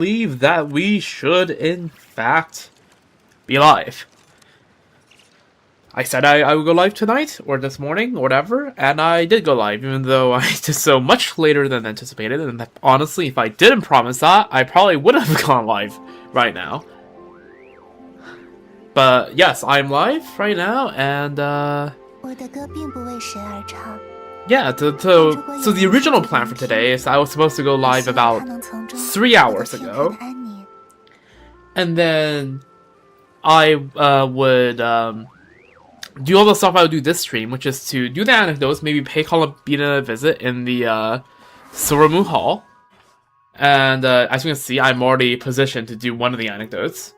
believe that we should, in fact, be live. I said I would go live tonight, or this morning, or whatever, and I did go live, even though I did so much later than anticipated, and honestly, if I didn't promise that, I probably would have gone live right now. But yes, I'm live right now, and yeah, so the original plan for today is I was supposed to go live about 3 hours ago, and then I would do all the stuff I would do this stream, which is to do the anecdotes, maybe pay Columbina a visit in the Silver Moon Hall, and as you can see, I'm already positioned to do one of the anecdotes.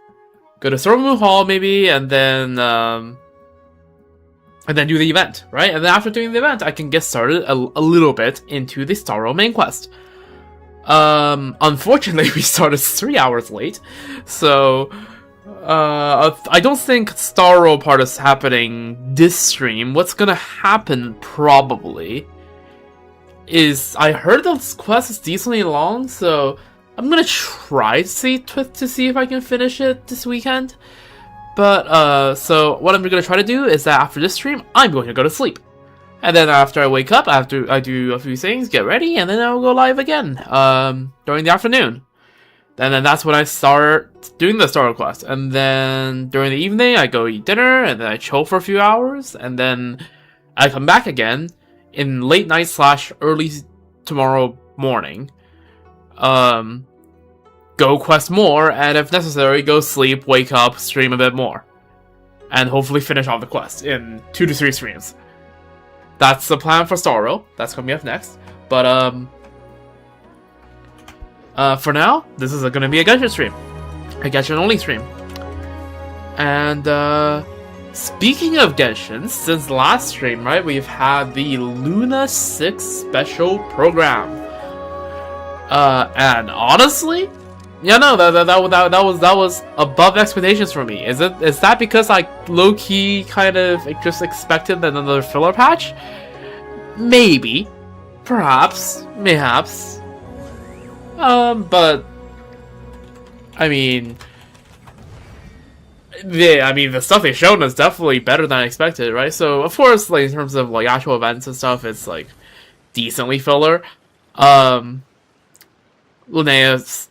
Go to Silver Moon Hall maybe, and then do the event, right? And then after doing the event, I can get started a little bit into the Starro main quest. Unfortunately, we started 3 hours late, so I don't think Starro part is happening this stream. What's gonna happen probably is I heard this quest is decently long, so I'm gonna try to see if I can finish it this weekend. But, so what I'm gonna try to do is that after this stream, I'm going to go to sleep. And then after I wake up, after I do a few things, get ready, and then I'll go live again, during the afternoon. And then that's when I start doing the Star quest. And then during the evening, I go eat dinner, and then I chill for a few hours, and then I come back again in late night / early tomorrow morning. Go quest more, and if necessary, go sleep, wake up, stream a bit more. And hopefully finish off the quest in 2 to 3 streams. That's the plan for Starro. That's coming up next. But, for now, this is gonna be a Genshin stream. A Genshin only stream. And, speaking of Genshin, since last stream, right, we've had the Luna 6 special program. And honestly, yeah, no, that was above expectations for me. Is that because I low-key kind of just expected another filler patch? Maybe. Perhaps. Mayhaps. But I mean, the stuff they've shown is definitely better than I expected, right? So of course, like in terms of like actual events and stuff, it's like decently filler. Linnea's,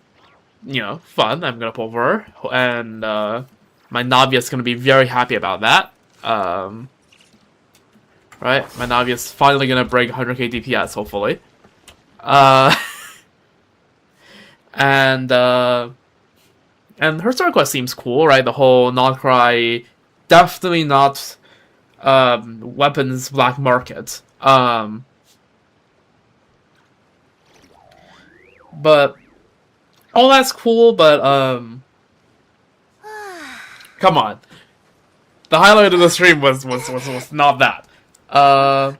fun. I'm gonna pull for her, and my Navia's gonna be very happy about that. Right, my Navia's finally gonna break 100k DPS, hopefully. And her story quest seems cool, right? The whole not cry, definitely not weapons black market. But all that's cool, but come on. The highlight of the stream was not that. I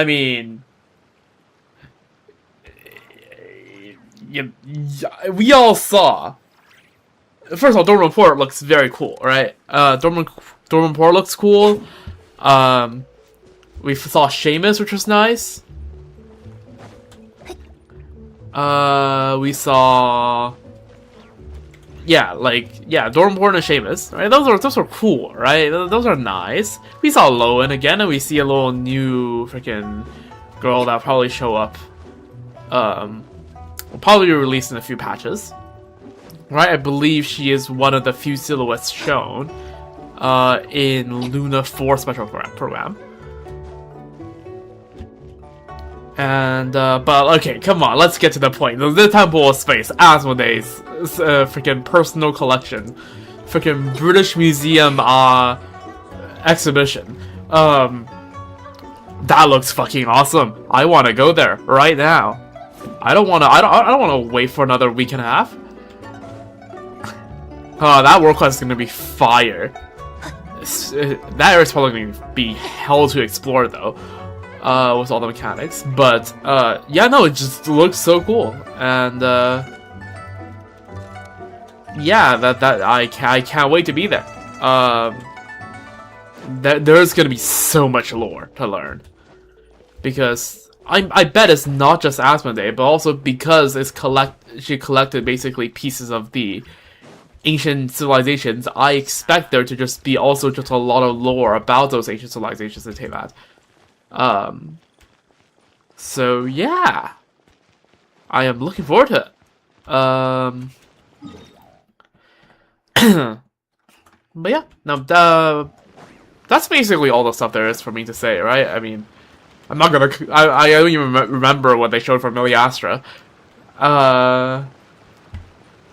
mean, we all saw. First of all, Dorm Report looks very cool, right? Dorm Report looks cool. We saw Seamus, which was nice. We saw, Dorm Report and Seamus, right? Those are cool, right? Those are nice. We saw Lowen again, and we see a little new freaking girl that'll probably show up. Will probably be released in a few patches, right? I believe she is one of the few silhouettes shown in Luna 4 special program. And, but, okay, come on, let's get to the point. The Temple of Space, Asmodee's freaking personal collection. Freaking British Museum, exhibition. That looks fucking awesome. I want to go there right now. I don't want to wait for another week and a half. Oh, that world quest is gonna be fire. That area's probably gonna be hell to explore, though. With all the mechanics, but yeah, no, it just looks so cool, and yeah, that I can't wait to be there. There's gonna be so much lore to learn, because I bet it's not just Asmodee, but also because she collected basically pieces of the ancient civilizations. I expect there to just be also just a lot of lore about those ancient civilizations in Teyvat. So yeah, I am looking forward to it. But yeah, no, that's basically all the stuff there is for me to say, right? I mean, I'm not gonna. I don't even remember what they showed for Miliastra,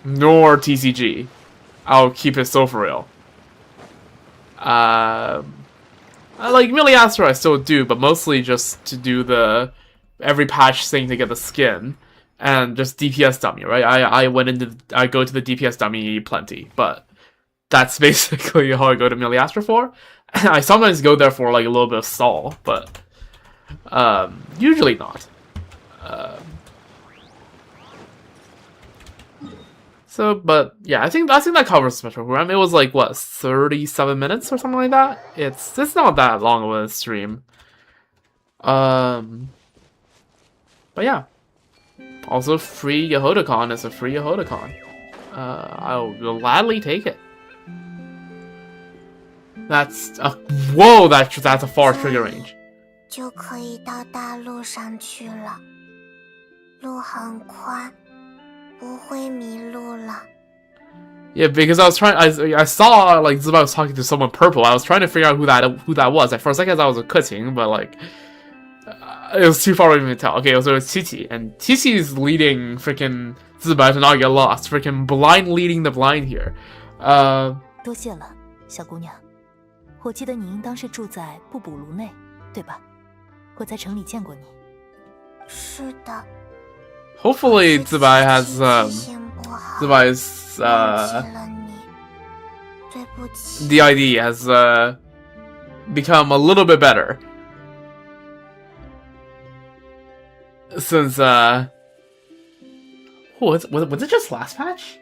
nor TCG. I'll keep it so for real. Like Miliastra, I still do, but mostly just to do the every patch thing to get the skin and just DPS dummy, right? I go to the DPS dummy plenty, but that's basically how I go to Miliastra for. I sometimes go there for like a little bit of stall, but usually not. So, but yeah, I think that covers the special program. It was like what 37 minutes or something like that. It's not that long of a stream. But yeah. Also, free YahodaCon is a free YahodaCon. I'll gladly take it. That's a whoa! That's a far trigger range. 就可以到大陆上去了，路很宽，不会迷路了。Yeah, because I saw like Ziba was talking to someone purple. I was trying to figure out who that was. At first, I guess I was a Kuting, but like it was too far away for me to tell. Okay, so it's Qiqi, and Qiqi is leading freaking Ziba to not get lost. Freaking blind leading the blind here. 多谢了，小姑娘。我记得你应当是住在布卜卢内，对吧？我在城里见过你。是的。Hopefully, Ziba has Ziba's the ID has become a little bit better since was it just last patch?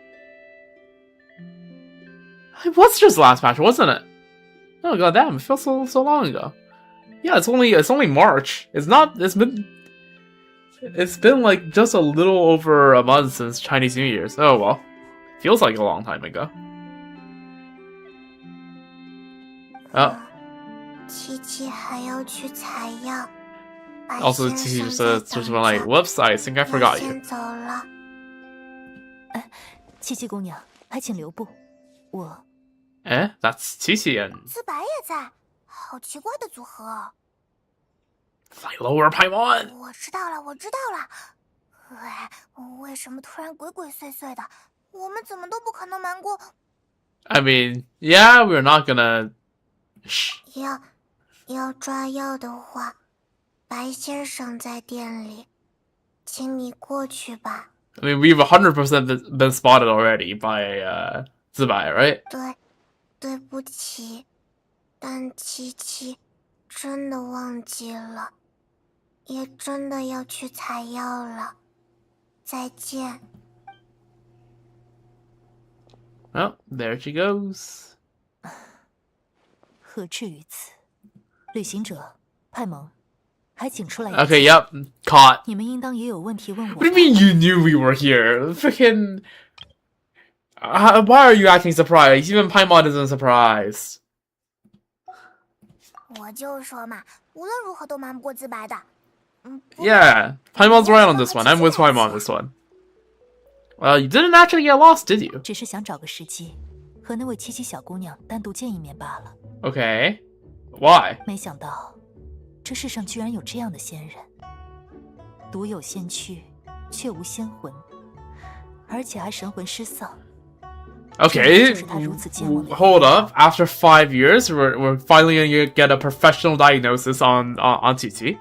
It was just last patch, wasn't it? Oh goddamn! It feels so long ago. Yeah, it's only March. It's been like just a little over a month since Chinese New Year's. Oh well, feels like a long time ago. Oh. Qiqi 还要去采药。Also, Qiqi just went like, "Whoops! I think I forgot you." 先走了。Qiqi 姑娘，还请留步。我。That's Qiqi and. 自白也在，好奇怪的组合。Lower Paimon. 我知道了。为什么突然鬼鬼祟祟的？我们怎么都不可能瞒过。I mean, yeah, we're not gonna. 要抓药的话，白先生在店里，请你过去吧。I mean, we've 100% been spotted already by Zibai, right? 对不起，但Qiqi真的忘记了，也真的要去采药了。再见。Oh, there she goes. 何至于此？旅行者，派蒙，还请出来。Okay, yep, caught. 你们应当也有问题问我。What do you mean you knew we were here? Freaking. Why are you acting surprised? Even Paimon isn't surprised. 我就说嘛，无论如何都瞒不过自白的。Yeah, Paimon's right on this one. I'm with Paimon on this one. Well, you didn't actually get lost, did you? 只是想找个时机，和那位Qiqi小姑娘单独见一面罢了。Okay, why? 没想到，这世上居然有这样的仙人，独有仙躯，却无仙魂，而且还神魂失丧。Okay, hold up. After 5 years, we're finally gonna get a professional diagnosis on Qiqi.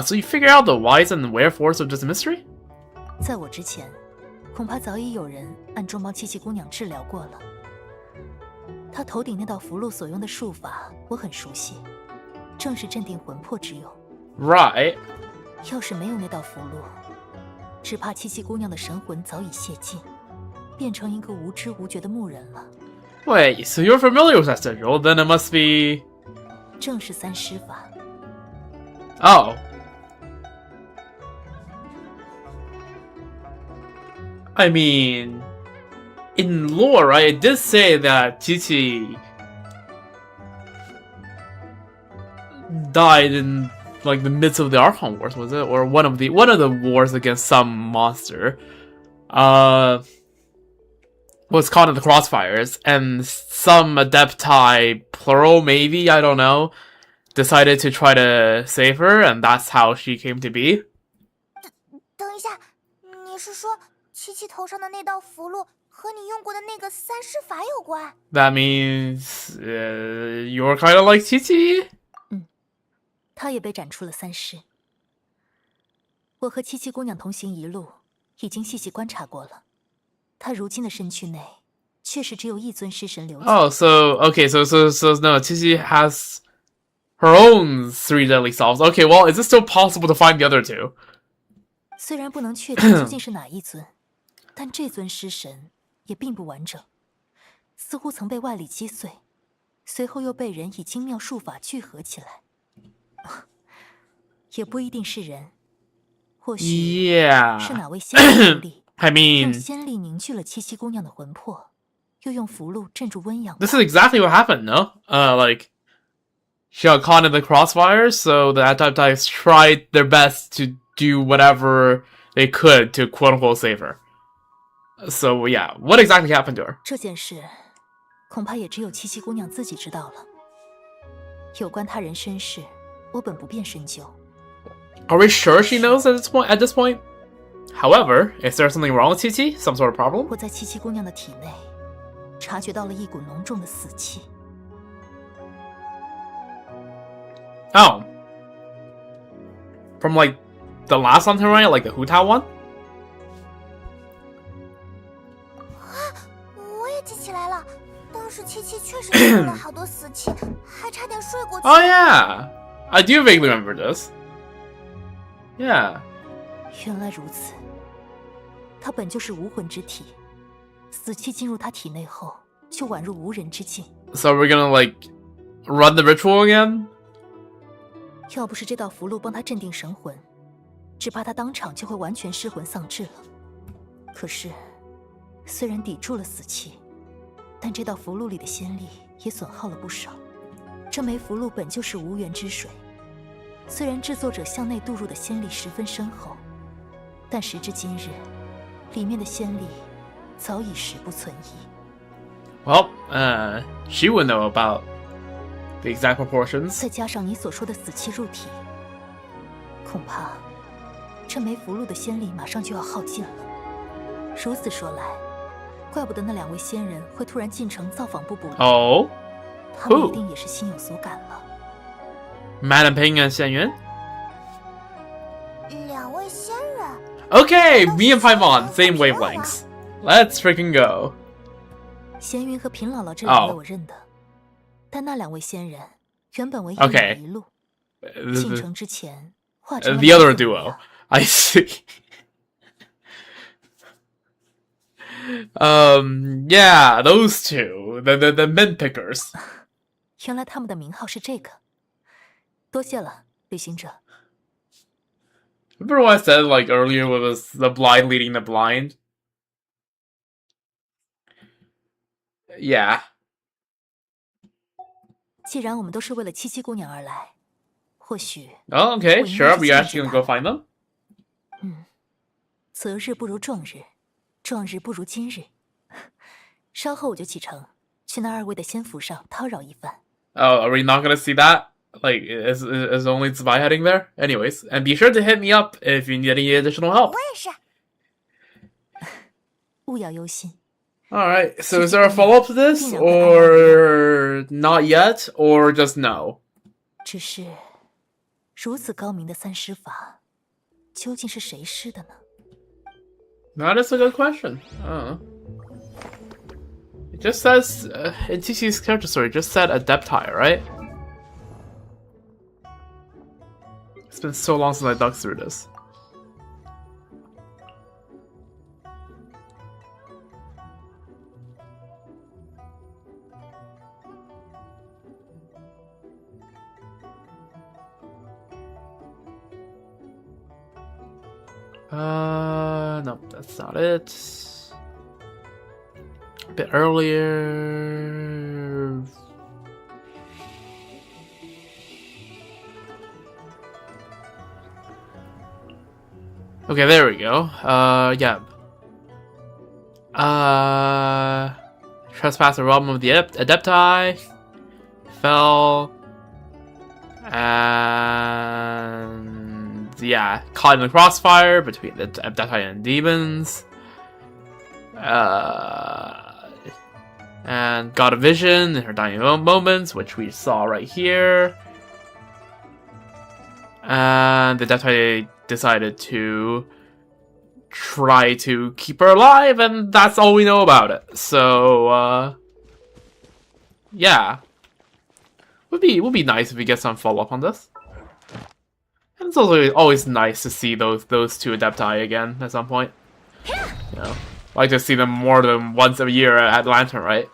So you figure out the whys and wherefores of this mystery? 在我之前，恐怕早已有人暗中帮Qiqi姑娘治疗过了。她头顶那道符箓所用的术法，我很熟悉，正是镇定魂魄之用。Right. 要是没有那道符箓，只怕Qiqi姑娘的神魂早已泄尽。变成一个无知无觉的牧人了。Wait, so you're familiar with that sigil? Then it must be. 正是三尸法。Oh. I mean, in lore, right, it did say that Chichi died in like the midst of the Archon Wars, was it? Or one of the wars against some monster. Was caught in the crossfires, and some Adepti, plural maybe, I don't know, decided to try to save her, and that's how she came to be. 等一下，你是说七七头上的那道符箓和你用过的那个三尸法有关？ That means you're kind of like Chichi. 她也被斩出了3尸。我和七七姑娘同行一路，已经细细观察过了。她如今的身躯内，确实只有一尊尸神留存。Oh, so okay, so no, Chichi has her own 3 deadly selves. Okay, well, is it still possible to find the other 2? 虽然不能确定究竟是哪一尊，但这尊尸神也并不完整，似乎曾被外力击碎，随后又被人以精妙术法聚合起来。也不一定是人，或许是哪位仙人手里 I mean, 用仙力凝聚了七七姑娘的魂魄，又用符箓镇住温阳。 this is exactly what happened, no? Like, she got caught in the crossfire, so the Adepti tried their best to do whatever they could to quote-unquote save her. So, yeah, what exactly happened to her? 这件事，恐怕也只有七七姑娘自己知道了。有关他人身世，我本不便深究。 Are we sure she knows at this point? However, is there something wrong with Chichi? Some sort of problem? 我在七七姑娘的体内，察觉到了一股浓重的死气。 Oh. From, like, the last one, right? Like the Hutao one? 我也记起来了，当时七七确实吸入了好多死气，还差点睡过去。 Oh yeah, I do vaguely remember this. Yeah. 原来如此，他本就是无魂之体，死气进入他体内后，就宛如无人之境。 So we're gonna like run the ritual again? 要不是这道符箓帮他镇定神魂，只怕他当场就会完全失魂丧志了。可是，虽然抵住了死气，但这道符箓里的仙力也损耗了不少。这枚符箓本就是无源之水，虽然制作者向内渡入的仙力十分深厚，但时至今日，里面的仙力早已实不存疑。 Well, she would know about the exact proportions. 再加上你所说的死气入体，恐怕这枚符箓的仙力马上就要耗尽了。如此说来，怪不得那2位仙人会突然进城造访不补。 Oh? 他们一定也是心有所感了。 Madam Ping and Xian Yuan? 2位仙人。 Okay, me and Paimon, same wavelengths. Let's freaking go. 闲云和平姥姥这2位我认得，但那2位仙人原本为一马一路，进城之前化成了 The other duo. I see. Yeah, those two, the men pickers. 原来他们的名号是这个，多谢了，旅行者。 Remember what I said like earlier was the blind leading the blind? Yeah. 既然我们都是为了七七姑娘而来，或许 Oh, okay, sure. Are we actually gonna go find them? 择日不如撞日，撞日不如今日。稍后我就启程，去那2位的仙府上叨扰一番。 Oh, are we not gonna see that? Like, is only Zbai heading there? Anyways, and be sure to hit me up if you need any additional help. 我也是。勿要忧心。 Alright, so is there a follow-up to this? Or not yet? Or just no? 只是，如此高明的三施法，究竟是谁施的呢？ That is a good question. It just says, in TC's character story, it just said Adepti, right? It's been so long since I dug through this. Nope, that's not it. A bit earlier. Okay, there we go. Yeah. Trespass the realm of the Adepti. Fell. And yeah, caught in the crossfire between the Adepti and demons. And got a vision in her dying moments, which we saw right here. And the Adepti decided to try to keep her alive, and that's all we know about it. So, yeah. Would be nice if we get some follow-up on this. And it's also always nice to see those two Adepti again at some point. You know, I like to see them more than once a year at Lantern, right?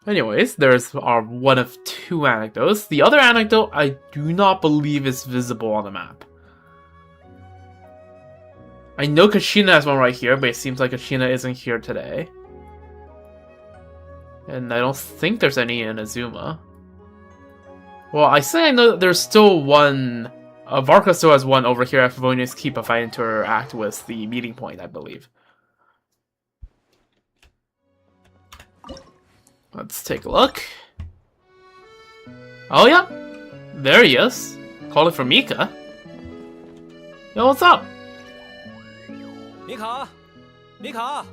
Anyways, there's our one of two anecdotes. The other anecdote I do not believe is visible on the map. I know Kashina has one right here, but it seems like Kashina isn't here today. And I don't think there's any in Azuma. Well, I know that there's still one... Varka still has one over here at Favonius Keep if I interact with the meeting point, I believe. Let's take a look. Oh yeah, there he is. Calling for Mika. Yo, what's up? Mika, Mika,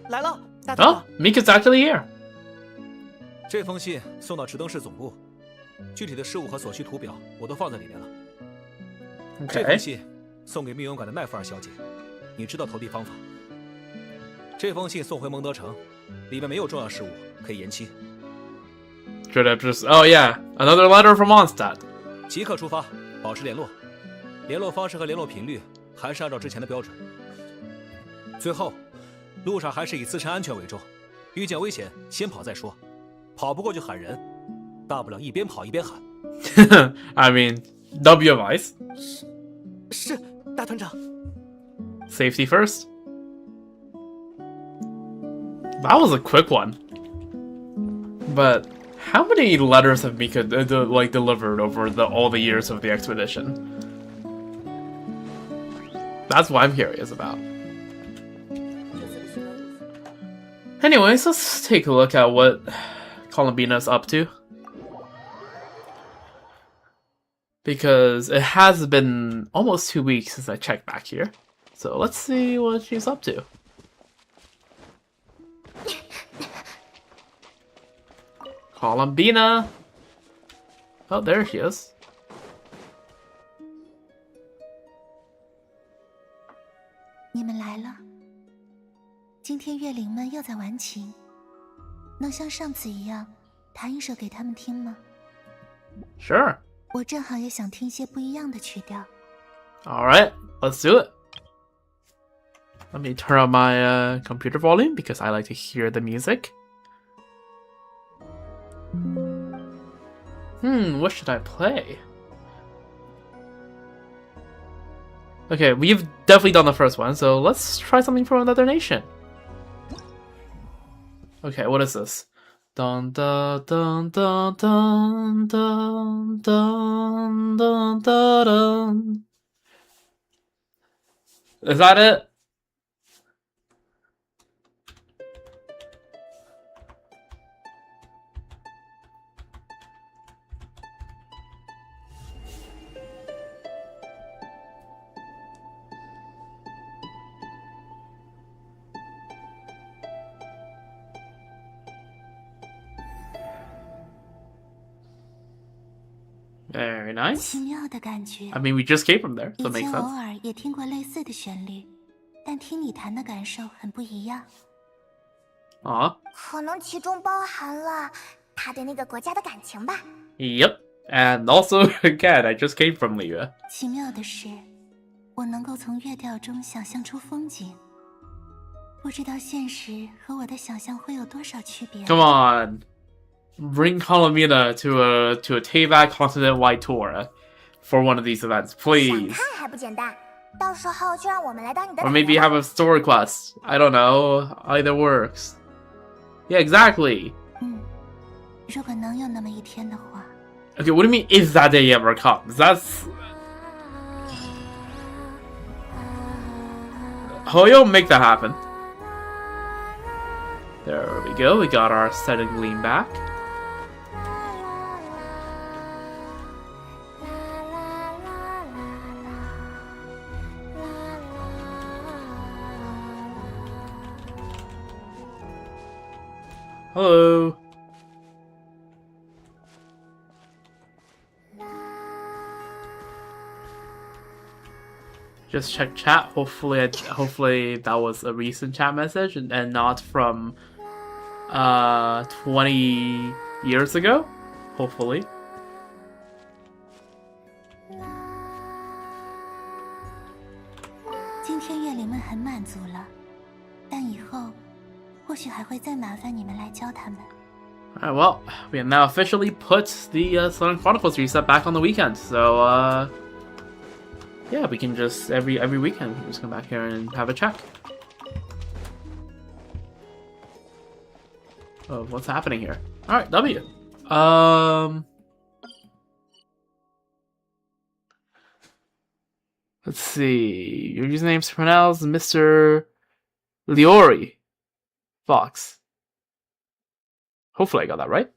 来了，大头。 Oh, Mika's actually here. 这封信送到直登市总部，具体的事务和所需图表我都放在里面了。这封 Okay. 信送给密勇馆的奈弗尔小姐，你知道投递方法。这封信送回蒙德城，里面没有重要事务，可以延期。 Should have just... Oh yeah, another letter from Onstad. 即刻出发，保持联络，联络方式和联络频率还是按照之前的标准。最后，路上还是以自身安全为重，遇见危险先跑再说，跑不过就喊人，大不了一边跑一边喊。I mean, W advice. 是，大团长。 Safety first. That was a quick one. But how many letters have Mika delivered over all the years of the expedition? That's what I'm curious about. Anyways, let's take a look at what Columbina's up to. Because it has been almost 2 weeks since I checked back here. So let's see what she's up to. Columbina! Oh, there she is. 你们来了。今天乐灵们又在玩琴，能像上次一样弹一首给他们听吗？ Sure. 我正好也想听些不一样的曲调。 Alright, let's do it. Let me turn up my computer volume because I like to hear the music. What should I play? Okay, we've definitely done the first one, so let's try something from another nation. Okay, what is this? Dun dun dun dun dun dun dun dun dun. Is that it? Very nice. 奇妙的感觉。 I mean, we just came from there, so 以 it makes 前偶 sense. 尔也听过类似的旋律，但听你弹的感受很不一样。 Aw. 可能其中包含了他对那个国家的感情吧。 Yep. And also, again, I just came from Liga. 奇妙的是，我能够从乐调中想象出风景。不知道现实和我的想象会有多少区别。 Come on. Bring Colomina to a Teyvat continent-wide tour. for one of these events, 想 please. 看还不简单，到时候就让我们来当你的 Or 导 maybe 游 have a story quest. I don't know. Either works. Yeah, exactly. 如果能有那么一天的话。 Okay, what do you mean if that day ever comes? That's... Hoyo, make that happen. There we go. We got our aesthetic gleam back. Hello. Just check chat. Hopefully that was a recent chat message and not from 20 years ago. Hopefully. 今天月灵们很满足了，但以后或许还会再麻烦你们来教他们。 Alright, well, we have now officially put the Southern Chronicles reset back on the weekend, so yeah, we can just every weekend we can just come back here and have a check of what's happening here. Alright, W. Let's see. Your username's pronounced Mr. Liori Fox. Hopefully I got that right.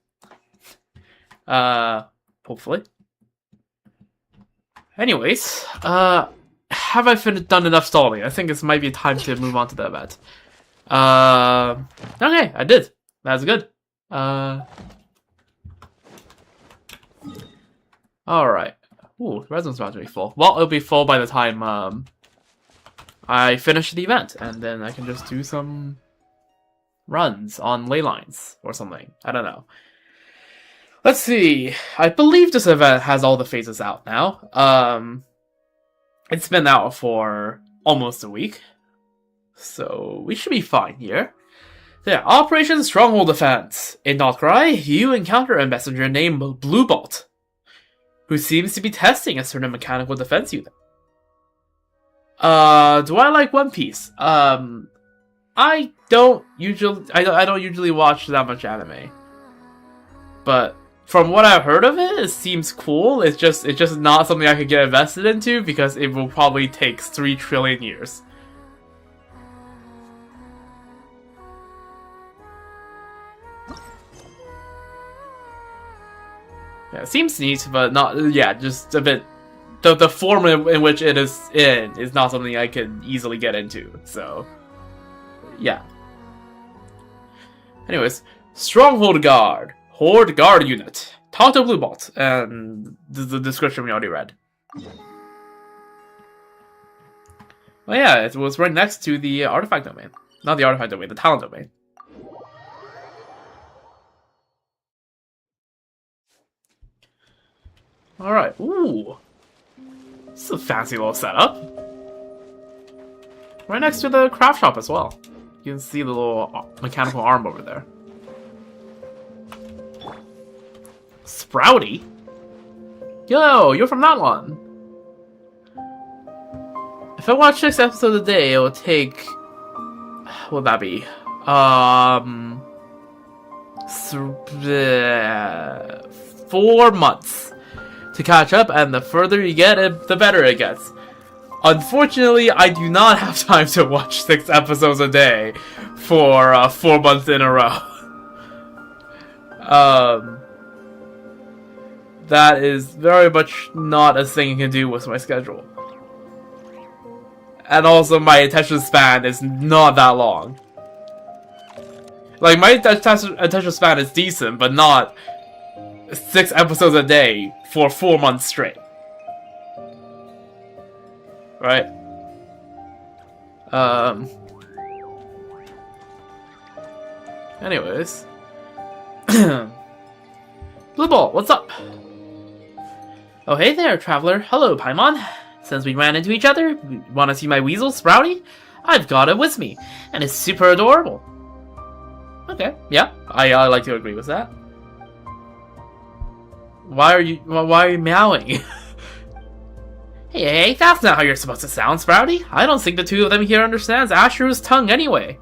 Hopefully. Anyways, have I done enough stalling? I think this might be time to move on to the event. Okay, I did. That's good. Alright. Ooh, the residence about to be full. Well, it'll be full by the time, I finish the event, and then I can just do some runs on ley lines or something. I don't know. Let's see. I believe this event has all the phases out now. It's been out for almost a week, so we should be fine here. Yeah, Operation Stronghold Defense. In Notcry, you encounter a messenger named Bluebolt, who seems to be testing a certain mechanical defense unit. Do I like One Piece? I don't usually watch that much anime, but from what I've heard of it, it seems cool. It's just not something I could get invested into because it will probably take 3 trillion years. Yeah, it seems neat, but not. Yeah, just a bit. The form in which it is not something I can easily get into. So. Yeah. Anyways, Stronghold Guard, Horde Guard Unit. Talk to Bluebolt, and the description we already read. Well, yeah, it was right next to the artifact domain. Not the artifact domain, the talent domain. Alright, ooh. This is a fancy little setup. Right next to the craft shop as well. You can see the little mechanical arm over there. Sprouty? Yo, you're from that one. If I watch 6 episodes a day, it will take... What would that be? 4 months to catch up, and the further you get, the better it gets. Unfortunately, I do not have time to watch 6 episodes a day for 4 months in a row. That is very much not a thing I can do with my schedule. And also, my attention span is not that long. Like, my attention span is decent, but not 6 episodes a day for 4 months straight. Right? Anyways. Bluebolt, what's up? Oh, hey there, traveler. Hello, Paimon. Since we ran into each other, want to see my weasel, Sprouty? I've got it with me, and it's super adorable. Okay, yeah, I like to agree with that. Why are you meowing? Hey, that's not how you're supposed to sound, Sprouty. I don't think the two of them here understands Asheru's tongue anyway.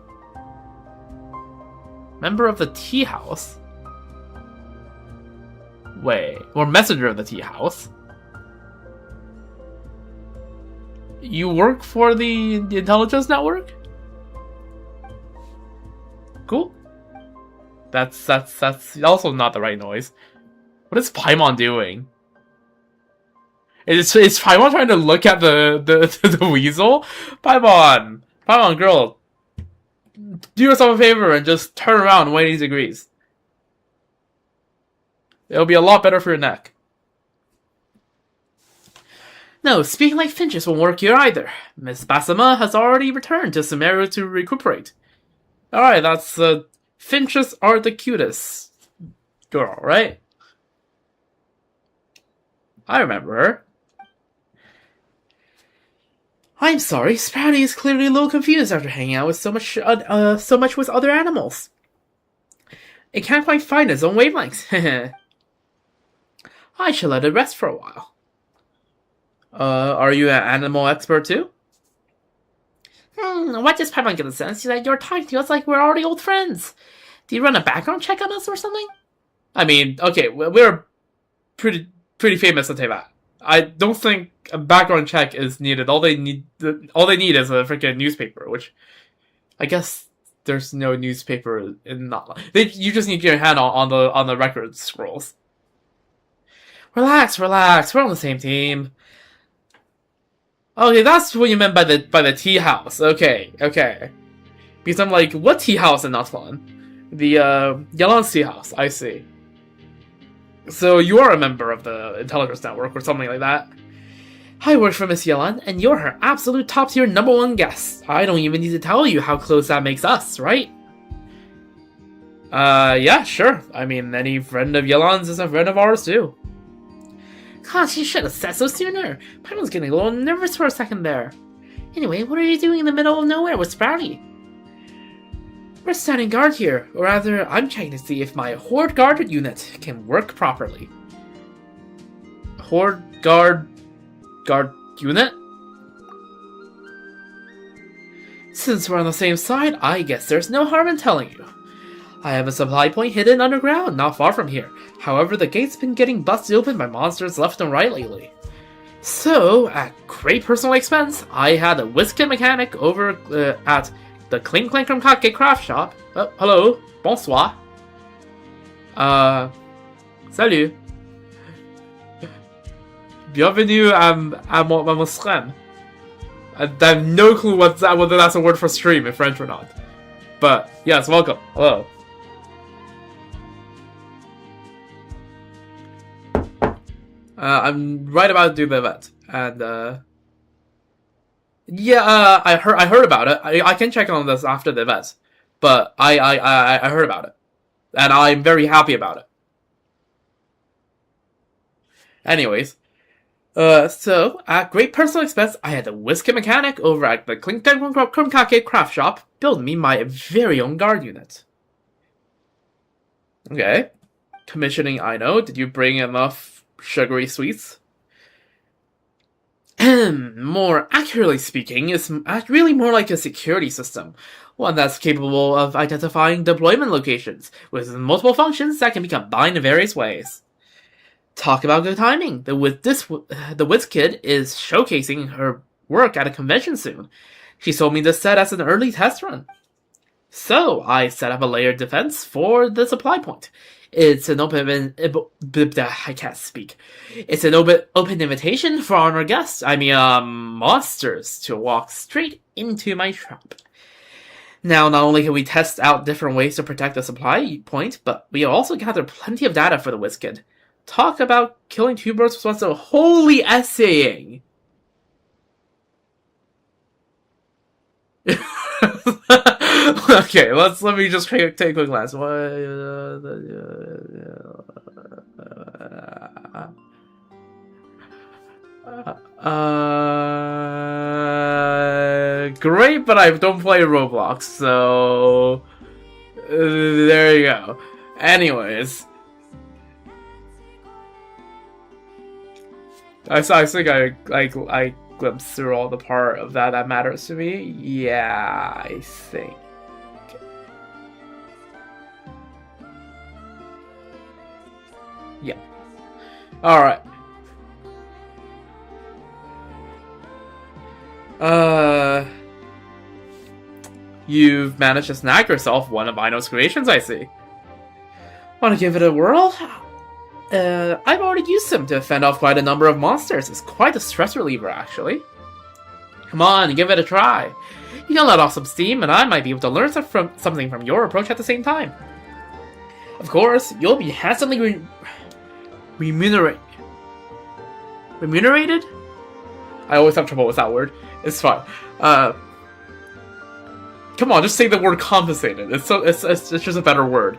Member of the tea house? Wait, or messenger of the tea house? You work for the intelligence network? Cool. That's also not the right noise. What is Paimon doing? Is Paimon trying to look at the weasel? Paimon, girl, do yourself a favor and just turn around 180 degrees. It'll be a lot better for your neck. No, speaking like finches won't work here either. Miss Basama has already returned to Sumeru to recuperate. Alright, that's, finches are the cutest girl, right? I remember her. I'm sorry, Sprouty is clearly a little confused after hanging out with so much with other animals. It can't quite find its own wavelengths. I should let it rest for a while. Are you an animal expert too? What does Paimon get the sense that you're talking to us like we're already old friends? Do you run a background check on us or something? I mean, okay, we're pretty famous at Teyvat. I don't think a background check is needed. All they need is a freaking newspaper, which I guess there's no newspaper in not. You just need your hand on the record scrolls. Relax. We're on the same team. Okay, that's what you meant by the tea house. Okay. Because I'm like, what tea house in Natlan? The Yalan's tea house. I see. So you are a member of the intelligence network or something like that. I work for Miss Yelan, and you're her absolute top-tier #1 guest. I don't even need to tell you how close that makes us, right? Yeah, sure. I mean, any friend of Yelan's is a friend of ours, too. Gosh, you should have said so sooner. Paimon's getting a little nervous for a second there. Anyway, what are you doing in the middle of nowhere with Sprouty? We're standing guard here, or rather, I'm checking to see if my Horde Guard unit can work properly. Horde Guard unit? Since we're on the same side, I guess there's no harm in telling you. I have a supply point hidden underground, not far from here. However, the gate's been getting busted open by monsters left and right lately. So, at great personal expense, I had a whiskey mechanic over at the Clink Clankum Kake craft shop. Oh, hello. Bonsoir. Salut. Bienvenue à mon stream. I have no clue whether that's a word for stream in French or not. But, yes, welcome. Hello. I'm right about to do the event. And, yeah, I heard about it. I can check on this after the event, but I heard about it, and I'm very happy about it. Anyways, so at great personal expense, I had a whiskey mechanic over at the Clink Kake craft shop build me my very own guard unit. Okay, commissioning. I know. Did you bring enough sugary sweets? More accurately speaking, it's really more like a security system. One that's capable of identifying deployment locations, with multiple functions that can be combined in various ways. Talk about good timing. The Wiz Kid is showcasing her work at a convention soon. She sold me this set as an early test run. So, I set up a layered defense for the supply point. It's an open invitation for our guests, monsters, to walk straight into my trap. Now, not only can we test out different ways to protect the supply point, but we also gather plenty of data for the WizKid. Talk about killing two birds with one stone. Holy essaying! Okay, let me just take a quick glance. Great, but I don't play Roblox, so there you go. Anyways, I think I glimpsed through all the part of that matters to me. Yeah, I think. Yeah. Alright. You've managed to snag yourself one of Ino's creations, I see. Want to give it a whirl? I've already used him to fend off quite a number of monsters. It's quite a stress reliever, actually. Come on, give it a try. You can let off some steam, and I might be able to learn something from your approach at the same time. Of course, you'll be handsomely remunerated? I always have trouble with that word. It's fine. Come on, just say the word compensated. It's just a better word.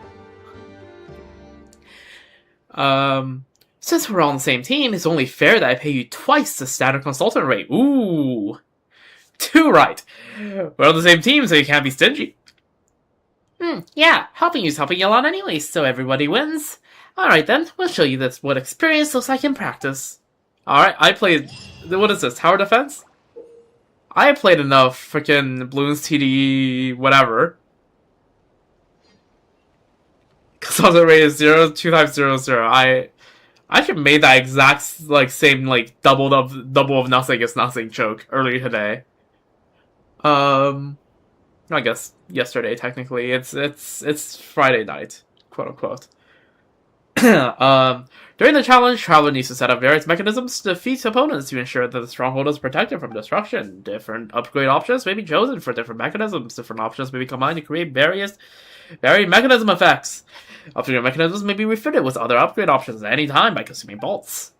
Since we're all on the same team, it's only fair that I pay you twice the standard consultant rate. Ooh. Too right. We're on the same team, so you can't be stingy. Yeah, helping you's helping you a lot anyway, so everybody wins. Alright then, we'll show you what experience looks like in practice. Alright, I played... What is this, Tower Defense? I played enough freaking Bloons TD whatever. Consultant rate is 0, 2 times 0, 0. I should have made that exact same double of nothing is nothing joke earlier today. I guess yesterday technically. It's Friday night, quote unquote. During the challenge, Traveler needs to set up various mechanisms to defeat opponents to ensure that the Stronghold is protected from destruction. Different upgrade options may be chosen for different mechanisms. Different options may be combined to create varied mechanism effects. Upgrade mechanisms may be refitted with other upgrade options at any time by consuming bolts.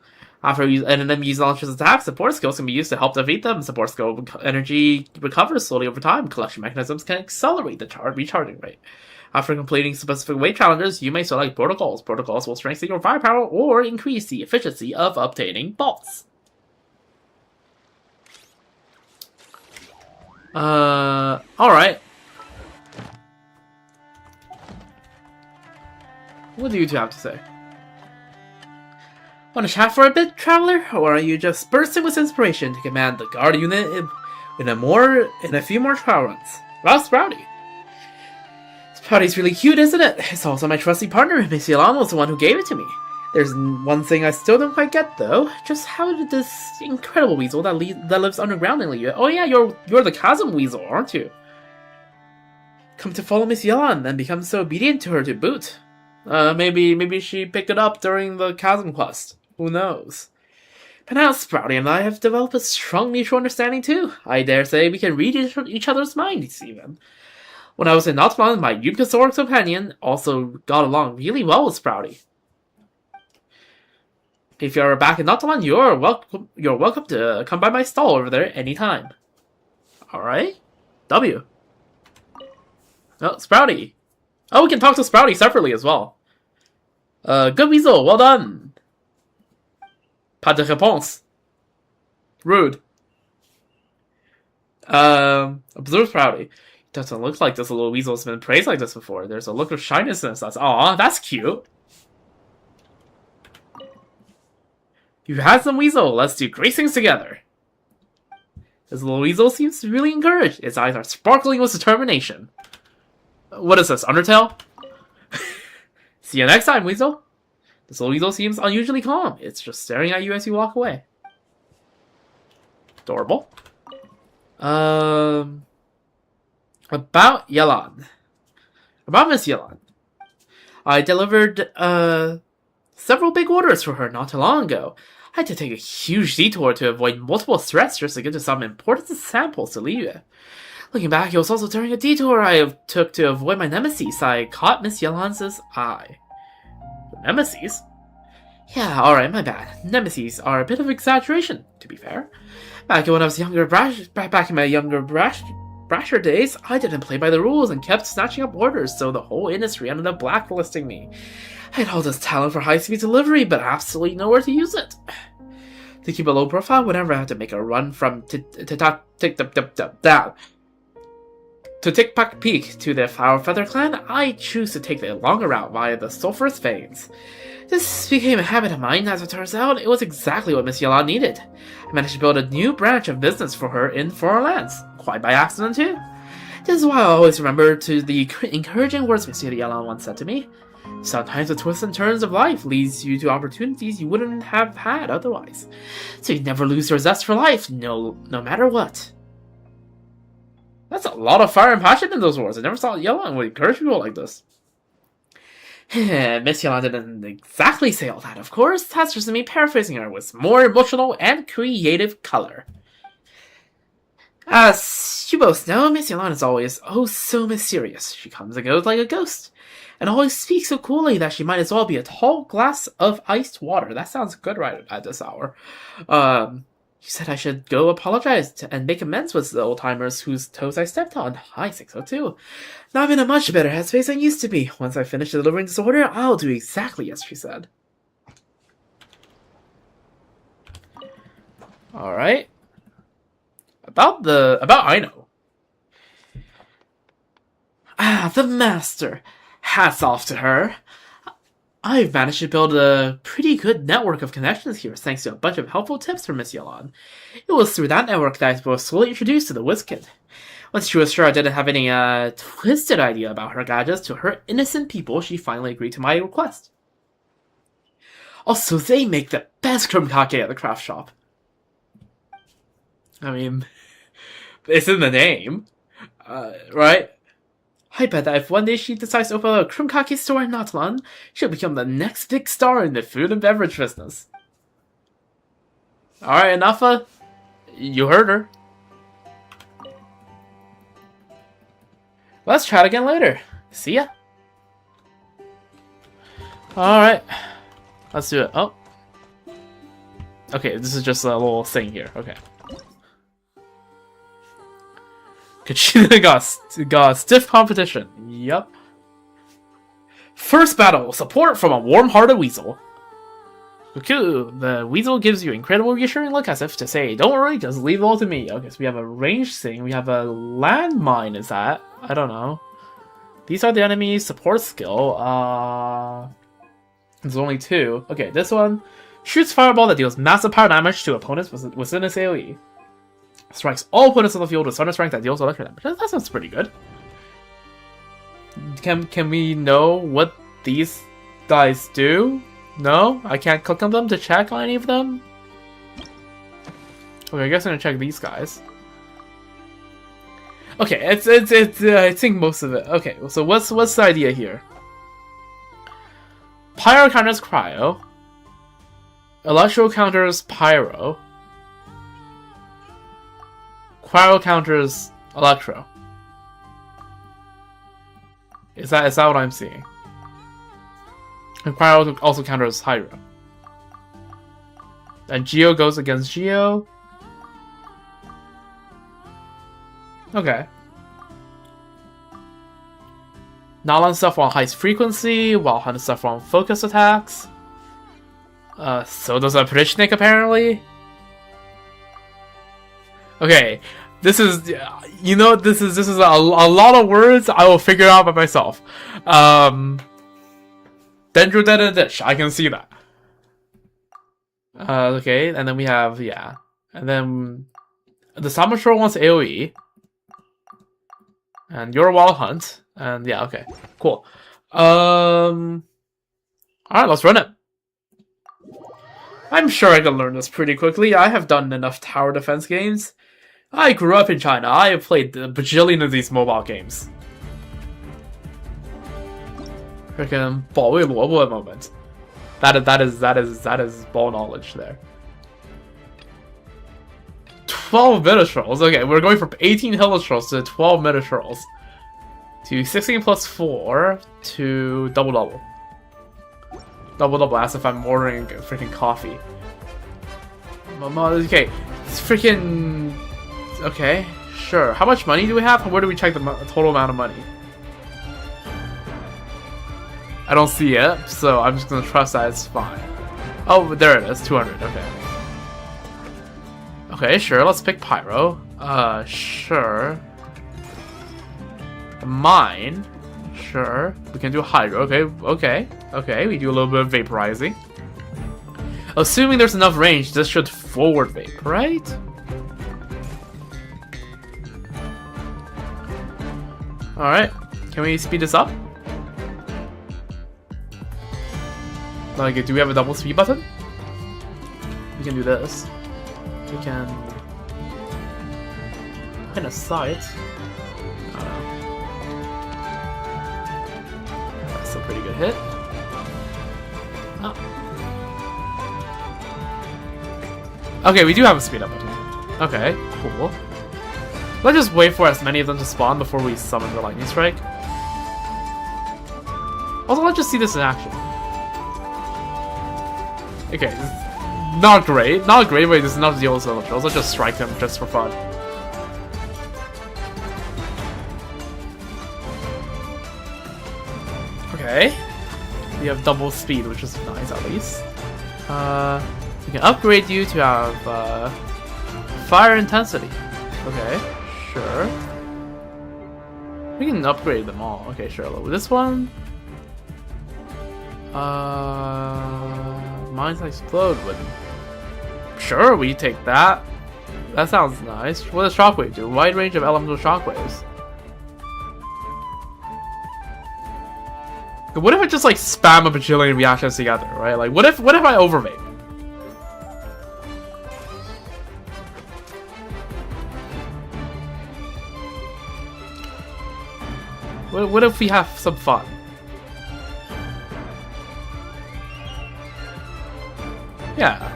After an enemy launches attacks, support skills can be used to help defeat them. Support skill energy recovers slowly over time. Collection mechanisms can accelerate the recharging rate. After completing specific weight challenges, you may select protocols. Protocols will strengthen your firepower or increase the efficiency of obtaining bolts. Alright. What do you two have to say? Want to chat for a bit, Traveler? Or are you just bursting with inspiration to command the guard unit in a few more trial runs? Well, Sprouty. Sprouty's really cute, isn't it? It's also my trusty partner. Miss Yelan was the one who gave it to me. There's one thing I still don't quite get, though. Just how did this incredible weasel that lives underground in Liyue... Oh yeah, you're the Chasm Weasel, aren't you? Come to follow Miss Yelan and become so obedient to her to boot. Maybe she picked it up during the Chasm quest. Who knows? But now Sprouty and I have developed a strong mutual understanding too. I dare say we can read each other's minds, even. When I was in Nautilon, my Yubkasaurus companion also got along really well with Sprouty. If you're back in Nautilon, you're welcome to come by my stall over there anytime. Alright? W. Oh, Sprouty. Oh, we can talk to Sprouty separately as well. Good weasel, well done. Pas de réponse. Rude. Observe Sprouty. Doesn't look like this little weasel has been praised like this before. There's a look of shyness in his eyes. Aw, that's cute. You had some weasel. Let's do great things together. This little weasel seems really encouraged. Its eyes are sparkling with determination. What is this, Undertale? See you next time, weasel. This little weasel seems unusually calm. It's just staring at you as you walk away. Adorable. About Yelan. About Miss Yelan. I delivered, several big orders for her not too long ago. I had to take a huge detour to avoid multiple threats just to get to some important samples to Liyue. Looking back, it was also during a detour I took to avoid my nemesis. I caught Miss Yelan's eye. Nemesis? Yeah, alright, my bad. Nemesis are a bit of exaggeration, to be fair. Back in my younger brasher days, I didn't play by the rules and kept snatching up orders, so the whole industry ended up blacklisting me. I had all this talent for high-speed delivery, but absolutely nowhere to use it. To keep a low to To take back peek to the Flower Feather clan, I choose to take the longer route via the Sulphurous Veins. This became a habit of mine. As it turns out, it was exactly what Miss Yalan needed. I managed to build a new branch of business for her in foreign lands, quite by accident too. This is why I always remember to the encouraging words Miss Yalan once said to me. Sometimes the twists and turns of life leads you to opportunities you wouldn't have had otherwise. So you never lose your zest for life, no matter what. That's a lot of fire and passion in those words. I never saw Yalan would encourage people like this. Miss Yalan didn't exactly say all that, of course. That's just me paraphrasing her with more emotional and creative color. As you both know, Miss Yalan is always oh so mysterious. She comes and goes like a ghost, and always speaks so coolly that she might as well be a tall glass of iced water. That sounds good right at this hour. She said I should go apologize and make amends with the old-timers whose toes I stepped on. I think so too. Now I'm in a much better headspace than I used to be. Once I finish delivering this order, I'll do exactly as she said. Alright. About Aino. Ah, the master. Hats off to her. I've managed to build a pretty good network of connections here thanks to a bunch of helpful tips from Miss Yalan. It was through that network that I was slowly introduced to the Wizkid. Once she was sure I didn't have any twisted idea about her gadgets to her innocent people, she finally agreed to my request. Also, they make the best krumkake at the craft shop. I mean, it's in the name, right? I bet that if one day she decides to open a krumkake store in Natlan, she'll become the next big star in the food and beverage business. Alright, Anafa, you heard her. Let's chat again later. See ya. Alright, let's do it. Oh. Okay, this is just a little thing here. Okay. Kachina got stiff competition. Yup. First battle, support from a warm-hearted weasel. Cuckoo, the weasel gives you incredible reassuring look as if to say, don't worry, just leave it all to me. Okay, so we have a ranged thing, we have a landmine, is that? I don't know. These are the enemy's support skill. There's only two. Okay, this one shoots fireball that deals massive power damage to opponents within its AoE. Strikes all opponents on the field with Thunder Strike that deals electric damage. That sounds pretty good. Can we know what these guys do? No? I can't click on them to check on any of them? Okay, I guess I'm gonna check these guys. Okay, it's I think most of it. Okay, so what's the idea here? Pyro counters Cryo. Electro counters Pyro. Cryo counters Electro. Is that what I'm seeing? And Cryo also counters Hydro. And Geo goes against Geo. Okay. Nalan stuff on highest frequency, while Hunt stuff on focus attacks. So does a Prichnik apparently. Okay, this is, you know, this is a lot of words I will figure out by myself. Dendro Dead and Dish, I can see that. Okay, and then we have, yeah. And then the Samashore wants AoE. And you're a Wild Hunt. And yeah, okay. Cool. Alright, let's run it. I'm sure I can learn this pretty quickly. I have done enough tower defense games. I grew up in China. I have played a bajillion of these mobile games. Freaking 保卫萝卜 moment. That is ball knowledge there. 12 Metatrolls. Okay, we're going from 18 Hilitrolls to 12 Metatrolls. To 16 plus 4 to double. Double as if I'm ordering freaking coffee. Okay, it's freaking. Okay, sure. How much money do we have? Where do we check the total amount of money? I don't see it, so I'm just gonna trust that it's fine. Oh, there it is, 200. Okay. Okay, sure. Let's pick Pyro. Sure. Mine. Sure. We can do hydro. Okay. We do a little bit of vaporizing. Assuming there's enough range, this should forward vape, right? Alright. Can we speed this up? Like, do we have a double speed button? We can do this. We can... Kind of sight. I don't know. That's a pretty good hit. Oh. Okay, we do have a speed up button. Okay, cool. Let's just wait for as many of them to spawn before we summon the lightning strike. Also, let's just see this in action. Okay, not great. Not great, but this is not deal with so much. Let's just strike them just for fun. Okay. We have double speed, which is nice at least. We can upgrade you to have fire intensity. Okay, sure. We can upgrade them all. Okay, sure. With this one, mines explode when. Sure, we take that. That sounds nice. What does shockwave do? Wide range of elemental shockwaves. What if I just like spam a bajillion reactions together, right? Like, what if I overvape? What if we have some fun? Yeah.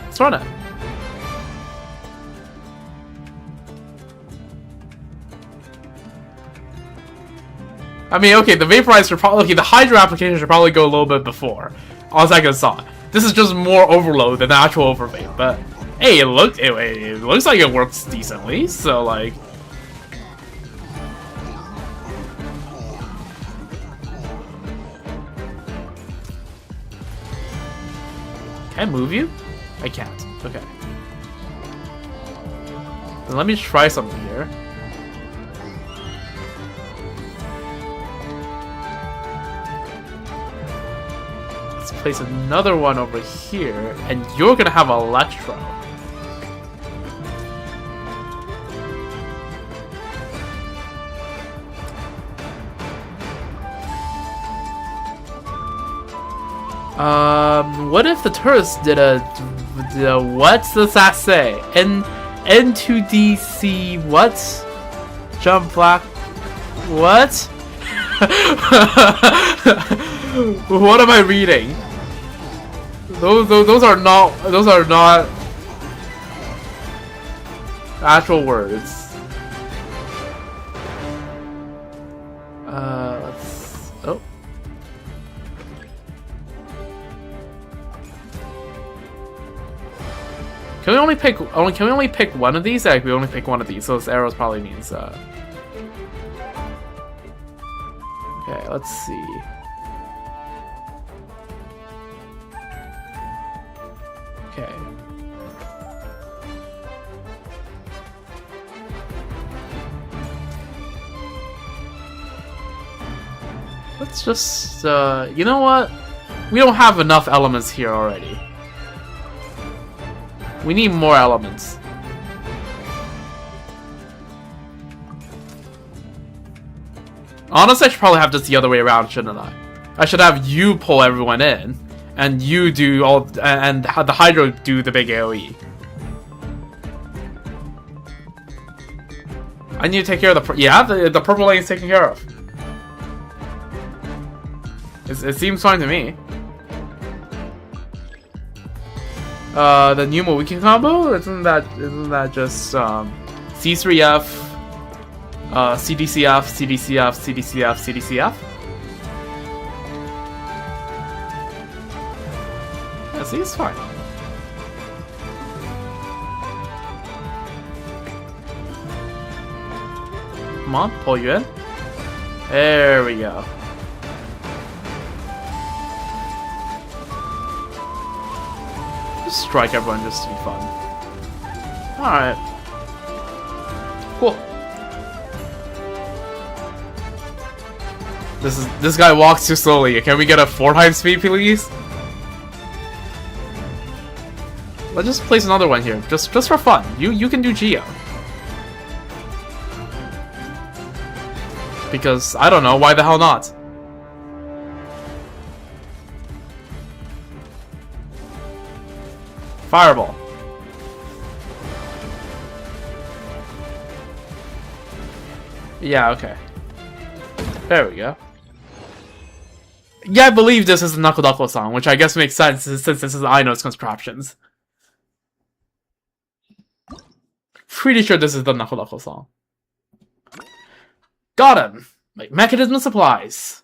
Let's run it. I mean, okay, the vaporizer should probably, okay, the hydro application should probably go a little bit before. On second thought. This is just more overload than the actual overvape, but hey, it looks like it works decently, so like. Can I move you? I can't. Okay. Then let me try something here. Let's place another one over here, and you're gonna have Electro. What if the tourist did a what does that say? N2DC what? Jump black what? What am I reading? Those are not actual words. Let's oh. Can we only pick one of these? Like, we only pick one of these, so this arrows probably means okay, let's see. Okay. Let's just you know what? We don't have enough elements here already. We need more elements. Honestly, I should probably have this the other way around, shouldn't I? I should have you pull everyone in, and you do all, and have the Hydro do the big AoE. I need to take care of the purple lane is taken care of. It seems fine to me. The new Moiki combo? Isn't that just C3F, CDCF, CDCF, CDCF, CDCF? Yeah, see, it's fine. Come on, pull you in. There we go. Strike everyone just to be fun. Alright. Cool. This guy walks too slowly. Can we get a 4 times speed, please? Let's just place another one here, just for fun. You can do Geo. Because I don't know, why the hell not? Fireball. Yeah, okay. There we go. Yeah, I believe this is the Knuckle Knuckle song, which I guess makes sense since this is Ino's constructions. Pretty sure this is the Knuckle Knuckle song. Got him! Mechanism supplies.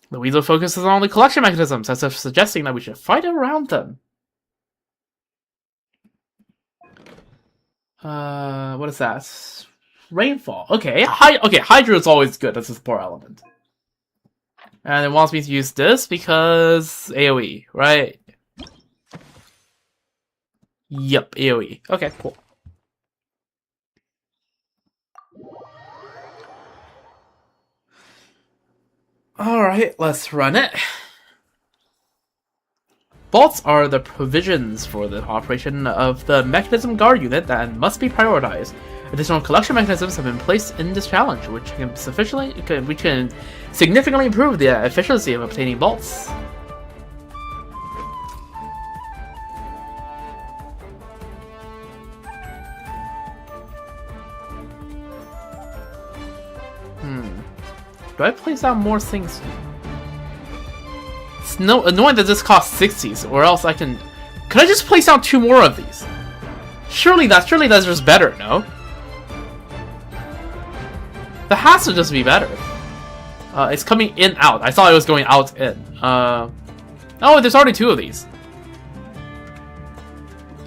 The weasel focuses on the collection mechanisms, as if suggesting that we should fight around them. What is that? Rainfall. Okay, okay, Hydra is always good as a support element. And it wants me to use this because AoE, right? Yep, AoE. Okay, cool. Alright, let's run it. Bolts are the provisions for the operation of the Mechanism Guard unit that must be prioritized. Additional collection mechanisms have been placed in this challenge, which can significantly improve the efficiency of obtaining bolts. Do I place down more things? It's annoying that this costs 60s, or else I can... Could I just place down 2 more of these? Surely that's just better, no? That has to just be better. It's coming in, out. I thought it was going out, in. Oh, there's already 2 of these.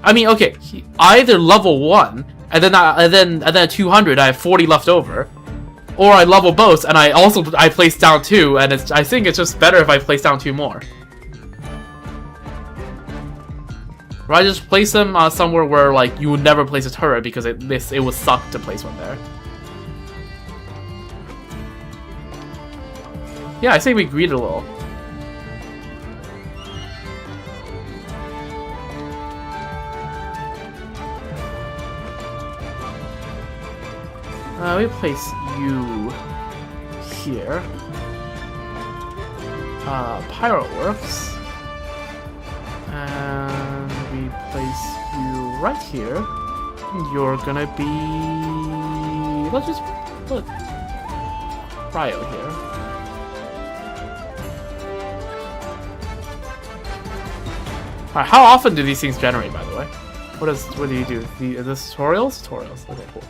I mean, okay, either level 1, and then at 200 I have 40 left over. Or I level both, and I place down 2, and I think it's just better if I place down 2 more. Or I just place them somewhere where like you would never place a turret because it would suck to place one there. Yeah, I say we greed a little. We place you here. Pyroworks. And we place you right here. You're gonna be... Let's just put Cryo here. Alright, how often do these things generate, by the way? What do you do? Is this tutorials? Tutorials. Okay, cool.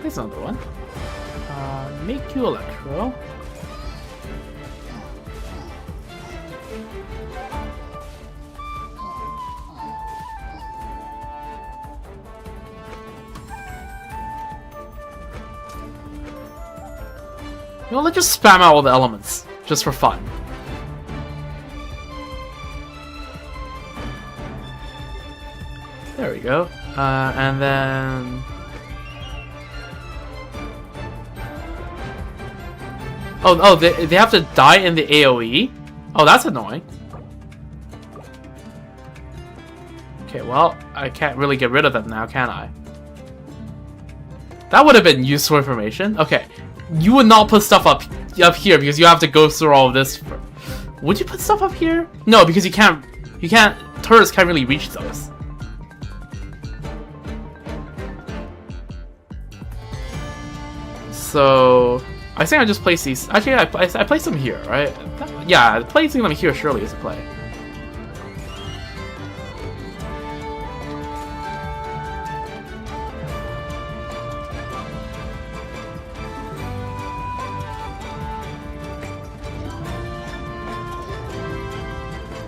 There's another one. Make you Electro. You know, let's just spam out all the elements, just for fun. There we go. And then... Oh, they have to die in the AoE? Oh, that's annoying. Okay, well, I can't really get rid of them now, can I? That would have been useful information. Okay, you would not put stuff up here because you have to go through all of this. Would you put stuff up here? No, because you can't, turrets can't really reach those. So... I think I just place these. Actually, I place them here, right? Yeah, placing them here surely is a play.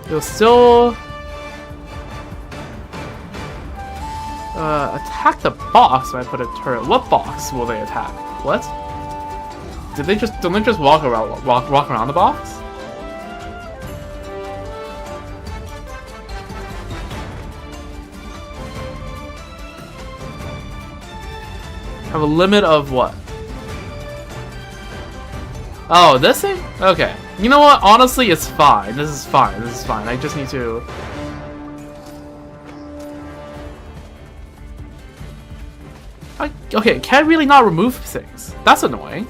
It'll still attack the box when I put a turret. What box will they attack? What? Don't they just walk around the box? Have a limit of what? Oh, this thing? Okay. You know what? Honestly, it's fine. This is fine. This is fine. I just need to... Okay, can't really not remove things. That's annoying.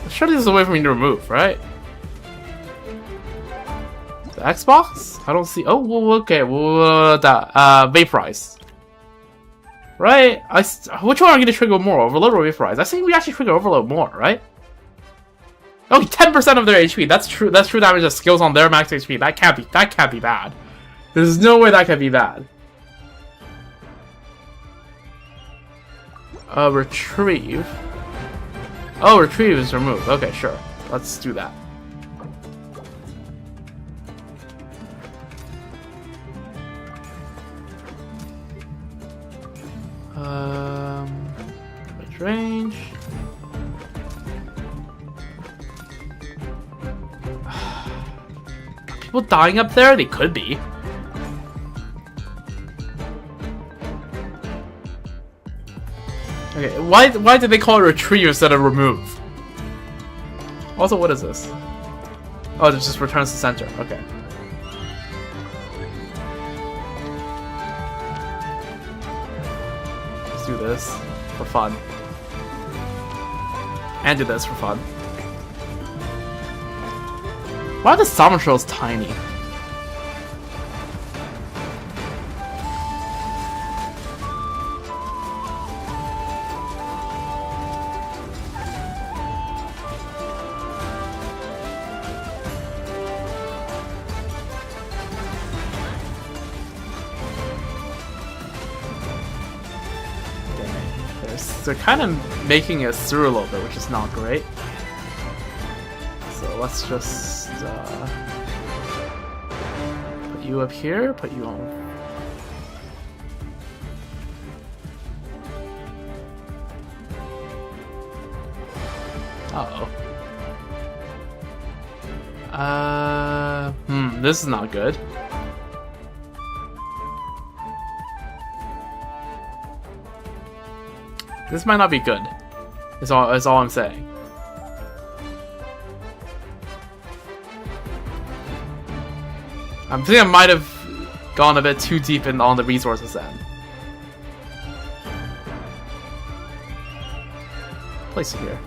Surely there's a way for me to remove, right? The Xbox? I don't see... Oh, well, okay. Well, vaporize. Right? Which one are you going to trigger more? Overload or vaporize? I think we actually trigger overload more, right? Okay, 10% of their HP. That's true. That's true damage that skills on their max HP. That can't be bad. There's no way that can be bad. Retrieve. Oh, retrieve is removed. Okay, sure. Let's do that. Mid range. Are people dying up there? They could be. Okay, why did they call it retrieve instead of remove? Also, what is this? Oh, it just returns to center. Okay. Let's do this for fun. And do this for fun. Why are the summon trolls tiny? They're kind of making it through a little bit, which is not great. So let's just put you up here, put you on. Uh-oh. This is not good. This might not be good. Is all I'm saying. I think I might have gone a bit too deep on the resources end. Place it here.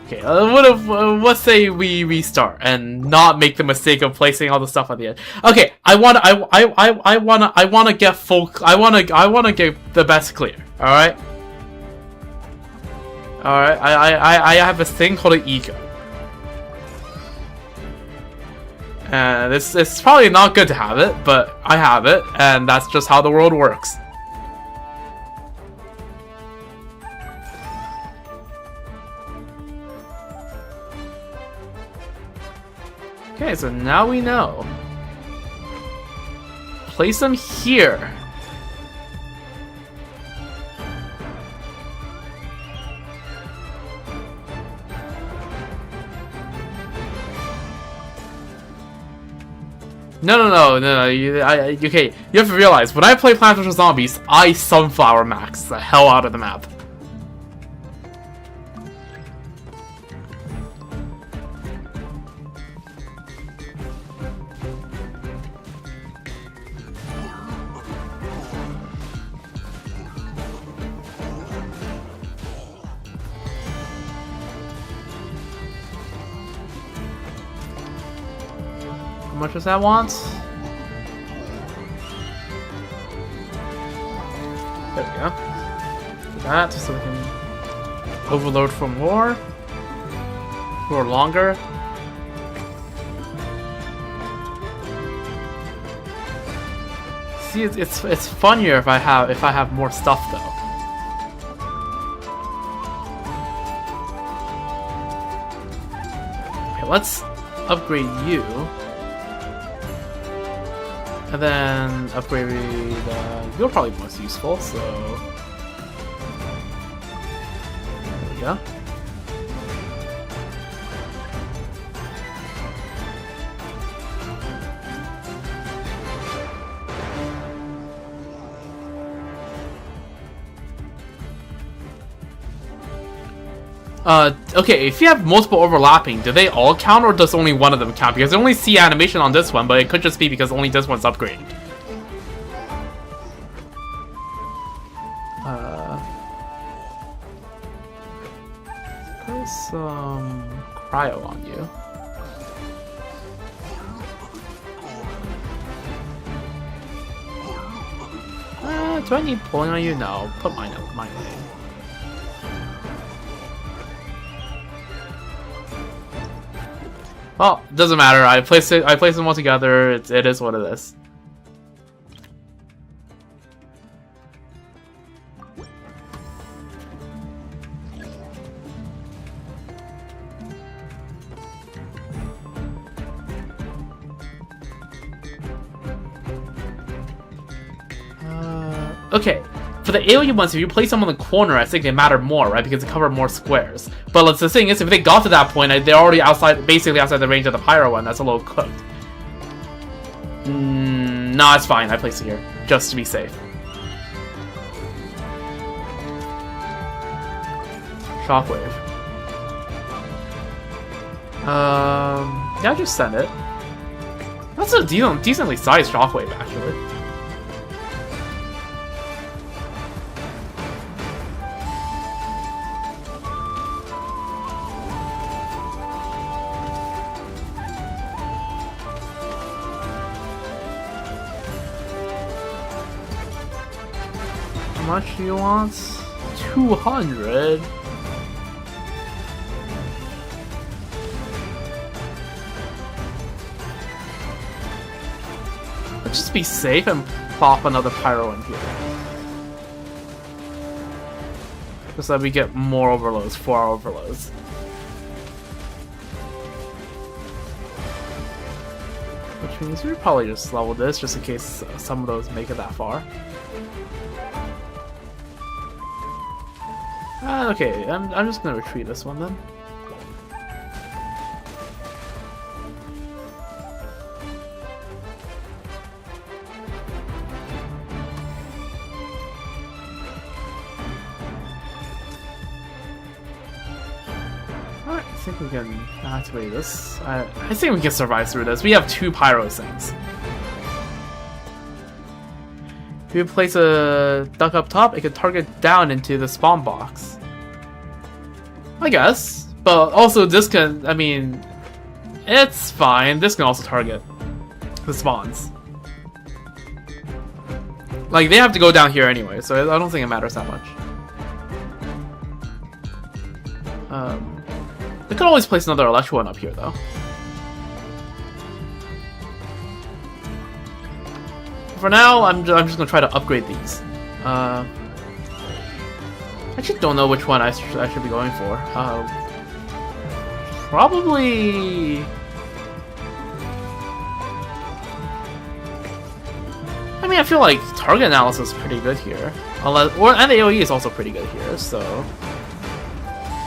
Okay, let's say we restart and not make the mistake of placing all the stuff on the end. Okay, I wanna get the best clear. All right. All right. I have a thing called an ego, and it's probably not good to have it, but I have it, and that's just how the world works. Okay, so now we know. Place them here. No. Okay, you have to realize, when I play Plants vs. Zombies, I Sunflower Max the hell out of the map. How much does that want? There we go. Do that so we can overload for more or longer. See, it's funnier if I have more stuff though. Okay, let's upgrade you. And then upgrade, you're probably most useful, so... There we go. Okay, if you have multiple overlapping, do they all count or does only one of them count? Because I only see animation on this one, but it could just be because only this one's upgraded. Put some cryo on you. Do I need pulling on you? No, put mine away. Well, doesn't matter. I placed them all together. It is what it is. Okay. For the AoE ones, if you place them on the corner, I think they matter more, right? Because they cover more squares. But the thing is, if they got to that point, they're already basically outside the range of the Pyro one. That's a little cooked. No, it's fine. I place it here, just to be safe. Shockwave. Yeah, just send it. That's a decently sized Shockwave, actually. How much do you want? 200? Let's just be safe and plop another Pyro in here. Just so that we get more overloads, 4 overloads. Which means we probably just level this just in case some of those make it that far. Okay, I'm just gonna retreat this one then. Alright, I think we can activate this. I think we can survive through this. We have 2 Pyro things. If you place a duck up top, it can target down into the spawn box. I guess. But also this can, I mean, it's fine. This can also target the spawns. Like, they have to go down here anyway, so I don't think it matters that much. They could always place another electro one up here, though. For now, I'm just gonna try to upgrade these. I actually don't know which one I should be going for. Probably. I mean, I feel like target analysis is pretty good here, and the AOE is also pretty good here. So,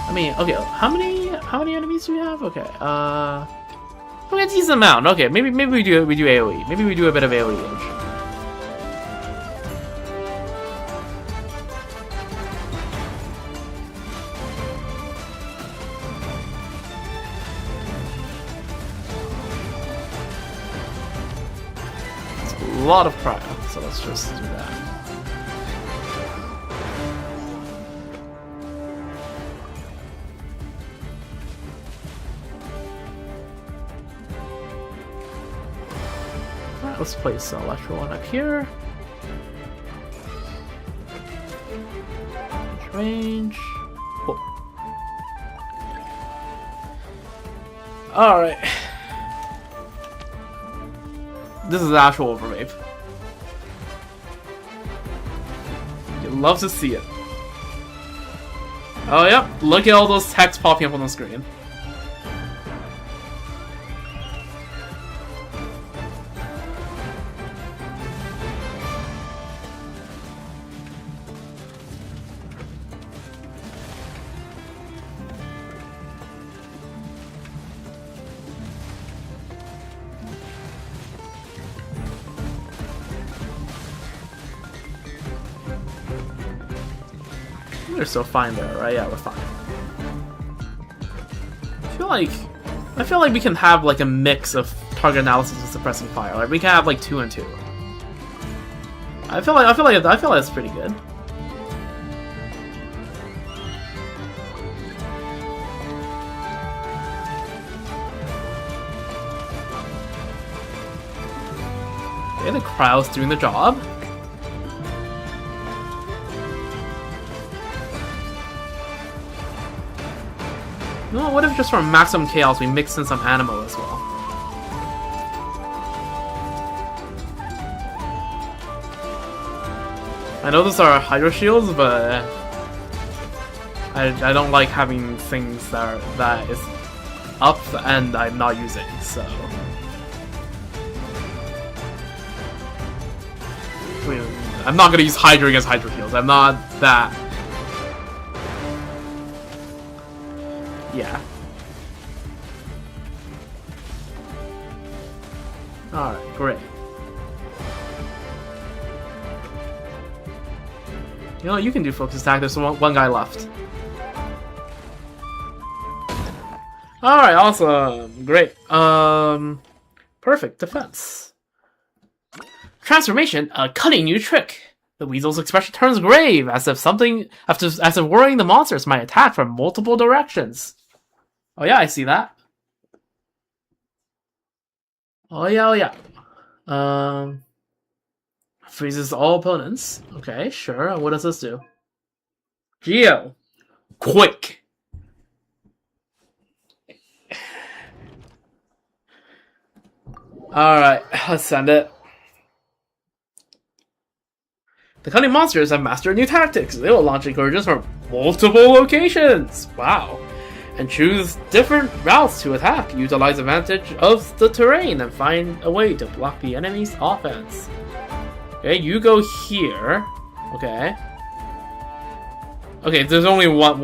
I mean, okay, how many enemies do we have? Okay, okay, a decent amount. Okay, maybe we do AOE. Maybe we do a bit of AOE. A lot of cryo, so let's just do that. Alright, let's place the electro one up here. Range. Cool. Alright. This is actual overwave. You'd love to see it. Oh yep, look at all those text popping up on the screen. we're still fine there, right? Yeah, we're fine. I feel like we can have like a mix of target analysis and suppressing fire. Like we can have like 2 and 2. I feel like that's pretty good. Okay, the crowd's doing the job. No, what if just for maximum chaos we mix in some Animo as well? I know those are Hydro Shields, but I don't like having things that is up and I'm not using, so. I mean, I'm not gonna use Hydra against Hydro Shields. I'm not that. Yeah. Alright, great. You know, you can do focus attack. There's one guy left. Alright, awesome. Great. Perfect defense. Transformation, a cunning new trick. The weasel's expression turns grave, as if worrying the monsters might attack from multiple directions. Oh yeah, I see that. Oh yeah. Freezes all opponents. Okay, sure. What does this do? Geo, quick. Alright, let's send it. The cunning monsters have mastered new tactics. They will launch incursions from multiple locations. Wow. And choose different routes to attack. Utilize advantage of the terrain and find a way to block the enemy's offense. Okay, you go here. Okay. Okay, there's only one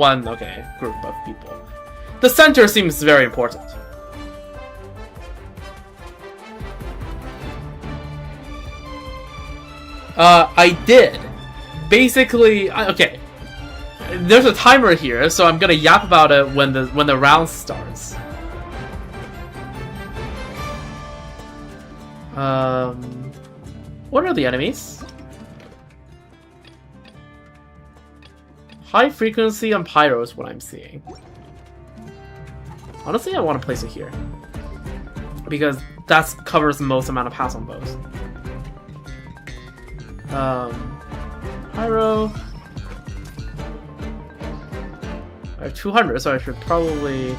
group of people. The center seems very important. I did. Basically, okay. There's a timer here, so I'm gonna yap about it when the round starts. What are the enemies? High frequency and pyro is what I'm seeing. Honestly, I want to place it here because that covers the most amount of pass on bows. Pyro. I have 200, so I should probably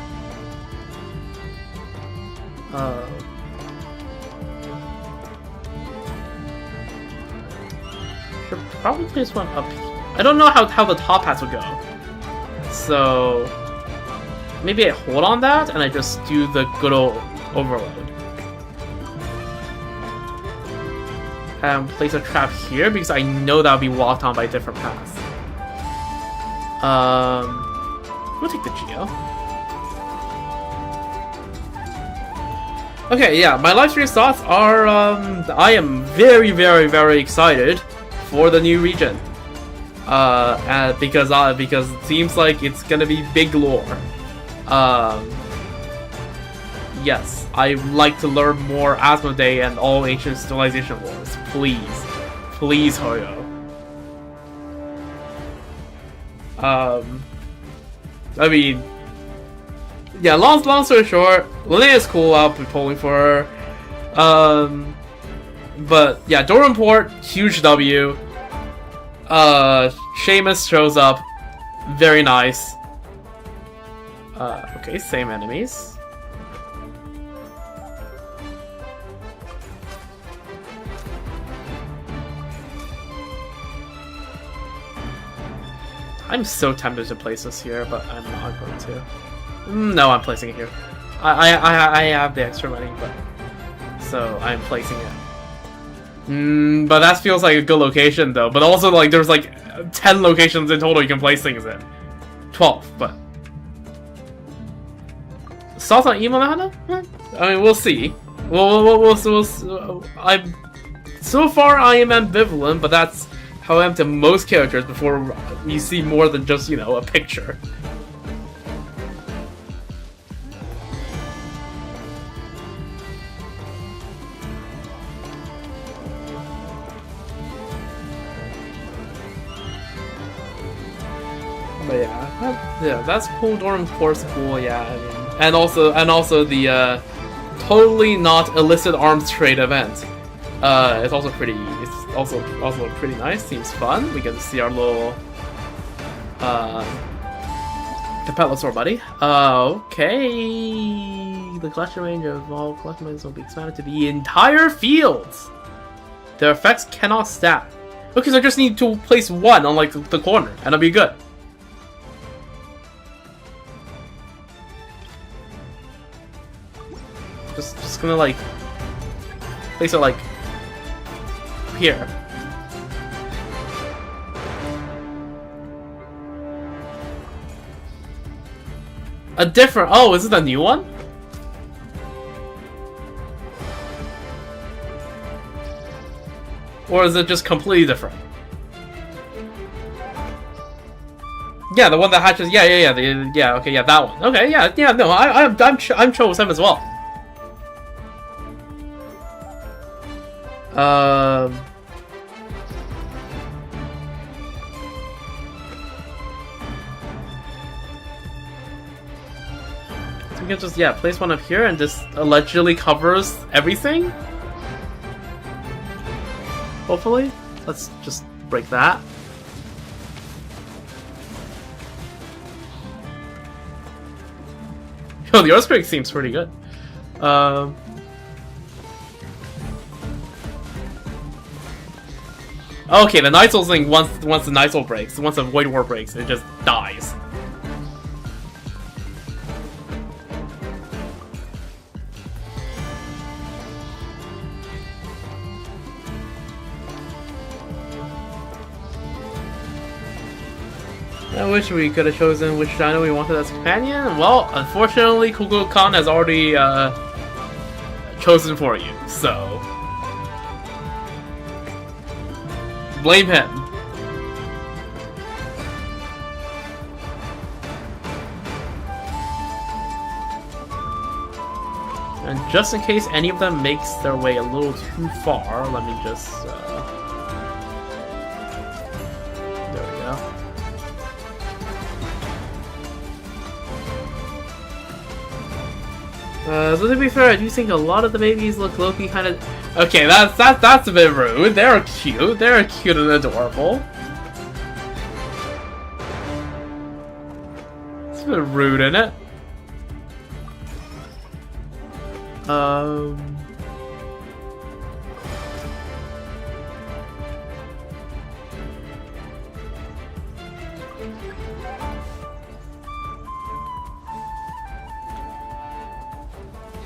place one up here. I don't know how the top hats would go, so maybe I hold on that and I just do the good old overload. And place a trap here because I know that'll be walked on by different paths. We'll take the Geo. Okay, yeah, my live stream thoughts are I am very, very, very excited for the new region. Because it seems like it's gonna be big lore. Yes, I'd like to learn more Asmodee and all ancient civilization lores. Please. Please, Hoyo. I mean, yeah, long story short, Linnea's cool, I'll be pulling for her. But yeah, Doranport, huge W. Seamus shows up, very nice. Okay, same enemies. I'm so tempted to place this here, but I'm not going to. No, I'm placing it here. I have the extra money, but so I'm placing it. But that feels like a good location, though. But also, like, there's like 10 locations in total you can place things in. 12, but thoughts on Emo Mahana? I mean, we'll see. So far I am ambivalent, but that's how I am to most characters before you see more than just, you know, a picture. But yeah, that's cool. Dorm Course cool. Yeah, I mean, and also the totally not illicit arms trade event. It's also pretty nice. Seems fun. We get to see our little Capellosaur buddy. Okay. The collection range of all collection items will be expanded to the entire fields. Their effects cannot stack. Okay, so I just need to place one on like the corner, and I'll be good. Just gonna like place it like here. A different. Oh, is it a new one? Or is it just completely different? Yeah, the one that hatches. Yeah. Okay, yeah, that one. Okay, yeah. No, I'm chose him as well. So we can just place one up here and just allegedly covers everything. Hopefully, let's just break that. Yo, the earthquake seems pretty good. Okay, the Night Soul thing, once the Night Soul breaks, once the Void War breaks, it just dies. I wish we could have chosen which dino we wanted as companion. Well, unfortunately, Kukulkan has already chosen for you, so blame him. And just in case any of them makes their way a little too far, let me just there we go. So to be fair, I do think a lot of the babies look low-key kind of... Okay, that's a bit rude. They're cute. They're cute and adorable. It's a bit rude, isn't it?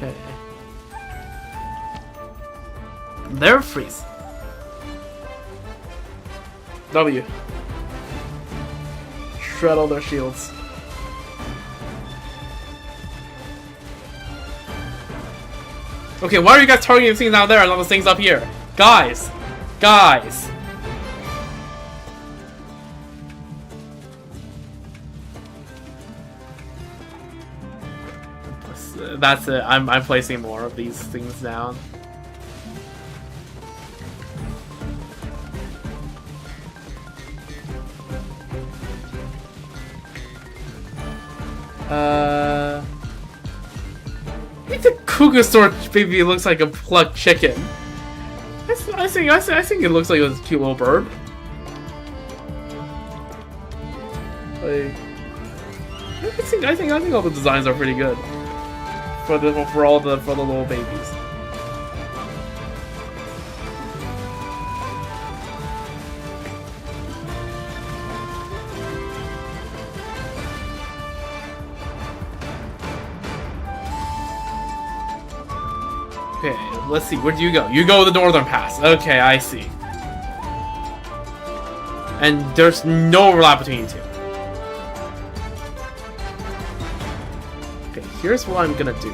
Okay. They're freeze. W. Shred all their shields. Okay, why are you guys targeting things down there and all those things up here? Guys! Guys! That's it. I'm placing more of these things down. The Kugasaur baby looks like a plucked chicken. I think it looks like a cute little bird. Like, I think all the designs are pretty good for the little babies. Okay, let's see. Where do you go? You go to the Northern Pass. Okay, I see. And there's no overlap between you two. Okay, here's what I'm gonna do.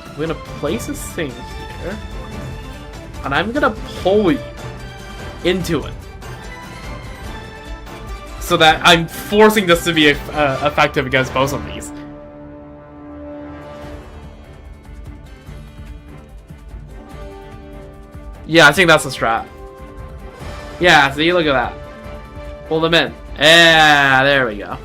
I'm gonna place this thing here, and I'm gonna pull you into it. so that I'm forcing this to be effective against both of these. Yeah, I think that's a strat. Yeah, see, look at that. Pull them in. Yeah, there we go.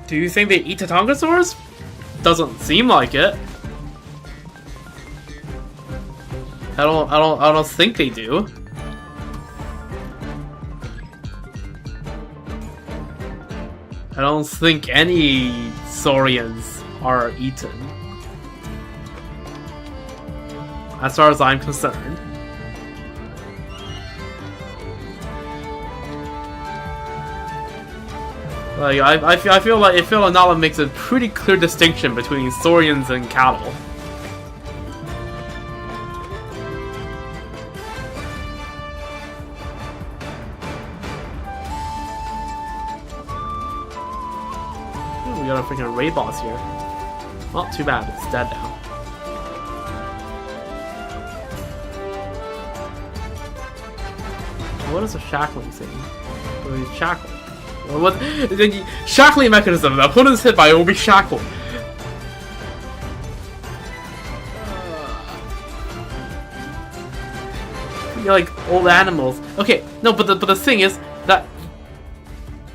Do you think they eat Tatangasaurs? Doesn't seem like it. I don't think they do. I don't think any saurians are eaten, as far as I'm concerned. Like I feel like Nala makes a pretty clear distinction between saurians and cattle. Ooh, we got a freaking raid boss here. Not too bad, it's dead now. What is a shackling thing? What is shackle? What? The shackling mechanism. The opponent's hit by it will be shackled. You're like old animals. Okay, no, but the thing is that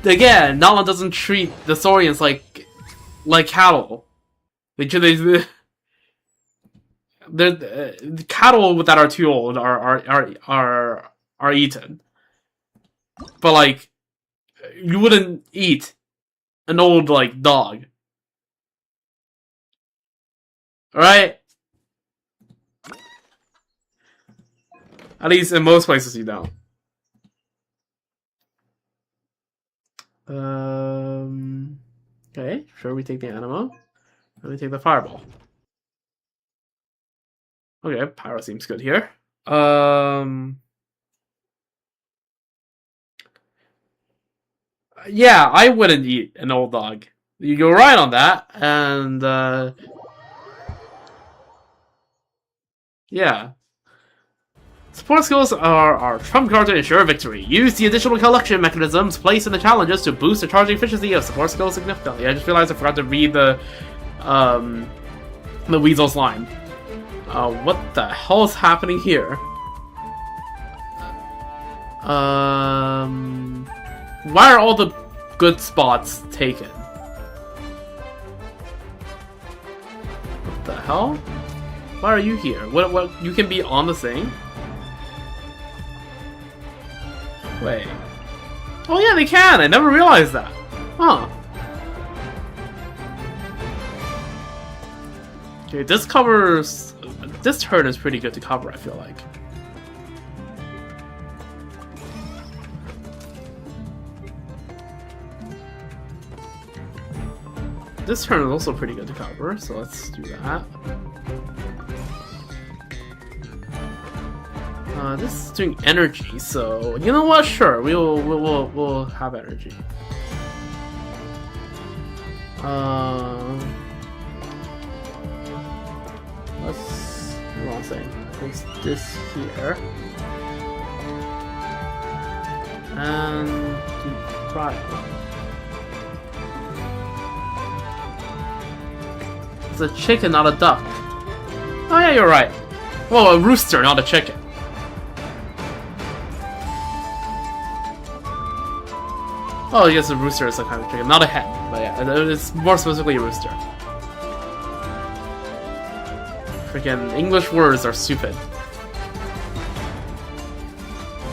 again, Nala doesn't treat the saurians like cattle. The cattle that are too old are eaten, but like. You wouldn't eat an old, like, dog. Right? At least in most places you don't. Okay, sure, we take the Anemo. Let me take the Fireball. Okay, Pyro seems good here. Yeah, I wouldn't eat an old dog. You're right on that, and yeah. Support skills are our trump card to ensure victory. Use the additional collection mechanisms placed in the challenges to boost the charging efficiency of support skills significantly. I just realized I forgot to read the Weasel's line. What the hell is happening here? Why are all the good spots taken? What the hell? Why are you here? What? You can be on the thing? Wait. Oh yeah, they can! I never realized that. Huh. Okay, this covers... This turn is pretty good to cover, I feel like. This turn is also pretty good to cover, so let's do that. This is doing energy, so you know what? Sure, we'll have energy. Let's do one thing. Place this here, and do trial. It's a chicken, not a duck. Oh yeah, you're right. Well, a rooster, not a chicken. Oh, yes, a rooster is a kind of chicken, not a hen. But yeah, it's more specifically a rooster. Freaking English words are stupid.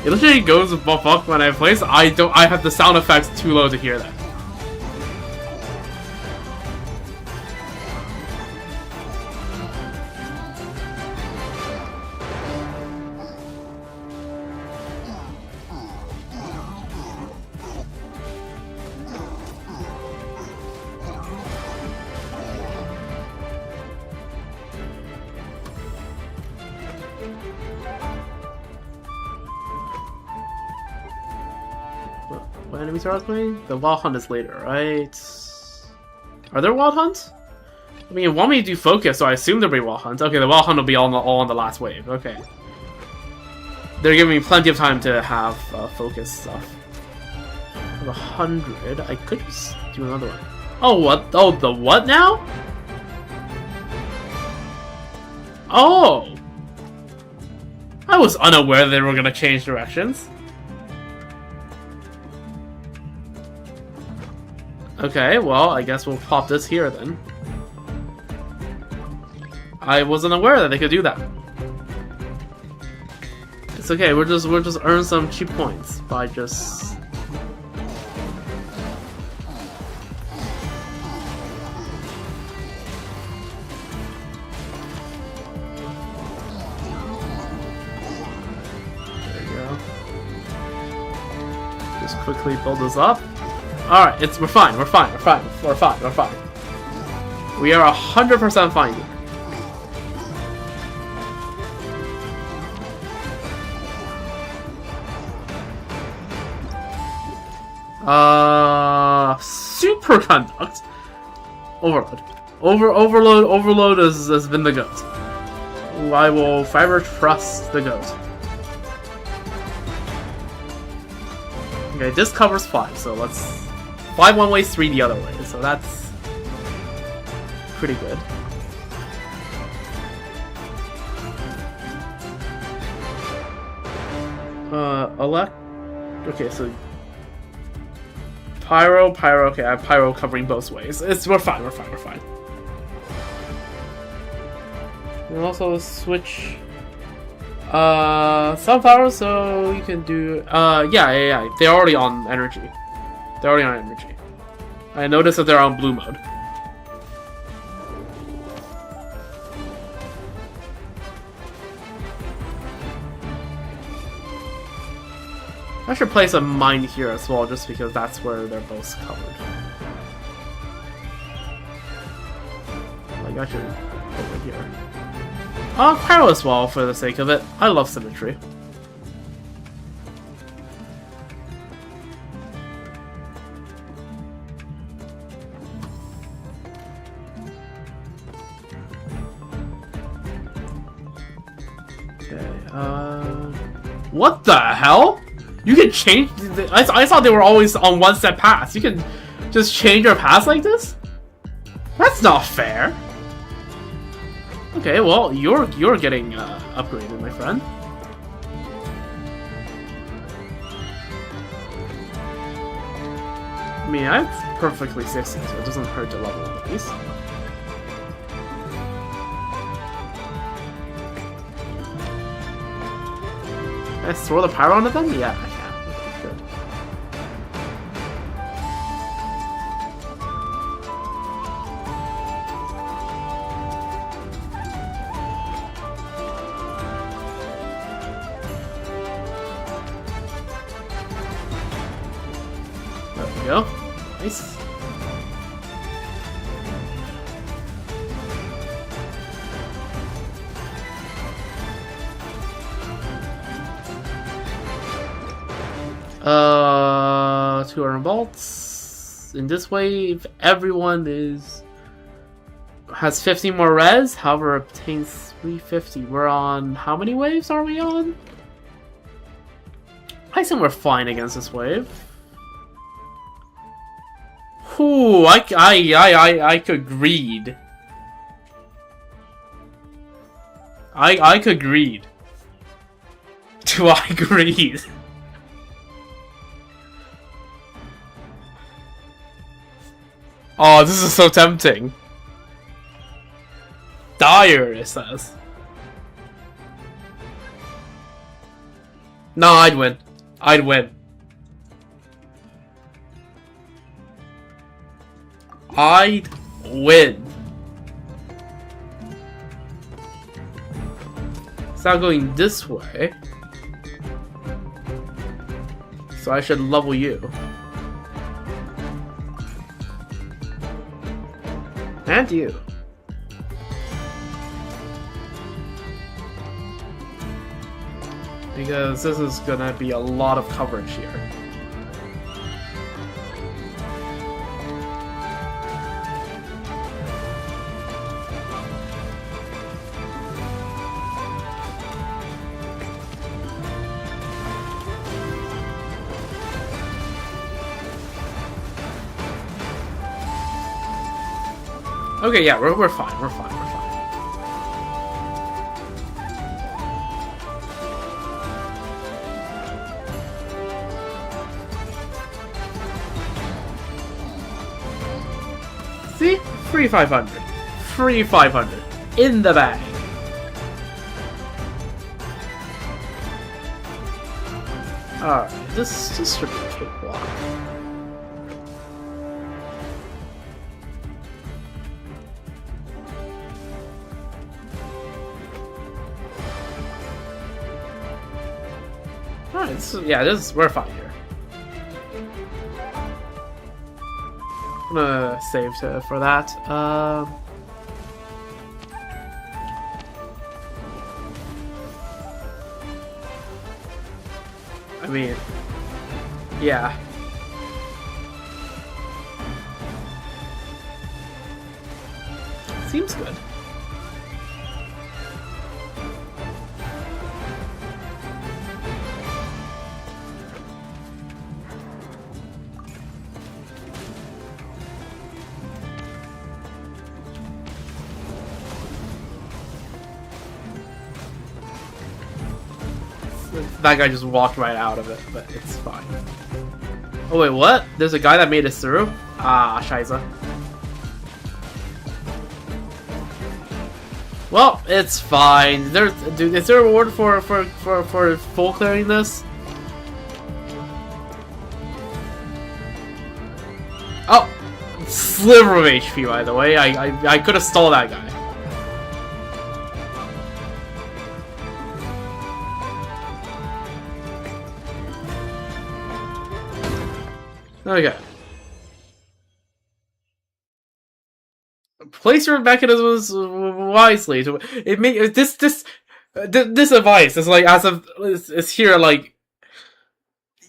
It literally goes buff up when I place. I have the sound effects too low to hear that. What enemies are coming? The Wild Hunt is later, right? Are there Wild Hunts? I mean, you want me to do focus, so I assume there'll be Wild Hunts. Okay, the Wild Hunt will be all on the last wave. Okay. They're giving me plenty of time to have focus stuff. 100. I could just do another one. Oh, what? Oh, the what now? Oh! I was unaware they were gonna change directions. Okay, well, I guess we'll pop this here then. I wasn't aware that they could do that. It's okay, we'll just earn some cheap points by just... quickly build this up. Alright, we're fine. We are 100% fine here. Superconduct? Overload. Overload has been the goat. I will forever trust the goat. Okay, this covers 5, so let's... 5 one way, 3 the other way, so that's... pretty good. Okay, so... Pyro, okay, I have Pyro covering both ways. We're fine. And also switch... Sunflower, so you can do... Yeah. They're already on energy. I noticed that they're on blue mode. I should place a mine here as well, just because that's where they're both covered. Like, I should over here. Pyro as well, for the sake of it. I love symmetry. Okay, what the hell? You can change... I thought they were always on one set paths. You can just change your paths like this? That's not fair. Okay, well, you're getting upgraded, my friend. I mean, I'm perfectly 60, so it doesn't hurt to level up these. Can I throw the pyro onto them? Yeah, I can. Okay, good. There we go. Nice. Two iron bolts. In this wave, everyone has 50 more res, however obtains 350. We're on... how many waves are we on? I think we're fine against this wave. Ooh, I could greed. I could greed. Do I greed? Oh, this is so tempting. Dire, it says. No, I'd win. I'd win. It's not going this way. So I should level you. And you. Because this is gonna be a lot of coverage here. Okay, yeah, we're fine. We're fine. We're fine. See? Free 500. Free 500. In the bag. Alright, this should be a cakewalk. Alright, we're fine here. I'm gonna save for that. I mean, yeah. Seems good. That guy just walked right out of it, but it's fine. Oh wait, what? There's a guy that made it through? Ah, scheiße. Well, it's fine. Is there a reward for full clearing this? Oh, sliver of HP, by the way. I could have stole that guy. Okay. Place your mechanisms wisely. It may this advice is like is here like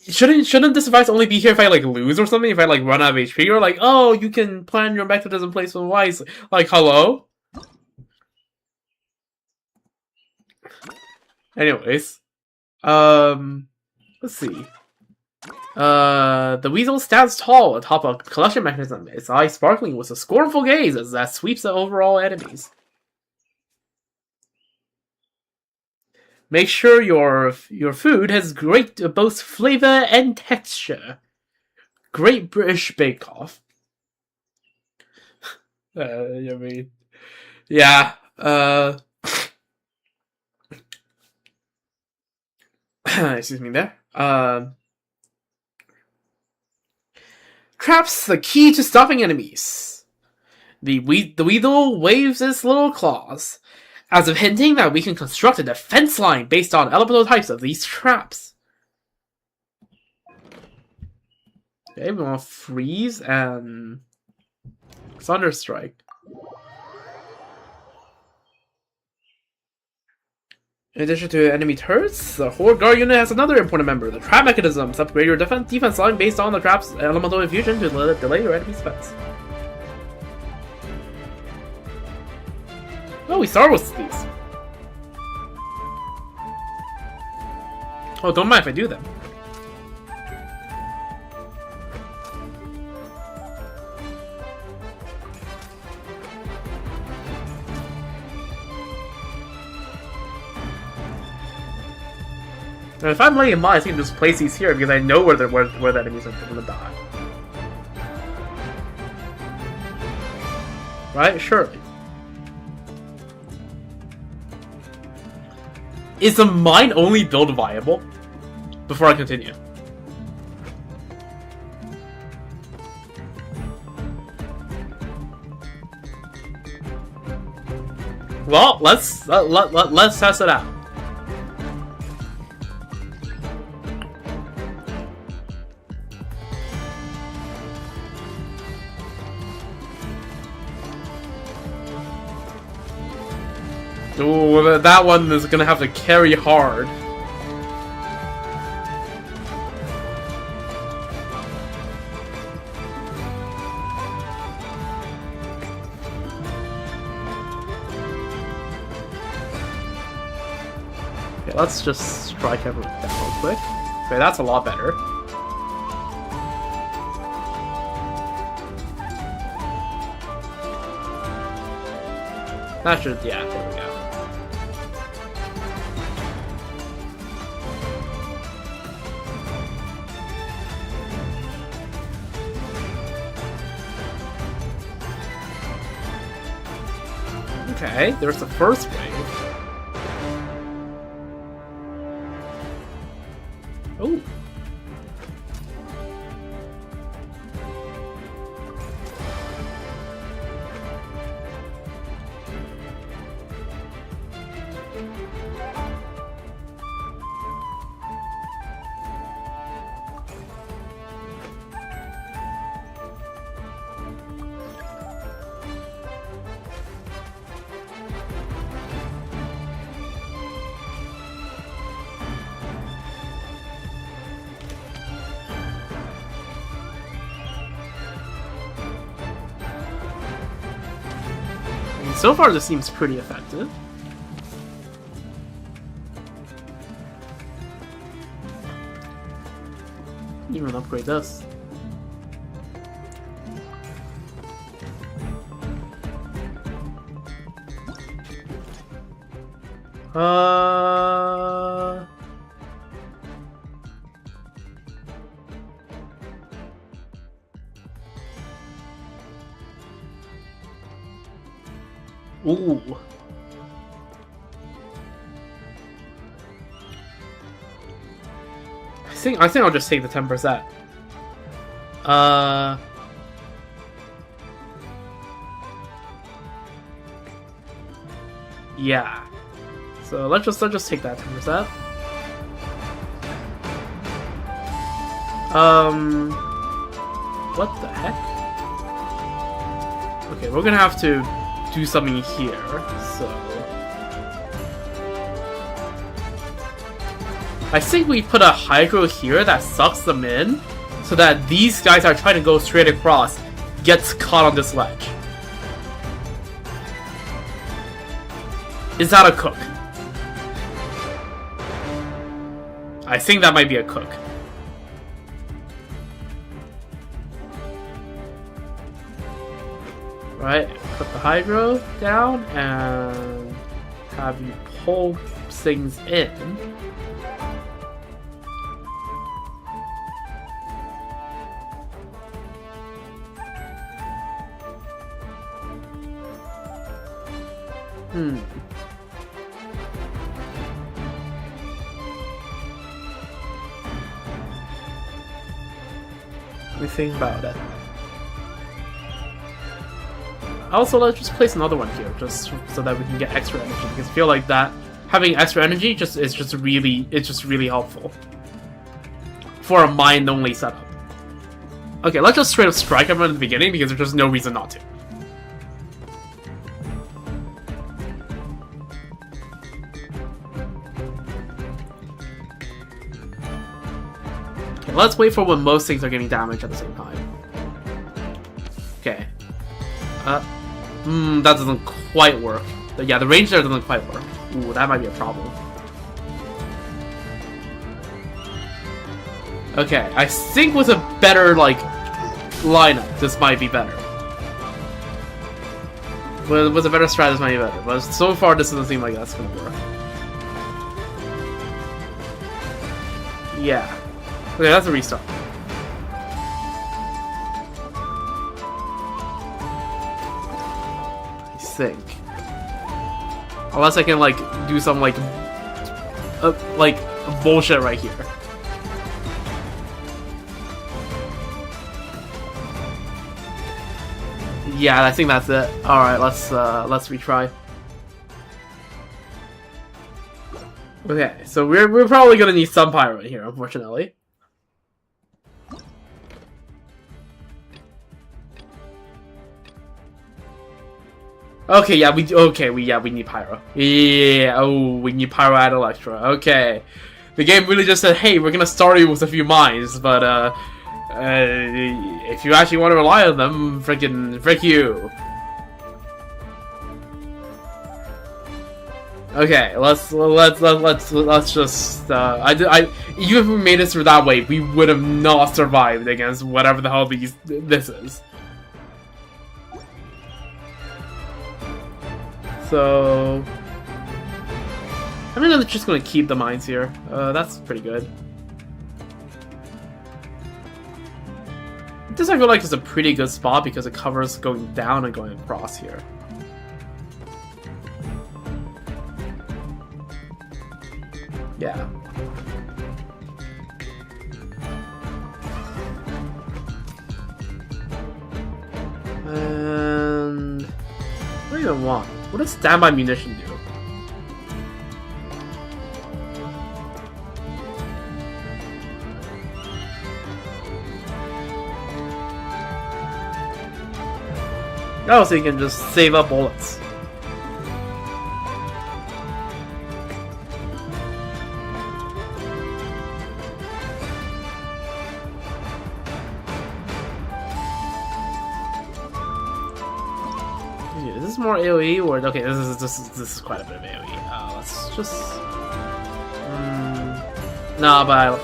shouldn't this advice only be here if I like lose or something, if I like run out of HP, or like, oh, you can plan your mechanism placement wisely. Like, hello? Anyways. Let's see. The weasel stands tall atop a collection mechanism, its eyes sparkling with a scornful gaze as that sweeps the overall enemies. Make sure your food has great both flavor and texture. Great British Bake Off. I mean, yeah. Excuse me there. Traps, the key to stopping enemies. The weasel waves its little claws, as if hinting that we can construct a defense line based on elemental types of these traps. Okay, we want freeze and thunderstrike. In addition to enemy turrets, the Horde Guard unit has another important member, the trap mechanisms. Upgrade your defense line based on the trap's elemental infusion to delay your enemy's defense. Oh, we start with these. Oh, don't mind if I do them. Now, if I'm laying in mind, I can just place these here because I know where the enemies are going to die. Right? Surely. Is the mine only build viable? Before I continue. Well, let's test it out. Ooh, that one is gonna have to carry hard. Okay, let's just strike everyone down real quick. Okay, that's a lot better. That should, yeah, there we go. Okay, there's the first wave. Oh. So far, this seems pretty effective. Even upgrade this. Ooh. I think I'll just take the 10%. Yeah. So let's just take that 10%. What the heck? Okay, we're gonna have to do something here, so I think we put a hydro here that sucks them in, so that these guys are trying to go straight across gets caught on this ledge. Is that a cook? I think that might be a cook. Right, put the hydro down and have you pull things in. Let me think about it. Also, let's just place another one here, just so that we can get extra energy. Because I feel like that having extra energy is just really helpful for a mind-only setup. Okay, let's just straight up strike everyone at the beginning because there's just no reason not to. Okay, let's wait for when most things are getting damaged at the same time. Okay. That doesn't quite work. Yeah, the range there doesn't quite work. Ooh, that might be a problem. Okay, I think with a better, like, lineup, this might be better. With a better strat, this might be better. But so far, this doesn't seem like that's gonna work. Yeah. Okay, that's a restart. Think. Unless I can like do some like bullshit right here. Yeah, I think that's it. All right, let's retry. Okay, so we're probably gonna need some pyro here, unfortunately. Okay, yeah, we need pyro. Yeah, oh, we need pyro at Electra. Okay, the game really just said, hey, we're gonna start you with a few mines, but if you actually want to rely on them, frick you. Okay, let's just even if we made it through that way, we would have not survived against whatever the hell this is. So I'm just gonna keep the mines here. That's pretty good. This I feel like is a pretty good spot because it covers going down and going across here. Yeah. And what do you even want? What does standby munition do? Oh, so you can just save up bullets. Is this more AoE or okay? This is quite a bit of AoE. Let's just no, but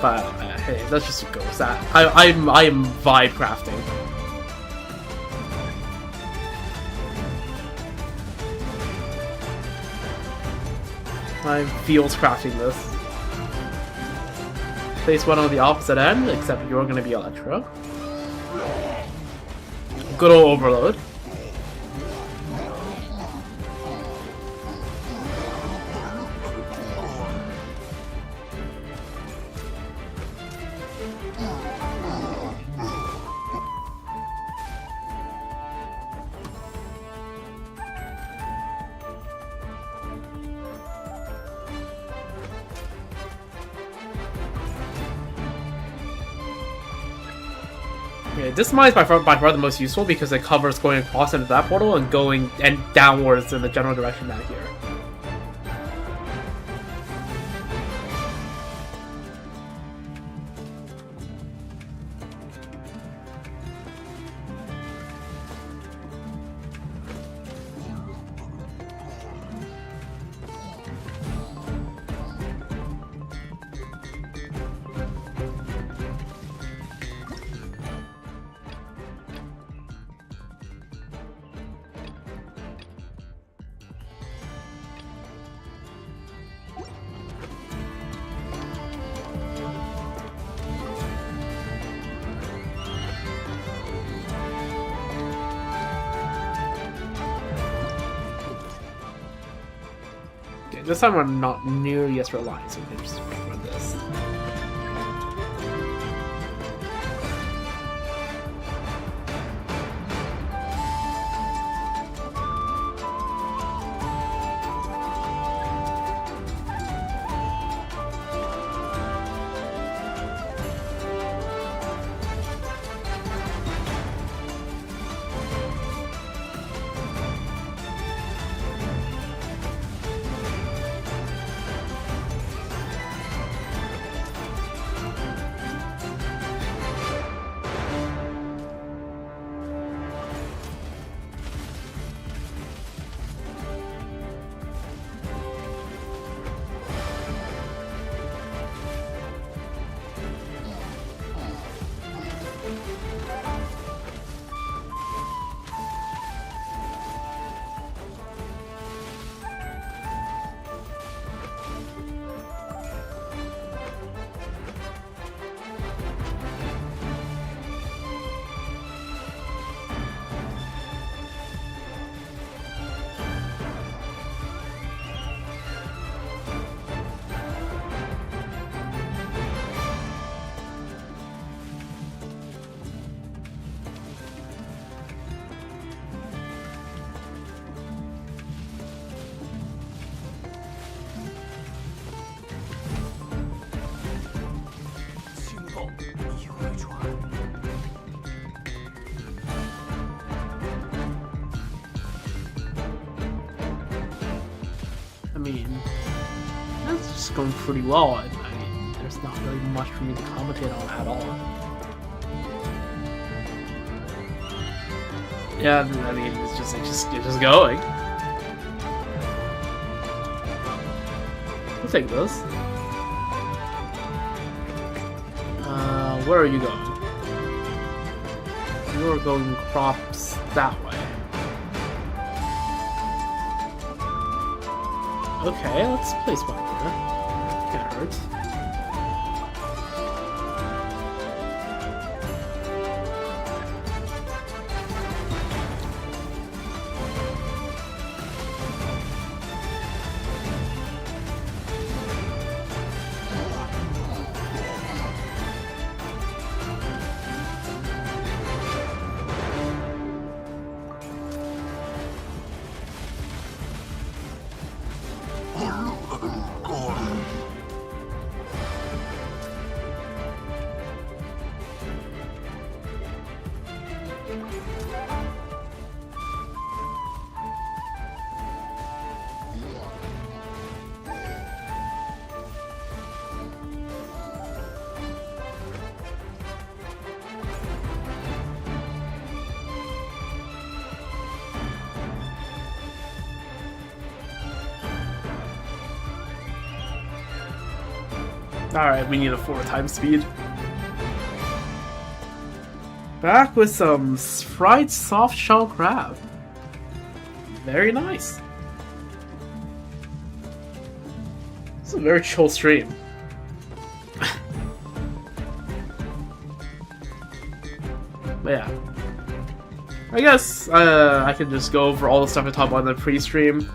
hey, let's just go with that. I am vibe crafting. I'm feels crafting this. Place one on the opposite end, except you're gonna be Electro. Good old overload. Yeah, this mine is by far the most useful because it covers going across into that portal and going and downwards in the general direction back here. This time we're not nearly as reliant, so we can just run this. I mean, that's just going pretty well. I mean, there's not really much for me to commentate on at all. Yeah, I mean, it's just going. I'll take this. Where are you going? You're going crops that way. Okay, let's place one here. Can't hurt. Alright, we need a 4x speed. Back with some fried soft shell crab. Very nice. This is a very chill stream. But yeah. I guess I can just go over all the stuff I talked about in the pre-stream.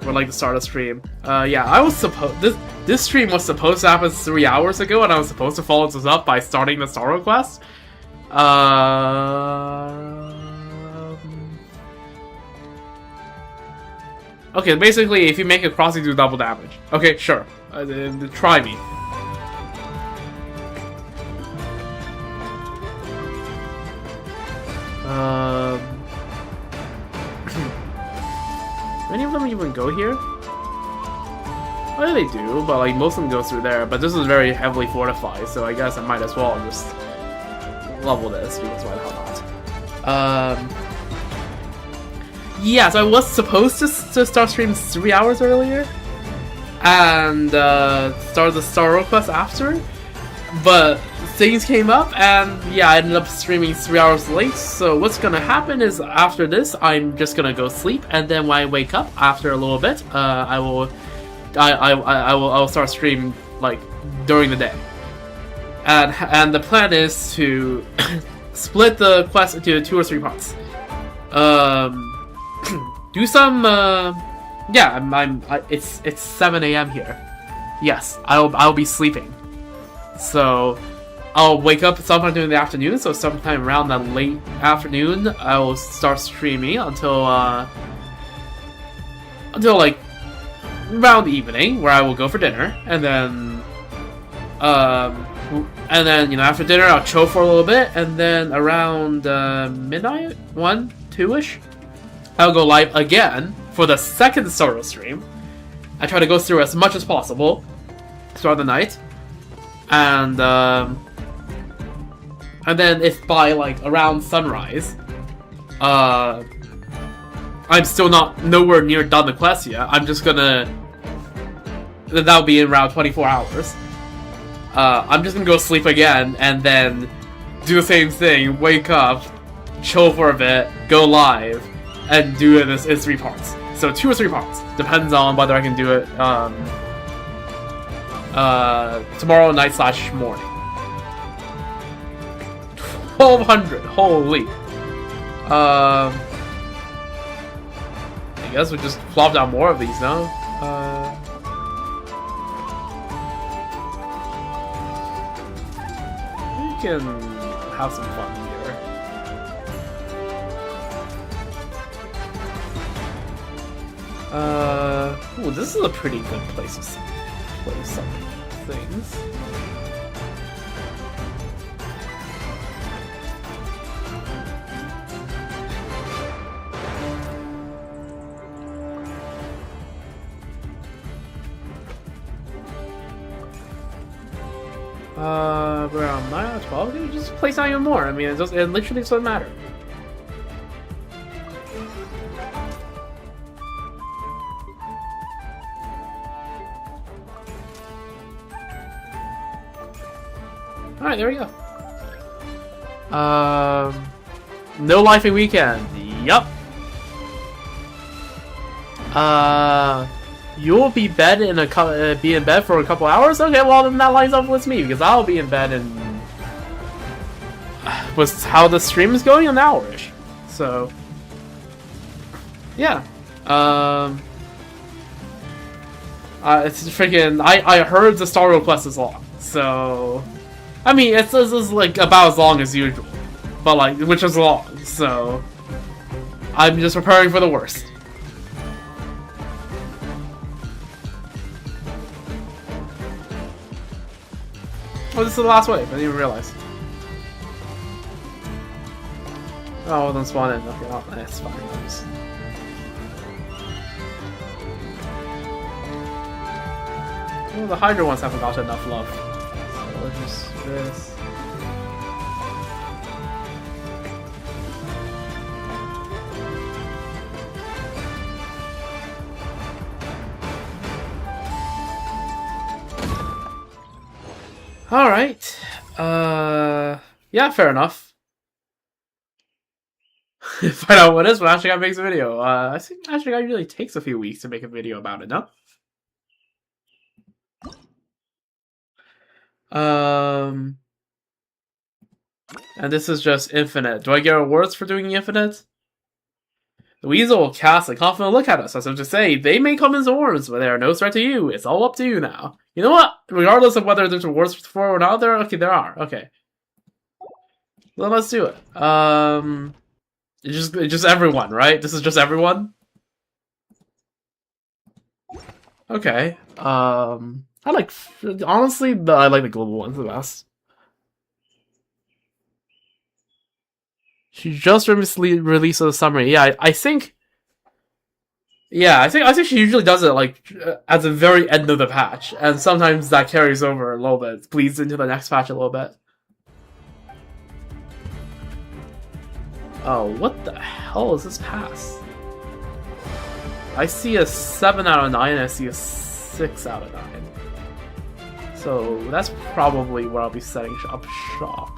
Or like the start of stream. Yeah, I was supposed this stream was supposed to happen 3 hours ago, and I was supposed to follow this up by starting the Sorrow quest. Okay, basically, if you make a crossing, do double damage. Okay, sure. Try me. Any of them even go here? Oh, yeah, they do, but like most of them go through there. But this is very heavily fortified, so I guess I might as well just level this because why the hell not? Yeah, so I was supposed to start stream 3 hours earlier and start the Star quest after, but things came up and yeah, I ended up streaming 3 hours late. So what's gonna happen is after this, I'm just gonna go sleep, and then when I wake up after a little bit, I will start streaming like during the day, and the plan is to split the quest into 2 or 3 parts. Do some yeah, it's 7 a.m. here. Yes, I'll be sleeping. So I'll wake up sometime during the afternoon, so sometime around that late afternoon I will start streaming until like around evening, where I will go for dinner, and then you know, after dinner I'll chill for a little bit, and then around midnight, 1, 2ish, I'll go live again for the second solo stream. I try to go through as much as possible throughout the night, and then if by like around sunrise, I'm still nowhere near done the quest yet, I'm just gonna, that'll be in around 24 hours. I'm just gonna go sleep again, and then do the same thing, wake up, chill for a bit, go live, and do this in 3 parts. So 2 or 3 parts. Depends on whether I can do it tomorrow night / morning. 1200, holy. I guess we just plop down more of these now. We can have some fun here. Ooh, this is a pretty good place to play some things. Around 9 out of 12, you just place out even more. I mean, it literally doesn't matter. Alright, there we go. No lifing weekend. Yup. You'll be be in bed for a couple hours? Okay, well then that lines up with me, because I'll be in bed in... with how the stream is going, an hour-ish. So... yeah. It's freaking... I heard the Stronghold quest is long, so... I mean, it's like about as long as usual. But like, which is long, so... I'm just preparing for the worst. Oh, this is the last wave. I didn't even realize. Oh, don't spawn in. Okay, well, that's fine. Well, the Hydra ones haven't got enough love. So we'll just do this. Alright. Yeah, fair enough. Find out what is when Ashley Guy makes a video. I think Ashley Guy usually takes a few weeks to make a video about it, no? And this is just infinite. Do I get rewards for doing infinite? The Weasel will cast a confident look at us, as if to say, they may come in swarms, but they are no threat to you. It's all up to you now. You know what? Regardless of whether there's rewards for or not, there are. Okay. Well, let's do it. It's just everyone, right? This is just everyone? Okay. I like the global ones the best. She just recently released the summary. Yeah, I think. Yeah, I think she usually does it like at the very end of the patch, and sometimes that carries over a little bit, bleeds into the next patch a little bit. Oh, what the hell is this pass? I see a 7 out of 9, and I see a 6 out of 9. So that's probably where I'll be setting up shop.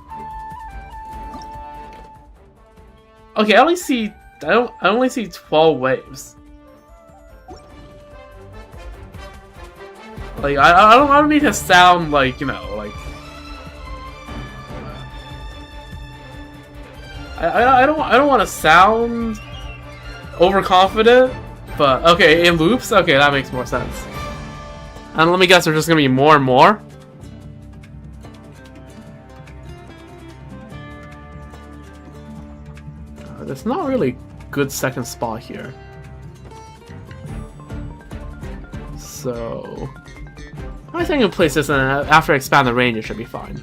Okay, I only see 12 waves. Like I don't need to sound like, you know, like I don't want to sound overconfident, but okay, in loops, okay, that makes more sense. And let me guess, there's just gonna be more and more. There's not really good second spot here. So I think I'll place this in, after I expand the range, it should be fine.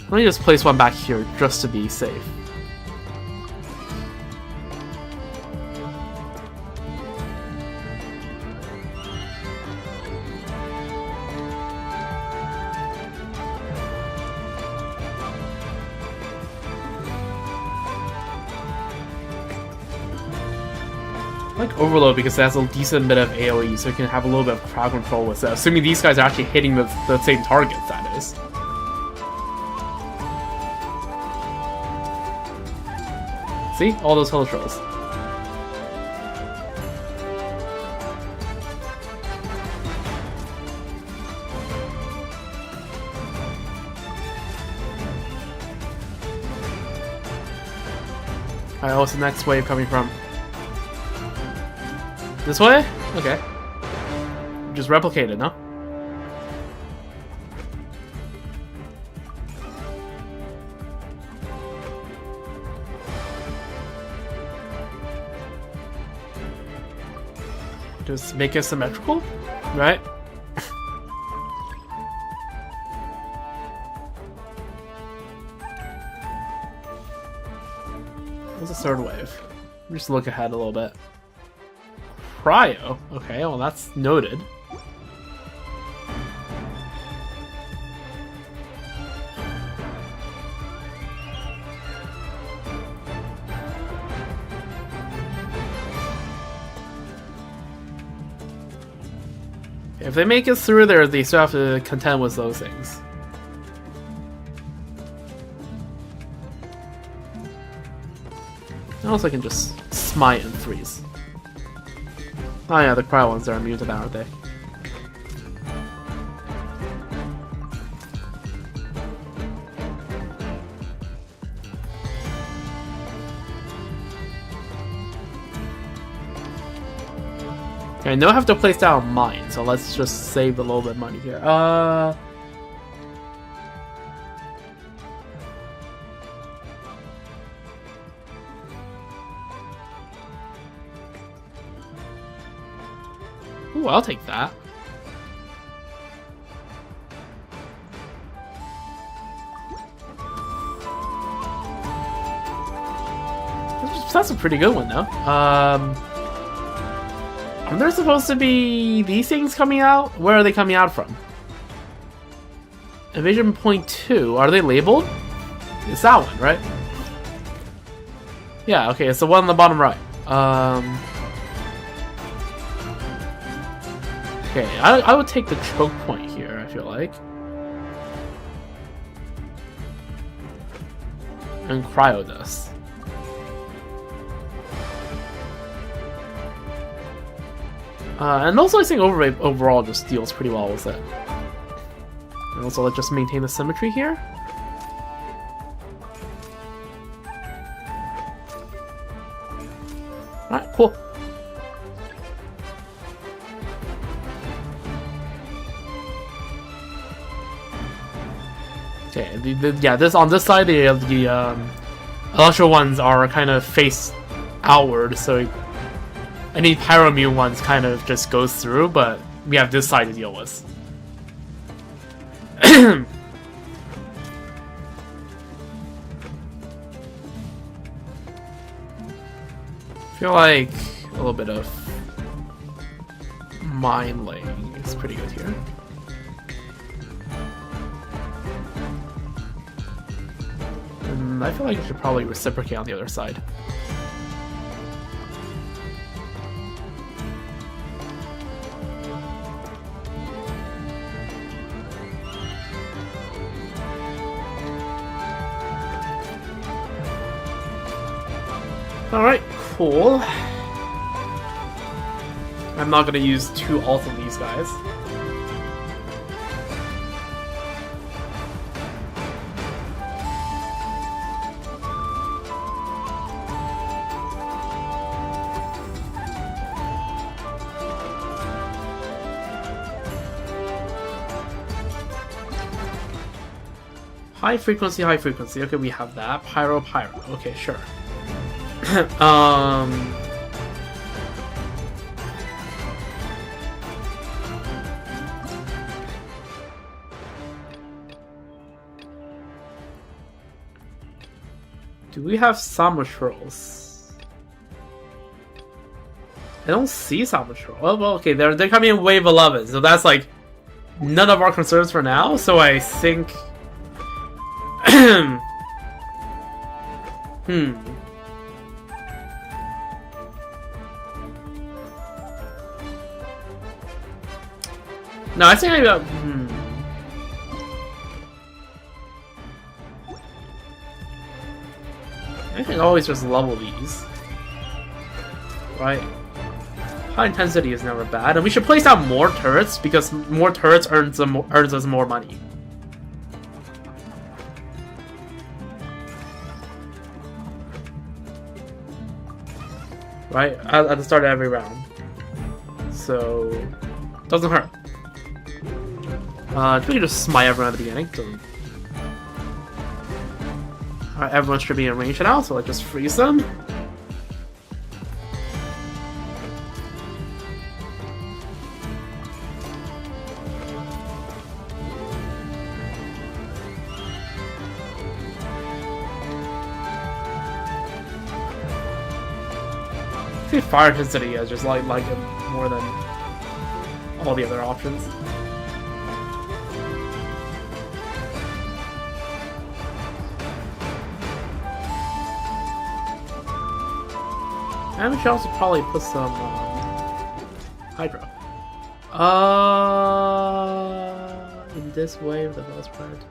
Let me just place one back here just to be safe. I like Overload because it has a decent bit of AoE, so you can have a little bit of crowd control with it. Assuming these guys are actually hitting the same targets, that is. See? All those color trolls. Alright, what's the next wave coming from? This way? Okay. Just replicate it, no? Just make it symmetrical, right? What's the third wave? Just look ahead a little bit. Cryo? Okay, well that's noted. If they make it through there, they still have to contend with those things. Also, I can just smite and freeze. Oh yeah, the cryo ones are immune to that, aren't they? Okay, now I have to place down mine, so let's just save a little bit of money here. Ooh, I'll take that. That's a pretty good one, though. Are there supposed to be these things coming out? Where are they coming out from? Evasion point 2. Are they labeled? It's that one, right? Yeah, okay, it's the one on the bottom right. Okay, I would take the choke point here, I feel like. And cryo dust. And also I think overall just deals pretty well with it. And also let's just maintain the symmetry here. Alright, cool. Okay, yeah, this on this side the electro ones are kind of face outward, so any pyromu ones kind of just goes through, but we have this side to deal with. I feel like a little bit of mine laying is pretty good here. And I feel like I should probably reciprocate on the other side. Alright, cool. I'm not gonna use 2 ults on these guys. High frequency, high frequency. Okay, we have that. Pyro, pyro. Okay, sure. Do we have Samushros? I don't see Samushros. Oh, well, okay, they're coming in wave 11, so that's like none of our concerns for now. So I think, No, I think I got. I can always just level these, right? High intensity is never bad, and we should place out more turrets because more turrets earns us more money. Right at the start of every round, so doesn't hurt. We can just smite everyone at the beginning. Alright, everyone should be in range now, so let's just freeze them. I think fire intensity is just like it more than all the other options. And we should also probably put some Hydro. In this wave, the last prior to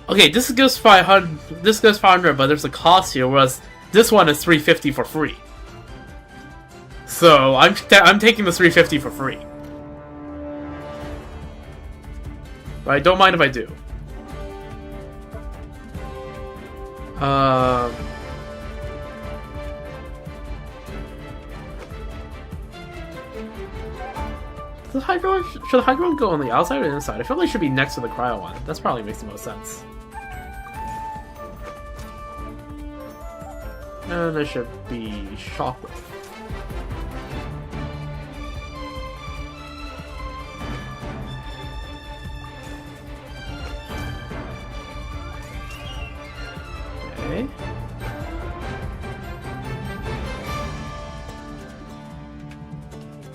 Okay, this goes 500. This goes 500, but there's a cost here. Whereas this one is 350 for free. So I'm taking the 350 for free. But I don't mind if I do. Should the Hydro one go on the outside or the inside? I feel like it should be next to the Cryo one. That's probably makes the most sense. And there should be Shockwave. Okay.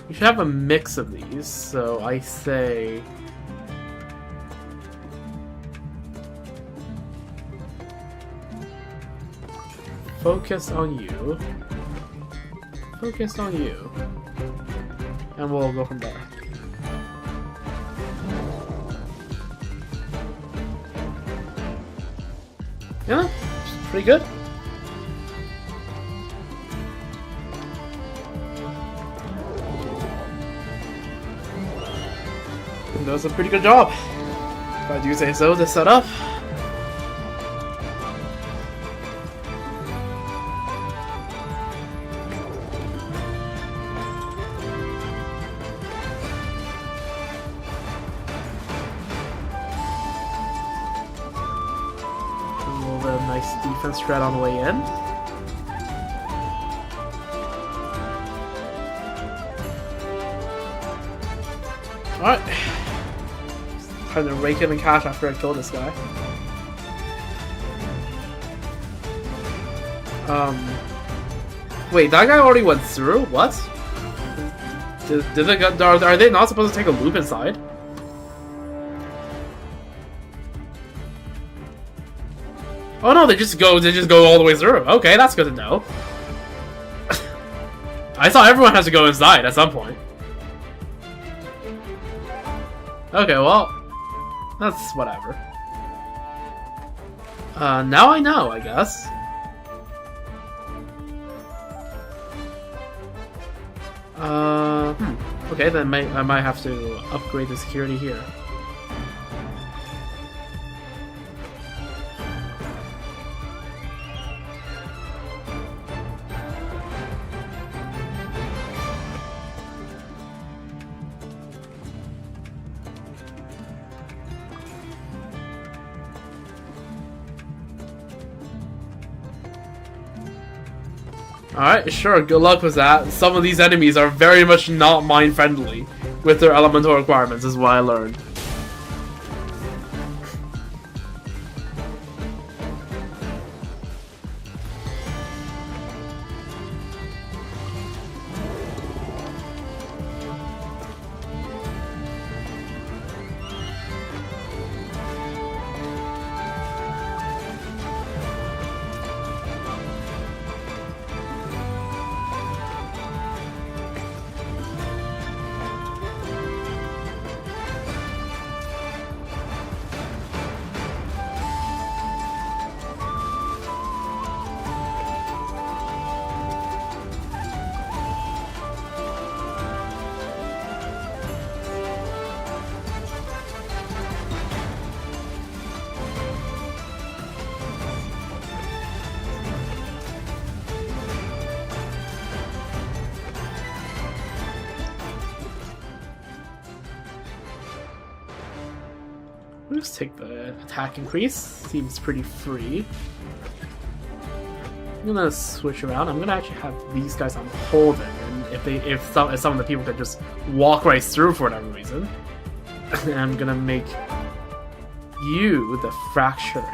You should have a mix of these, so I say... Focus on you. Focus on you. And we'll go from there. Yeah, pretty good. Does a pretty good job, if I do say so, to set up. A little bit of nice defense strat on the way in. Alright. Time to rake in the cash after I kill this guy. Wait, that guy already went through? What? Did they go, are they not supposed to take a loop inside? Oh no, they just go all the way through. Okay, that's good to know. I thought everyone has to go inside at some point. Okay, well, that's whatever. Now I know, I guess. Okay, then I might have to upgrade the security here. Alright, sure, good luck with that. Some of these enemies are very much not mine-friendly with their elemental requirements, is what I learned. Let's take the attack increase. Seems pretty free. I'm gonna switch around. I'm gonna actually have these guys on hold, and if some of the people could just walk right through for whatever reason, and I'm gonna make you the fracturing.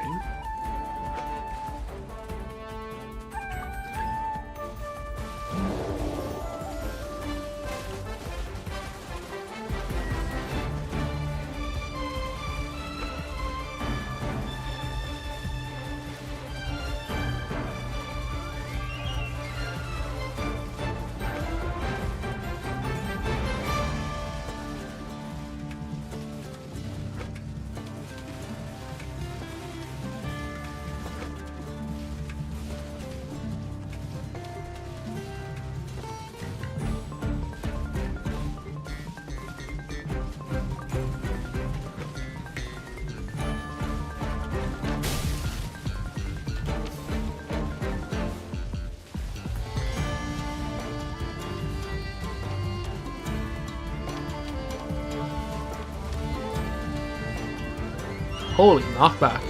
Holy knockback.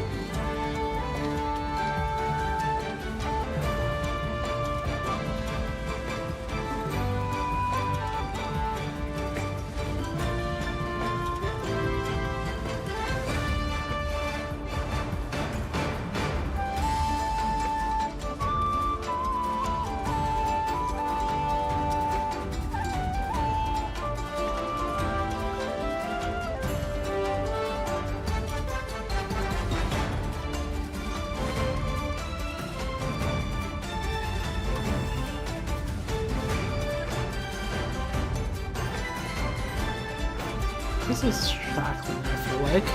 This is Strackling, I feel like.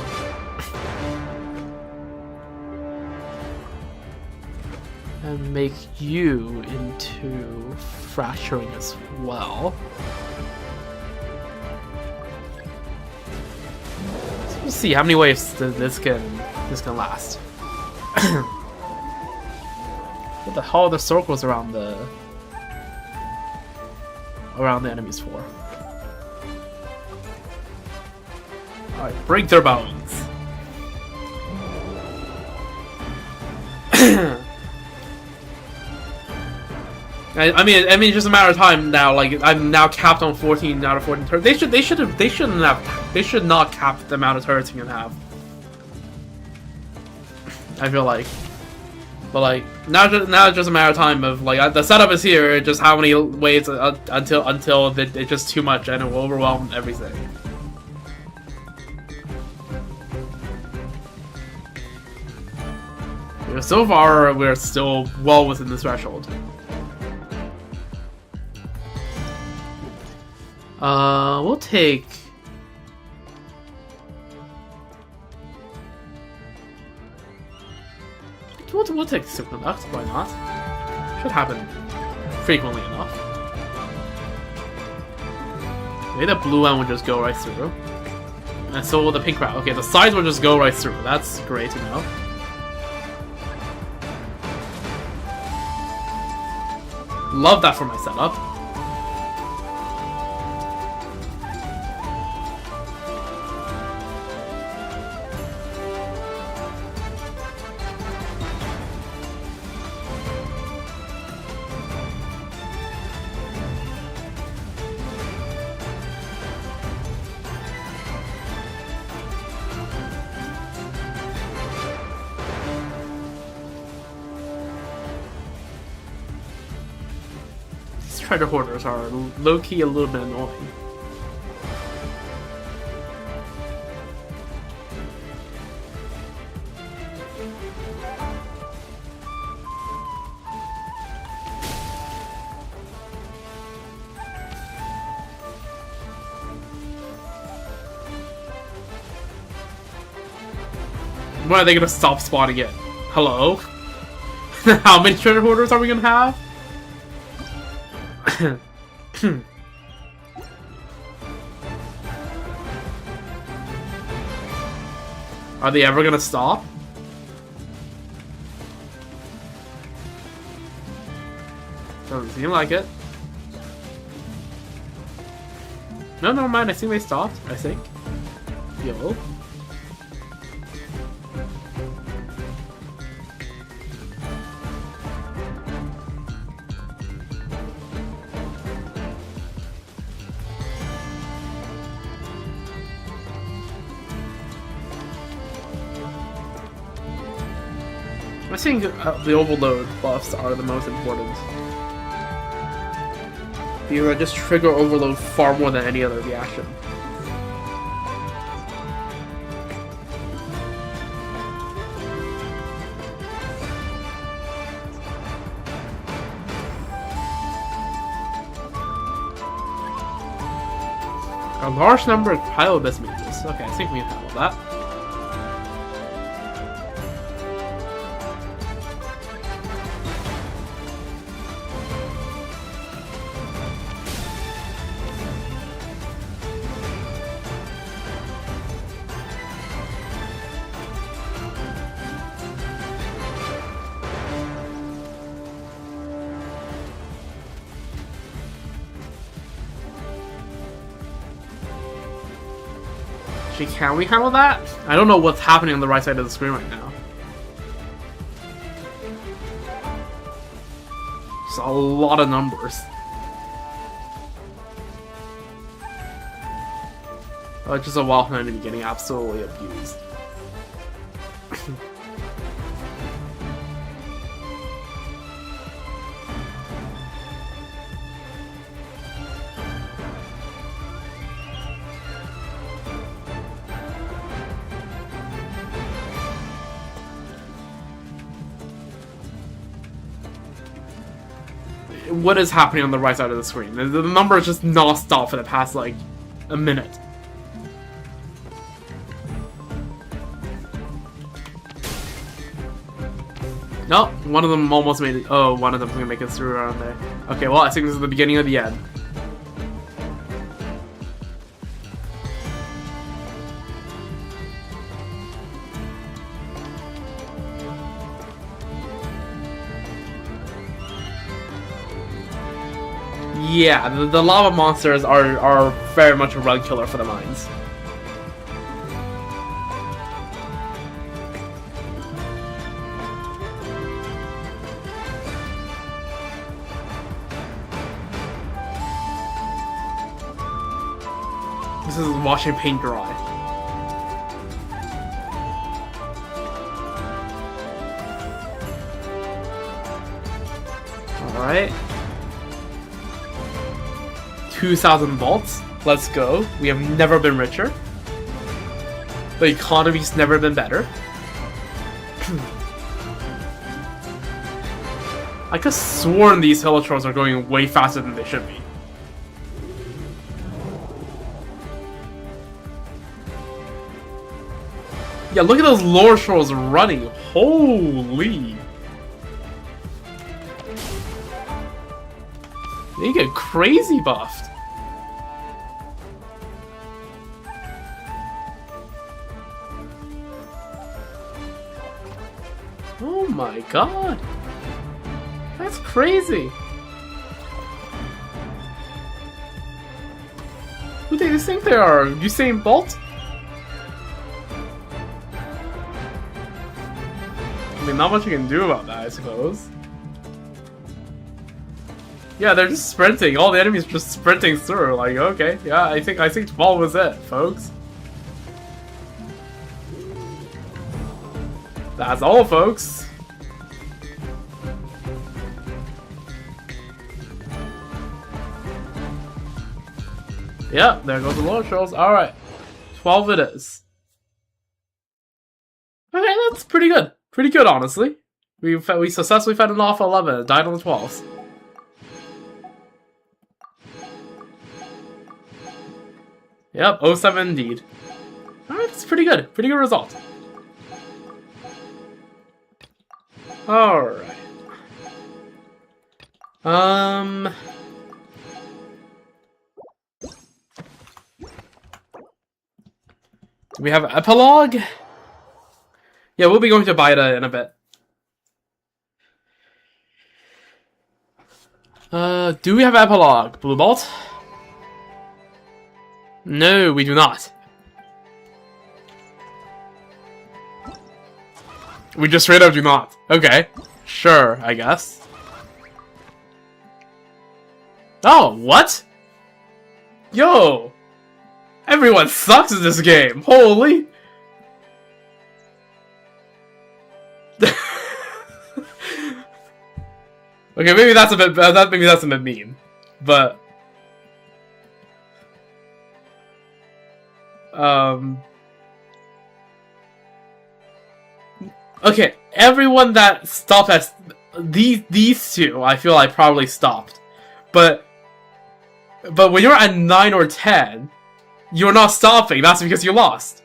And make you into fracturing as well. So we'll see how many waves this can last. What the hell are the circles around the enemies for? Alright, break their bones. I mean, it's just a matter of time now. Like, I'm now capped on 14 out of 14 turrets. They should not cap the amount of turrets you can have. I feel like, but like now it's just a matter of time of like the setup is here. Just how many waves until it's just too much and it will overwhelm everything. So far, we're still well within the threshold. We'll take... We'll take Superconduct, why not? Should happen frequently enough. Maybe the blue one would just go right through. And so will the pink route. Okay, the sides will just go right through. That's great to know. Love that for my setup. Treasure hoarders are low-key a little bit annoying. When are they gonna stop spawning it? Hello? How many treasure hoarders are we gonna have? Are they ever gonna stop? Doesn't seem like it. No, never mind. I think they stopped. I think. Yo. I think the overload buffs are the most important. You just trigger overload far more than any other reaction. A large number of pile of best mages. Okay, I think we can handle that. Actually, can we handle that? I don't know what's happening on the right side of the screen right now. It's a lot of numbers. Oh, it's just a wild enemy getting absolutely abused. What is happening on the right side of the screen? The number is just non-stop for the past, like, a minute. No, one of them almost made it. Oh, one of them's gonna make it through around there. Okay, well, I think this is the beginning of the end. Yeah, the lava monsters are very much a run killer for the mines. This is washing paint dry. Alright. 2,000 volts. Let's go. We have never been richer. The economy's never been better. I could've sworn these Helitrons are going way faster than they should be. Yeah, look at those lower trolls running. Holy. They get crazy buffed. Oh my god. That's crazy. Who do you think they are? Usain Bolt? I mean, not much you can do about that, I suppose. Yeah, they're just sprinting. All the enemies are just sprinting through. Like, okay, yeah, I think 12 was it, folks. That's all, folks. Yeah, there goes the lower trolls. Alright. 12 it is. Okay, that's pretty good. Pretty good, honestly. We successfully fended off 11 and died on the 12th. Yep, 07 indeed. Alright, that's pretty good. Pretty good result. Alright. Do we have an epilogue? Yeah, we'll be going to Baida in a bit. Do we have epilogue, Blue Bolt? No, we do not. We just straight up do not. Okay. Sure, I guess. Oh, what? Yo! Everyone sucks in this game! Holy! Okay, maybe that's a bit mean, but okay, everyone that stopped at these two, I feel I probably stopped, but when you're at 9 or 10, you're not stopping. That's because you lost,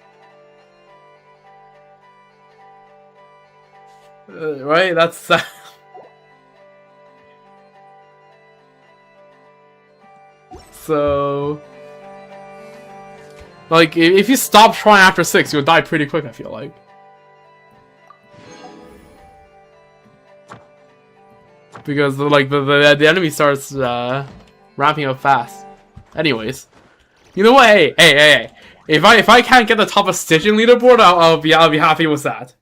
right? That's. So, like, if you stop trying after 6, you'll die pretty quick, I feel like. Because, like, the enemy starts, ramping up fast. Anyways. You know what? Hey. If I can't get the top of stitching leaderboard, I'll be happy with that.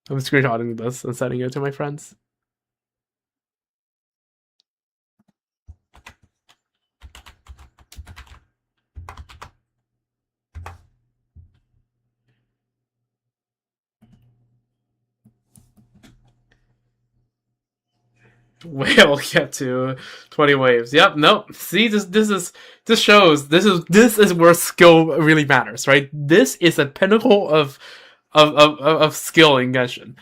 I'm screenshotting this and sending it to my friends. Whale get to 20 waves. Yep, nope. See, this shows this is where skill really matters, right? This is a pinnacle of skill in Genshin.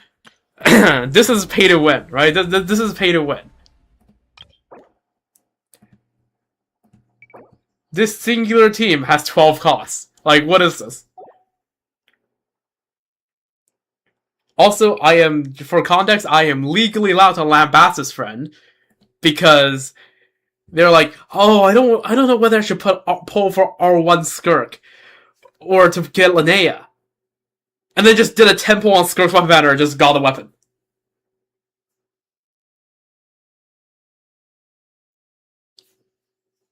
This is pay to win, right? This is pay to win. This singular team has 12 costs. Like, what is this? Also, for context, I am legally allowed to lambast this friend because they're like, oh, I don't know whether I should pull for R1 Skirk or to get Linnea. And they just did a 10 pull on Skirk's weapon banner and just got the weapon.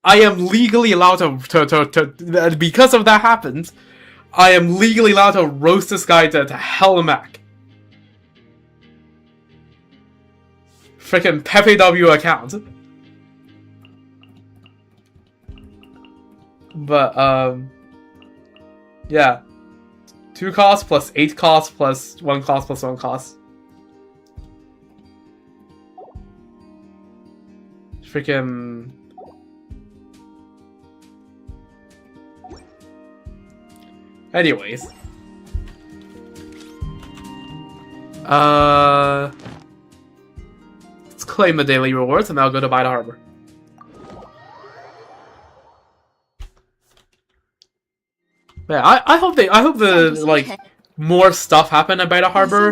I am legally allowed to because of that happened, I am legally allowed to roast this guy to hell and back. Freaking Pepe W account. But, yeah. 2 costs plus 8 costs plus 1 cost plus 1 cost. Freaking... Anyways. Let's claim the daily rewards and I'll go to Bida Harbor. Yeah, I hope the like more stuff happen at Bida Harbor.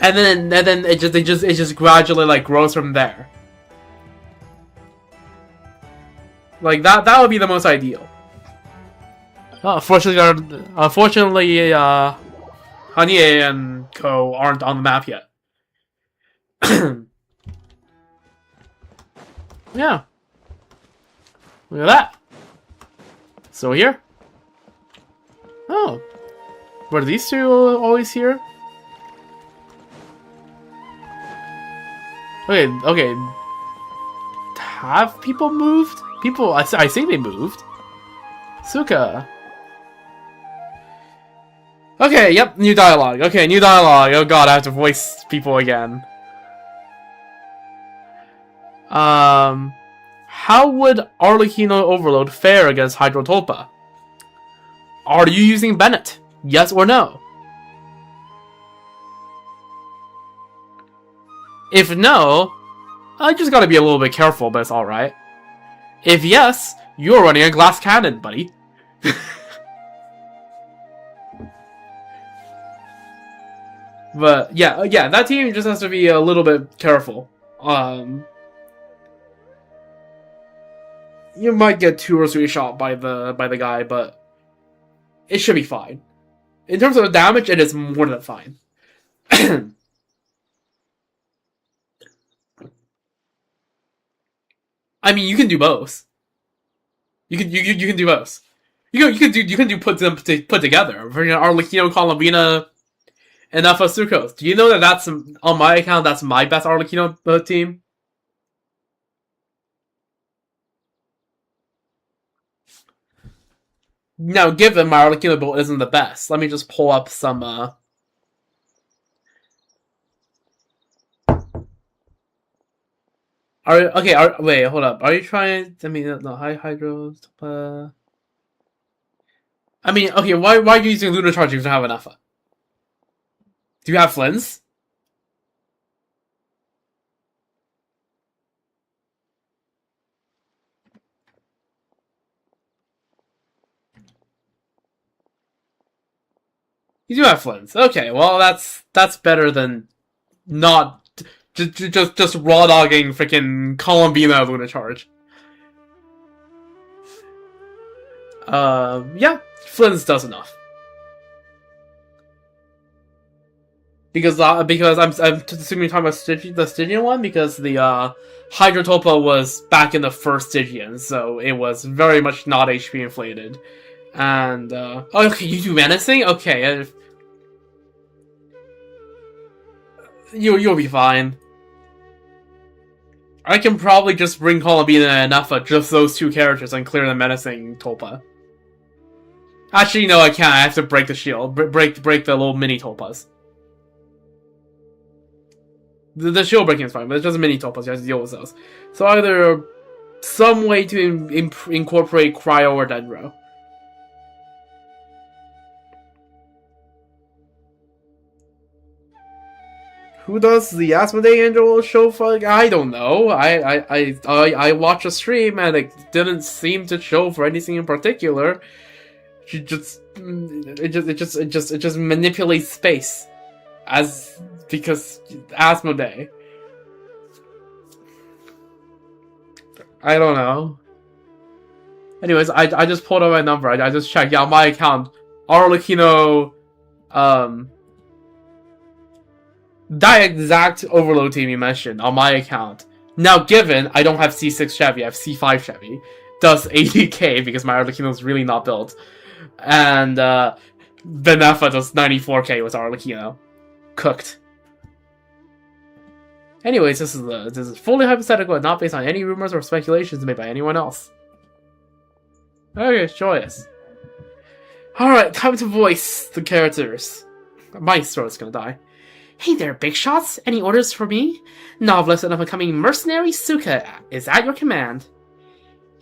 And then it just gradually like grows from there. Like that would be the most ideal. Unfortunately, Honey and Co aren't on the map yet. Yeah. Look at that. So here. Oh. Were these two always here? Okay. Have people moved? I think they moved. Suka. Okay, yep, new dialogue. Okay, new dialogue. Oh god, I have to voice people again. How would Arlecchino Overload fare against Hydrotolpa? Are you using Bennett? Yes or no? If no, I just gotta be a little bit careful, but it's alright. If yes, you're running a glass cannon, buddy. But yeah, that team just has to be a little bit careful. You might get 2 or 3 shot by the guy, but it should be fine. In terms of damage, it is more than fine. I mean, you can do both. You can do both. You can do put together. For Arlecchino, Colombina, and Alpha Sucrose. Do you know that that's, on my account, that's my best Arlecchino team? Now, given my Arlecchino build isn't the best, let me just pull up some, wait, hold up. Are you trying, no, high Hydro, I mean, okay, why are you using Lunar Charge if you don't have an Alpha? Do you have Flynn's? You do have Flynn's. Okay, well that's better than not just raw dogging freaking Colombina Luna Charge. Yeah, Flynn's does enough. Because I'm assuming you're talking about the Stygian one, because the Hydrotopia was back in the first Stygian, so it was very much not HP inflated. And okay, you do menacing? Okay, you'll be fine. I can probably just bring Columbina and Anafa, just those two characters, and clear the menacing Tulpa. Actually, no, I can't. I have to break the shield, break the little mini Tulpas. The shield breaking is fine, but it's just mini Tulpas. You have to deal with those. So either some way to incorporate Cryo or Dendro. Who does the Asmodee Angel show for? I don't know. I watched a stream and it didn't seem to show for anything in particular. It just manipulates space, because Asmodee. I don't know. Anyways, I just pulled up my number. I just checked. Yeah, on my account, Arlecchino, that exact overload team you mentioned on my account. Now, given I don't have C6 Chevy, I have C5 Chevy, does 80k because my Arlecchino is really not built, and Benefa does 94k with Arlecchino, cooked. Anyways, this is fully hypothetical and not based on any rumors or speculations made by anyone else. Okay, joyous. Alright, time to voice the characters. My throat's gonna die. Hey there, big shots. Any orders for me? Novelist and up-and-coming mercenary Suka is at your command.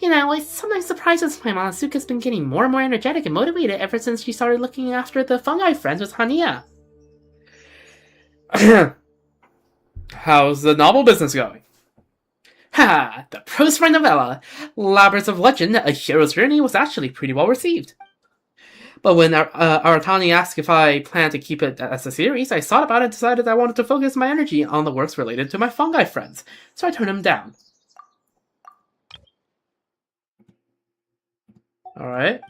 You know, it sometimes surprises my mom Suka's been getting more and more energetic and motivated ever since she started looking after the fungi friends with Hania. How's the novel business going? Ha! The prose for my novella, Labyrinth of Legend, A Hero's Journey, was actually pretty well received. But when Aratani asked if I planned to keep it as a series, I thought about it and decided I wanted to focus my energy on the works related to my fungi friends, so I turned him down. Alright.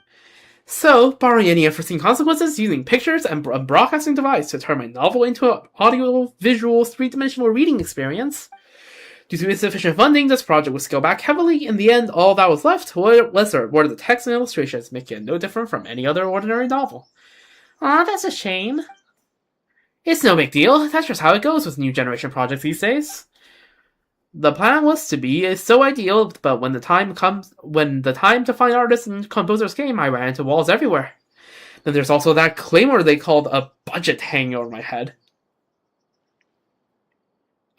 So, barring any unforeseen consequences, using pictures and a broadcasting device to turn my novel into an audio-visual, three-dimensional reading experience. Due to insufficient funding, this project was scaled back heavily. In the end, all that was left were the text and illustrations, making it no different from any other ordinary novel. Aw, that's a shame. It's no big deal. That's just how it goes with new generation projects these days. The plan was to be so ideal, but when the time to find artists and composers came, I ran into walls everywhere. Then there's also that claimer they called a budget hanging over my head.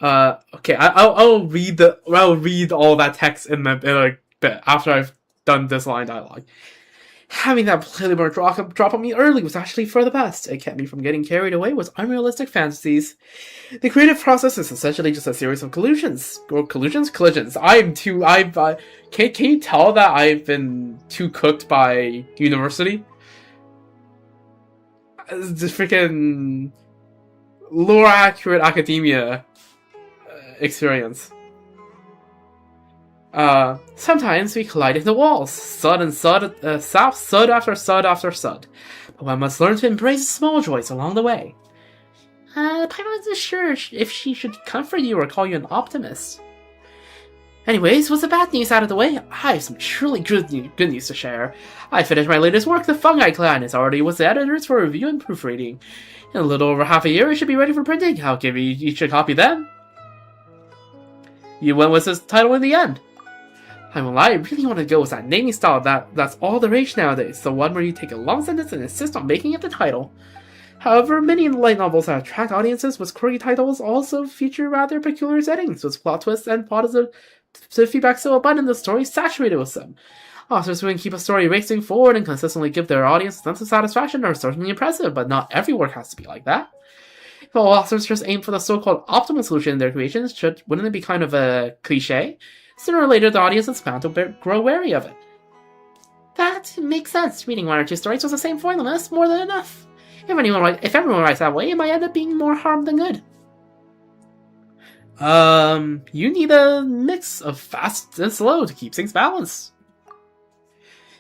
Okay, I'll read all that text in a bit after I've done this line dialogue. Having that Playlibur drop on me early was actually for the best. It kept me from getting carried away with unrealistic fantasies. The creative process is essentially just a series of collisions. Collisions. Can you tell that I've been too cooked by university? This freaking lore accurate academia experience. Sometimes we collide into walls, thud after thud after thud. But one must learn to embrace small joys along the way. Paimon isn't sure if she should comfort you or call you an optimist. Anyways, with the bad news out of the way, I have some truly good news to share. I finished my latest work, The Fungi Clan. It's already with the editors for review and proofreading. In a little over half a year, it should be ready for printing. I'll give you each a copy then. You went with this title in the end. I won't lie, I really want to go with that naming style that's all the rage nowadays, the one where you take a long sentence and insist on making it the title. However, many light novels that attract audiences with quirky titles also feature rather peculiar settings, with plot twists and positive feedback so abundant the story is saturated with them. Authors who can keep a story racing forward and consistently give their audience a sense of satisfaction are certainly impressive, but not every work has to be like that. If all authors just aim for the so-called optimal solution in their creations, wouldn't it be kind of a cliche? Sooner or later, the audience is bound to grow wary of it. That makes sense. Reading one or two stories with the same formula is more than enough. If everyone writes that way, it might end up being more harm than good. You need a mix of fast and slow to keep things balanced.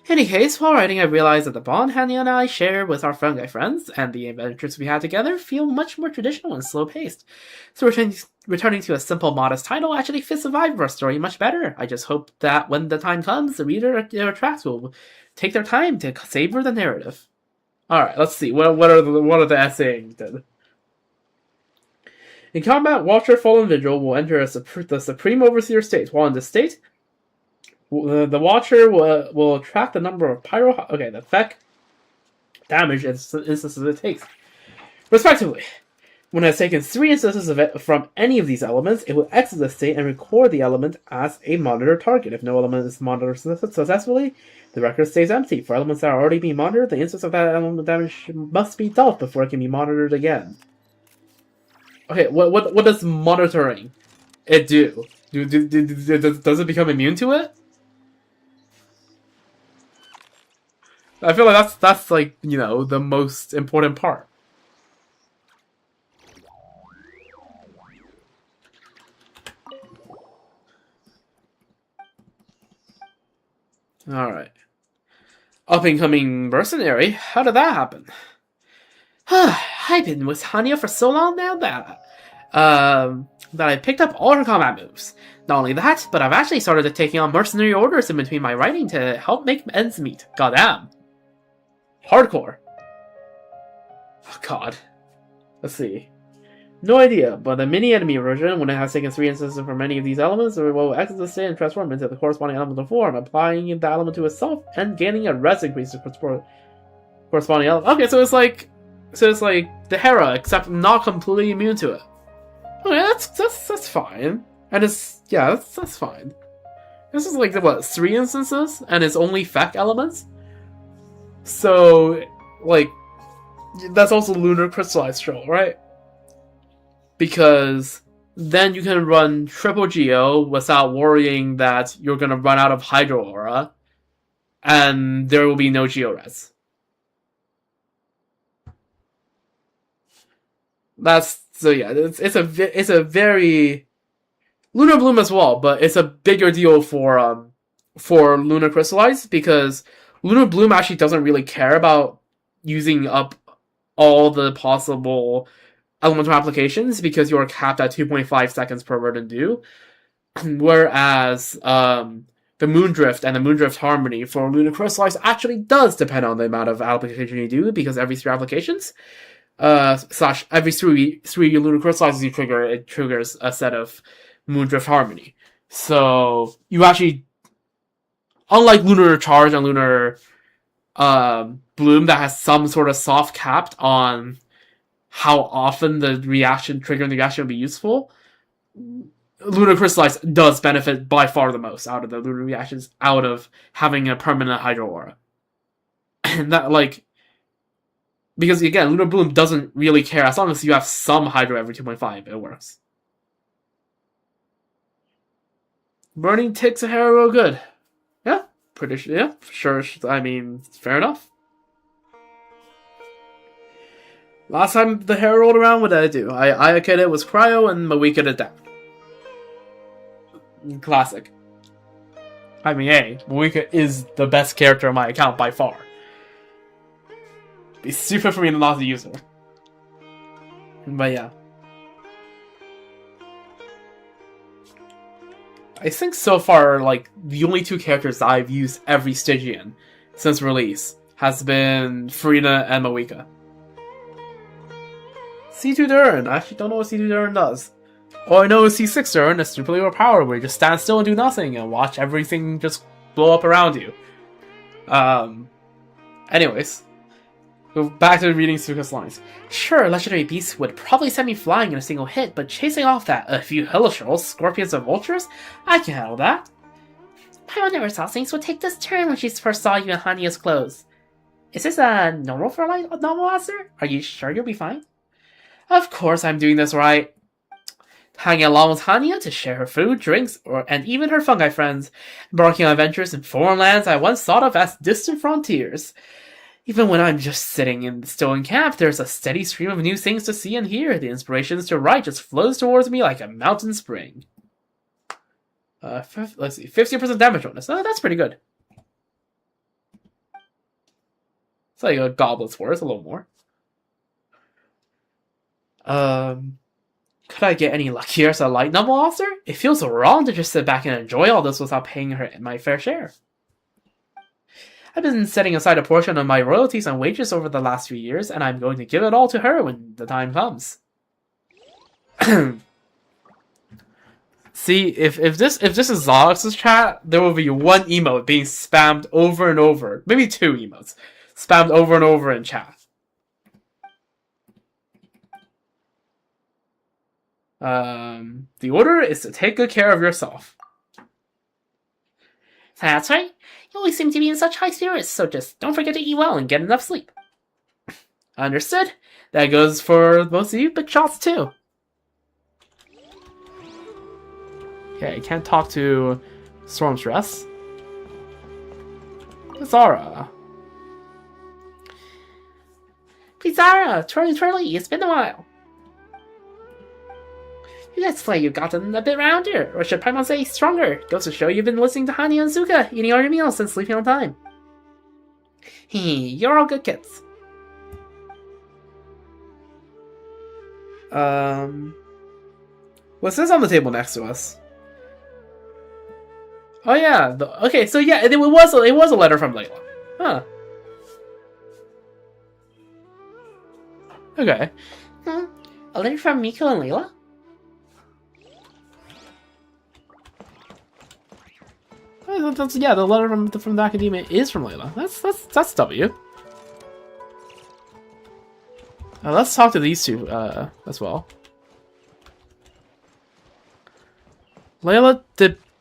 Any case, while writing, I realized that the bond Hania and I share with our fungi friends and the adventures we had together feel much more traditional and slow-paced. So returning to a simple, modest title actually fits the vibe of our story much better. I just hope that when the time comes, the reader or tracks will take their time to savor the narrative. Alright, let's see. What are the essaying did? In combat, Watcher Fallen Vigil will enter the Supreme Overseer state. While in this state, the Watcher will attract the number of the effect, damage, and instances it takes, respectively. When it has taken 3 instances of it from any of these elements, it will exit the state and record the element as a monitor target. If no element is monitored successfully, the record stays empty. For elements that are already being monitored, the instance of that element damage must be dealt before it can be monitored again. Okay, what does monitoring it do? Does it become immune to it? I feel like that's like, you know, the most important part. Alright. Up-and-coming mercenary? How did that happen? I've been with Hania for so long now that I picked up all her combat moves. Not only that, but I've actually started taking on mercenary orders in between my writing to help make ends meet. Goddamn. Hardcore. Oh god. Let's see. No idea, but the mini-enemy version, when it has taken 3 instances from any of these elements, it will exit the state and transform into the corresponding elemental form, applying the element to itself and gaining a res increase to corresponding element. Okay, so it's like the Hera, except not completely immune to it. Okay, that's fine. And that's fine. This is like what, 3 instances, and it's only feck elements. So, like, that's also lunar crystallized troll, right? Because then you can run triple Geo without worrying that you're gonna run out of Hydro Aura, and there will be no Geo res. It's a very Lunar Bloom as well, but it's a bigger deal for Lunar Crystallized, because Lunar Bloom actually doesn't really care about using up all the possible elemental applications because you're capped at 2.5 seconds per word and do. Whereas the Moondrift and the Moondrift Harmony for Lunar Crystallized actually does depend on the amount of application you do, because every 3 applications / every 3 Lunar Crystallizes you trigger, it triggers a set of Moondrift Harmony. So you actually, unlike Lunar Charge and Lunar Bloom that has some sort of soft capped on how often the triggering the reaction will be useful, Lunar Crystallized does benefit by far the most out of the lunar reactions, out of having a permanent Hydro Aura. And that, like, because again, Lunar Bloom doesn't really care. As long as you have some Hydro every 2.5, it works. Burning ticks a hair real good. Yeah, pretty sure. Yeah, sure. I mean, fair enough. Last time the hair rolled around, what did I do? I Ayaka'd it was Cryo and Mawika did down. Classic. I mean, hey, Mawika is the best character on my account by far. It'd be stupid for me to not use her. But yeah. I think so far, like, the only 2 characters I've used every Stygian since release has been Frida and Mawika. C2 Durin. I actually don't know what C2 Durin does. All I know is C6 Durin is stupidly overpowered, where you just stand still and do nothing and watch everything just blow up around you. Anyways. Go back to reading Suka's lines. Sure, legendary beasts would probably send me flying in a single hit, but chasing off a few Hilichurls, Scorpions, and Vultures? I can handle that. Paimon never thought things would take this turn when she first saw you in Hania's clothes. Is this normal for a normal monster? Are you sure you'll be fine? Of course I'm doing this right. Hanging along with Hania to share her food, drinks, and even her fungi friends, embarking on adventures in foreign lands I once thought of as distant frontiers. Even when I'm just sitting still in camp, there's a steady stream of new things to see and hear. The inspirations to write just flows towards me like a mountain spring. Let's see, 50% damage bonus. Oh, that's pretty good. It's like a goblet's worth, a little more. Could I get any luckier as a light novel author? It feels wrong to just sit back and enjoy all this without paying her my fair share. I've been setting aside a portion of my royalties and wages over the last few years, and I'm going to give it all to her when the time comes. See, if this is Zox's chat, there will be one emote being spammed over and over. Maybe two emotes. Spammed over and over in chat. The order is to take good care of yourself. That's right. You always seem to be in such high spirits, so just don't forget to eat well and get enough sleep. Understood. That goes for both of you, but shots too. Okay, I can't talk to Stormstress. Zara. Zara, twirly, it's been a while. You guys play you've gotten a bit rounder, or should Paimon say stronger. Goes to show you've been listening to Hani and Zuka, eating all your meals and sleeping on time. Hee, you're all good kids. What's this on the table next to us? Oh yeah, okay, so yeah, it was a letter from Layla. Huh. Okay. A letter from Miko and Layla? Yeah, the letter from the academia is from Layla. That's W. Let's talk to these two as well. Layla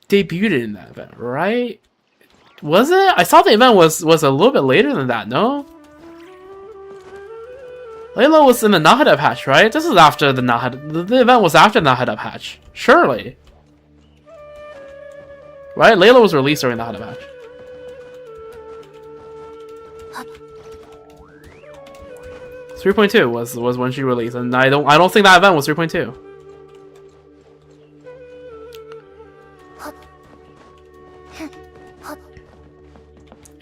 debuted in that event, right? Was it? I thought the event was a little bit later than that. No. Layla was in the Nahida patch, right? This is after the Nahida. The event was after the Nahida patch, surely. Right? Layla was released during the Nahida patch. It's 3.2 was when she released, and I don't think that event was 3.2.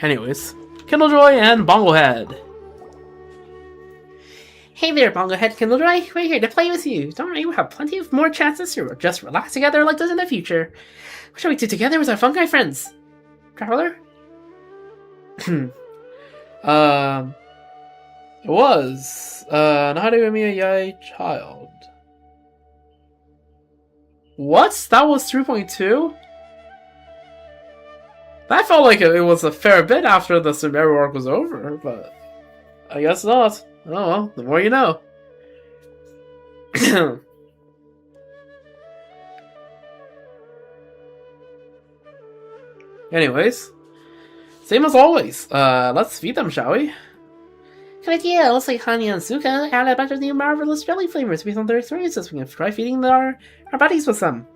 Anyways, Kindlejoy and Bonglehead. Hey there, Bonglehead Kindlejoy. We're here to play with you. Don't worry, we'll have plenty of more chances to just relax together like this in the future. What shall we do together with our fungi friends? Traveler? It was Naharu Yai Child. What? That was 3.2? That felt like it was a fair bit after the Sumeru arc was over, but I guess not. Oh well, the more you know. Anyways, same as always. Let's feed them, shall we? Good idea. Looks like Hani and Suka add a bunch of new marvelous jelly flavors based on their experiences. We can try feeding our buddies with some.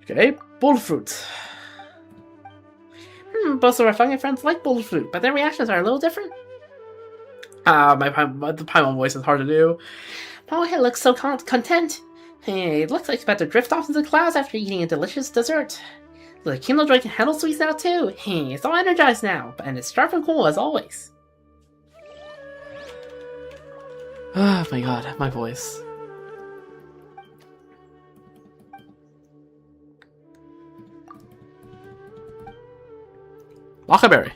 Okay, bullfruit. Both of our fungi friends like bullfruit, but their reactions are a little different. The Paimon voice is hard to do. Bonglehead looks so content. Hey, it looks like he's about to drift off into the clouds after eating a delicious dessert. The Kindlejoy can handle sweets now too. Hey, it's all energized now, and it's sharp and cool as always. Oh my god, my voice. Lockaberry.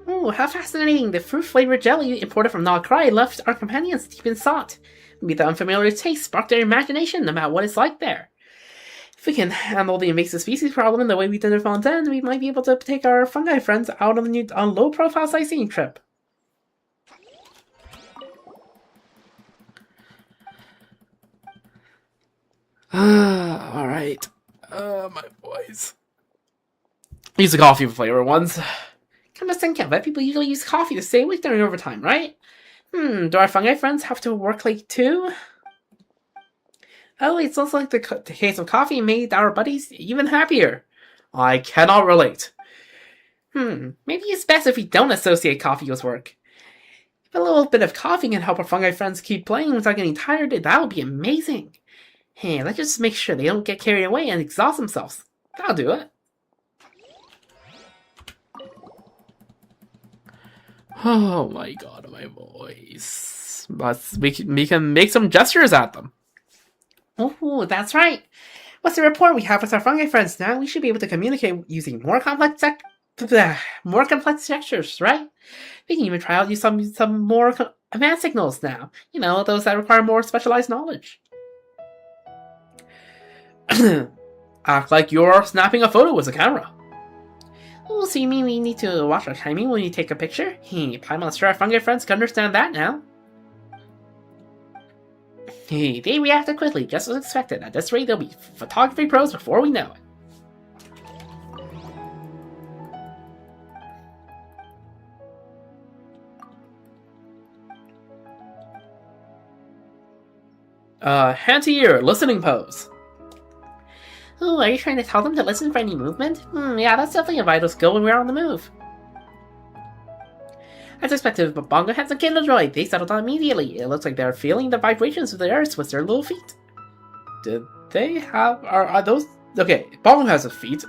Oh, how fascinating! The fruit-flavored jelly imported from Nagrai left our companions deep in thought. Maybe the unfamiliar taste sparked their imagination about what it's like there. If we can handle the invasive species problem the way we did in Fontaine, we might be able to take our fungi friends out on a low-profile sightseeing trip. Alright. My voice. Use the coffee flavor ones. Come to think of it, people usually use coffee to stay awake during overtime, right? Do our fungi friends have to work late too? Oh, it sounds like the case of coffee made our buddies even happier. I cannot relate. Maybe it's best if we don't associate coffee with work. If a little bit of coffee can help our fungi friends keep playing without getting tired, that would be amazing. Hey, let's just make sure they don't get carried away and exhaust themselves. That'll do it. Oh my god, my voice. We can make some gestures at them. Oh, that's right. What's the rapport we have with our fungi friends now? We should be able to communicate using more complex gestures, right? We can even try out use some more advanced signals now. You know, those that require more specialized knowledge. Act like you're snapping a photo with a camera. Oh, so you mean we need to watch our timing when you take a picture? I'm sure our fungi friends can understand that now. They reacted quickly, just as expected. At this rate, they'll be photography pros before we know it. Hand to ear, listening pose. Oh, are you trying to tell them to listen for any movement? Yeah, that's definitely a vital skill when we're on the move. As expected, but Bongo has a Killjoy. They settled down immediately. It looks like they're feeling the vibrations of the earth with their little feet. Did they have... Are those... Okay, Bongo has a feet.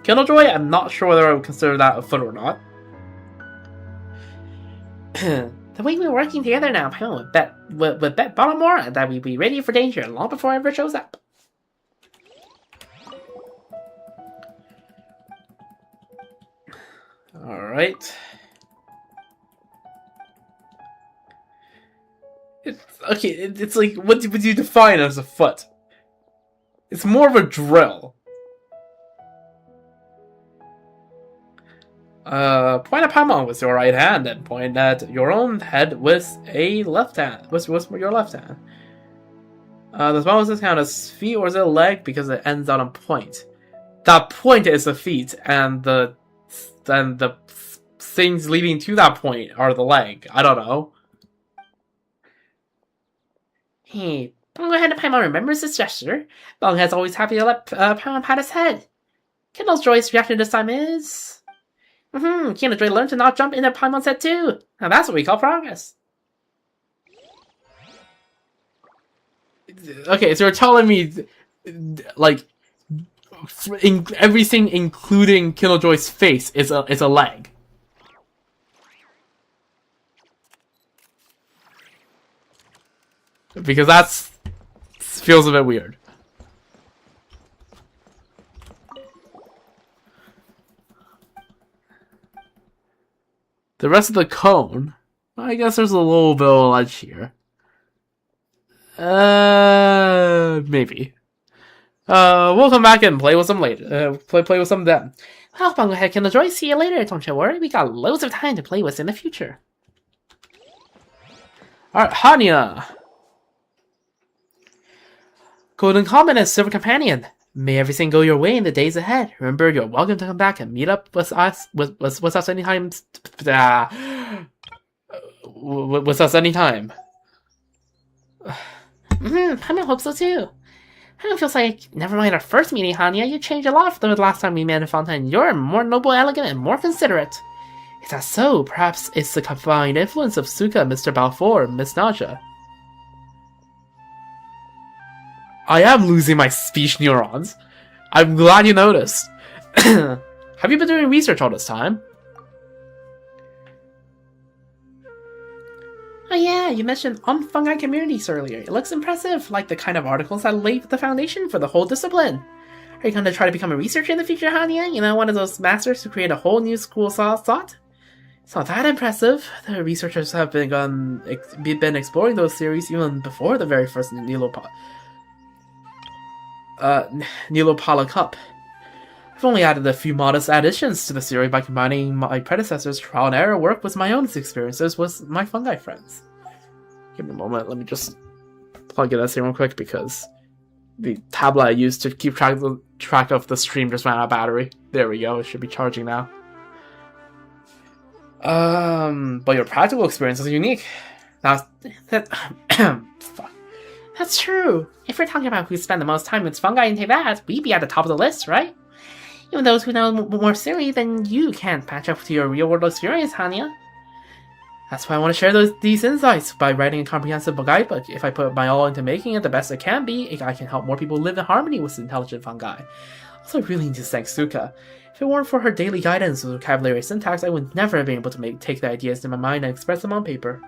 Killjoy, I'm not sure whether I would consider that a foot or not. The way we're working together now, Paimon would bet Baltimore that we'd be ready for danger long before it ever shows up. Alright. It's like, what would you define as a foot? It's more of a drill. Point at Paimon with your right hand and point at your own head with a left hand. With your left hand. The smallest discount is feet or is it a leg because it ends on a point. That point is a feet and the things leading to that point are the leg. I don't know. Hey, Bongo Head and Paimon remembers this gesture. Bongo Head's always happy to let Paimon pat his head. Killjoy's reaction this time is... Killjoy learned to not jump into Paimon's head too. Now that's what we call progress. Okay, so you're telling me, like, everything including Killjoy's face is a leg. Because that's feels a bit weird. The rest of the cone, I guess there's a little bit of a ledge here. Maybe. We'll come back and play with some later. Play with some then. Well, Bongo Head, Killjoy, see you later. Don't you worry, we got loads of time to play with in the future. Alright, Hanya. Golden Comet and Silver Companion. May everything go your way in the days ahead. Remember, you're welcome to come back and meet up with us with us anytime. With us anytime. I hope so too. It feels like, never mind our first meeting, Hanya, you changed a lot from the last time we met in Fontaine. You're more noble, elegant, and more considerate. Is that so? Perhaps it's the combined influence of Suka, Mr. Balfour, and Miss Naja. I am losing my speech neurons. I'm glad you noticed. Have you been doing research all this time? Oh yeah, you mentioned fungi communities earlier. It looks impressive, like the kind of articles that laid the foundation for the whole discipline. Are you going to try to become a researcher in the future, Hanya? You know, one of those masters who create a whole new school of thought? It's not that impressive. The researchers have been exploring those theories even before the very first Nilopala Cup. I've only added a few modest additions to the theory by combining my predecessor's trial and error work with my own experiences with my fungi friends. Give me a moment, let me just plug in this in real quick because the tablet I used to keep track of the stream just ran out of battery. There we go, it should be charging now. But your practical experience is unique. Fuck. That's true. If we're talking about who spent the most time with fungi and take that, we'd be at the top of the list, right? Even those who know more theory than you can't match up to your real-world experience, Hanya. That's why I want to share these insights by writing a comprehensive guidebook. If I put my all into making it the best it can be, I can help more people live in harmony with intelligent fungi. Also, I really need to thank Suka. If If it weren't for her daily guidance with vocabulary syntax, I would never have been able to take the ideas in my mind and express them on paper.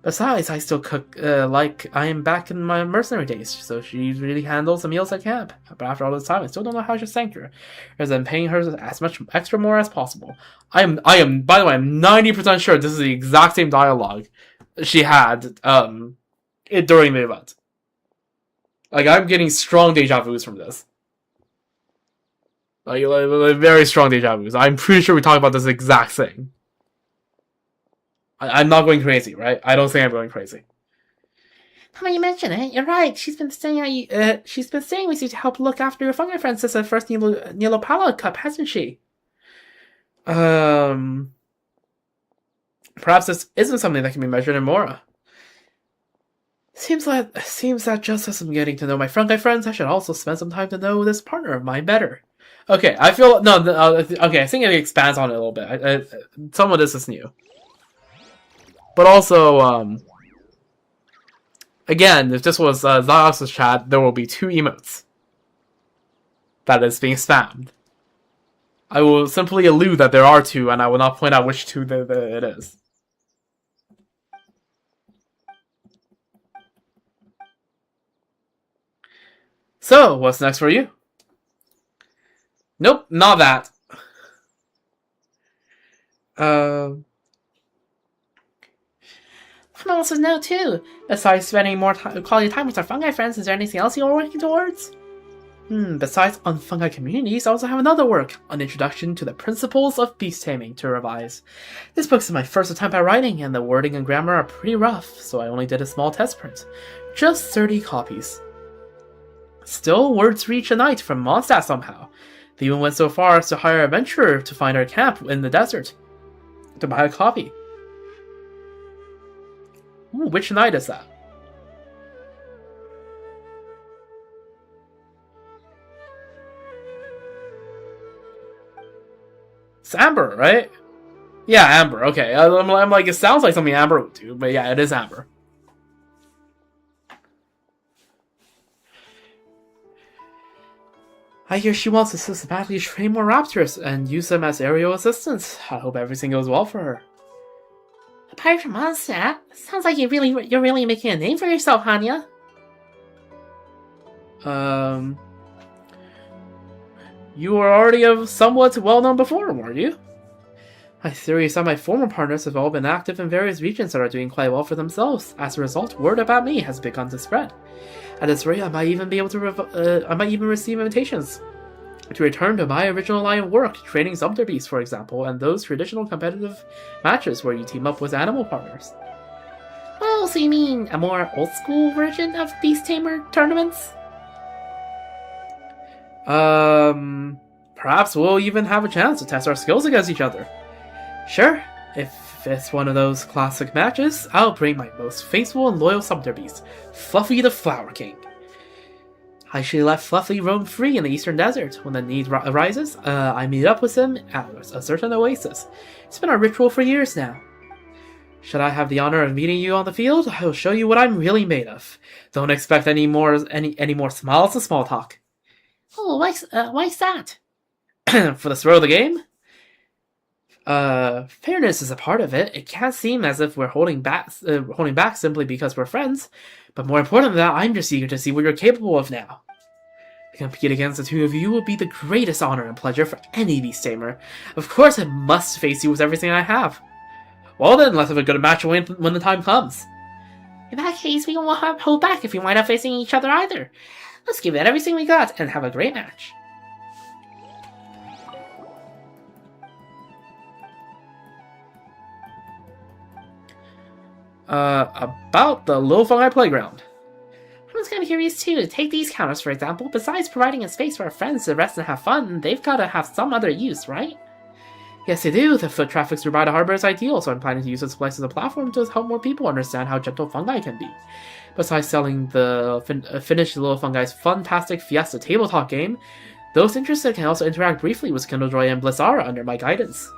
Besides, I still cook like I am back in my mercenary days, so she really handles the meals at camp. But after all this time, I still don't know how to thank her, other than paying her as much extra more as possible. I am, by the way, I'm 90% sure this is the exact same dialogue she had during the event. Like, I'm getting strong deja vus from this. Like very strong deja vus. I'm pretty sure we talked about this exact thing. I'm not going crazy, right? I don't think I'm going crazy. Now you mention it, you're right. She's been staying with you to help look after your fungi friends since the first Nilopala Cup, hasn't she? Perhaps this isn't something that can be measured in Mora. Seems that just as I'm getting to know my fungi friends, I should also spend some time to know this partner of mine better. Okay, I feel okay. I think it expands on it a little bit. Some of this is new. But also, again, if this was Zylox's chat, there will be 2 emotes that is being spammed. I will simply allude that there are 2, and I will not point out which 2 it is. So, what's next for you? Nope, not that. I also know too. Besides spending more quality time with our fungi friends, is there anything else you're working towards? Besides on fungi communities, I also have another work, An Introduction to the Principles of Beast Taming, to revise. This book is my first attempt at writing, and the wording and grammar are pretty rough, so I only did a small test print. Just 30 copies. Still, words reach a knight from Mondstadt somehow. They even went so far as to hire an adventurer to find our camp in the desert to buy a copy. Ooh, which knight is that? It's Amber, right? Yeah, Amber. Okay, I'm like, it sounds like something Amber would do, but yeah, it is Amber. I hear she wants to systematically train more raptors and use them as aerial assistants. I hope everything goes well for her. Apart from Mondstadt, sounds like you're really making a name for yourself, Hanya. You were already somewhat well-known before, weren't you? I theory some of my former partners have all been active in various regions that are doing quite well for themselves. As a result, word about me has begun to spread. At this rate, I might even receive invitations to return to my original line of work, training Zumter Beasts, for example, and those traditional competitive matches where you team up with animal partners. Oh, so you mean a more old-school version of Beast Tamer tournaments? Perhaps we'll even have a chance to test our skills against each other. Sure, if it's one of those classic matches, I'll bring my most faithful and loyal Sumter Beast, Fluffy the Flower King. I should let Fluffy roam free in the eastern desert. When the need arises, I meet up with him at a certain oasis. It's been a ritual for years now. Should I have the honor of meeting you on the field, I will show you what I'm really made of. Don't expect any more smiles and small talk. Oh, why's that? For the thrill of the game? Fairness is a part of it. It can't seem as if we're holding back simply because we're friends. But more important than that, I'm just eager to see what you're capable of now. To compete against the 2 of you would be the greatest honor and pleasure for any Beast Tamer. Of course I must face you with everything I have. Well then, let's have a good match when the time comes. In that case, we won't hold back if we wind up facing each other either. Let's give it everything we got and have a great match. About the Little Fungi Playground. I was kind of curious too. Take these counters, for example. Besides providing a space for our friends to rest and have fun, they've got to have some other use, right? Yes, they do. The foot traffic through by the harbor is ideal, so I'm planning to use this place as a platform to help more people understand how gentle fungi can be. Besides selling the finished Little Fungi's Funtastic Fiesta tabletop game, those interested can also interact briefly with Kindlejoy and Blissara under my guidance.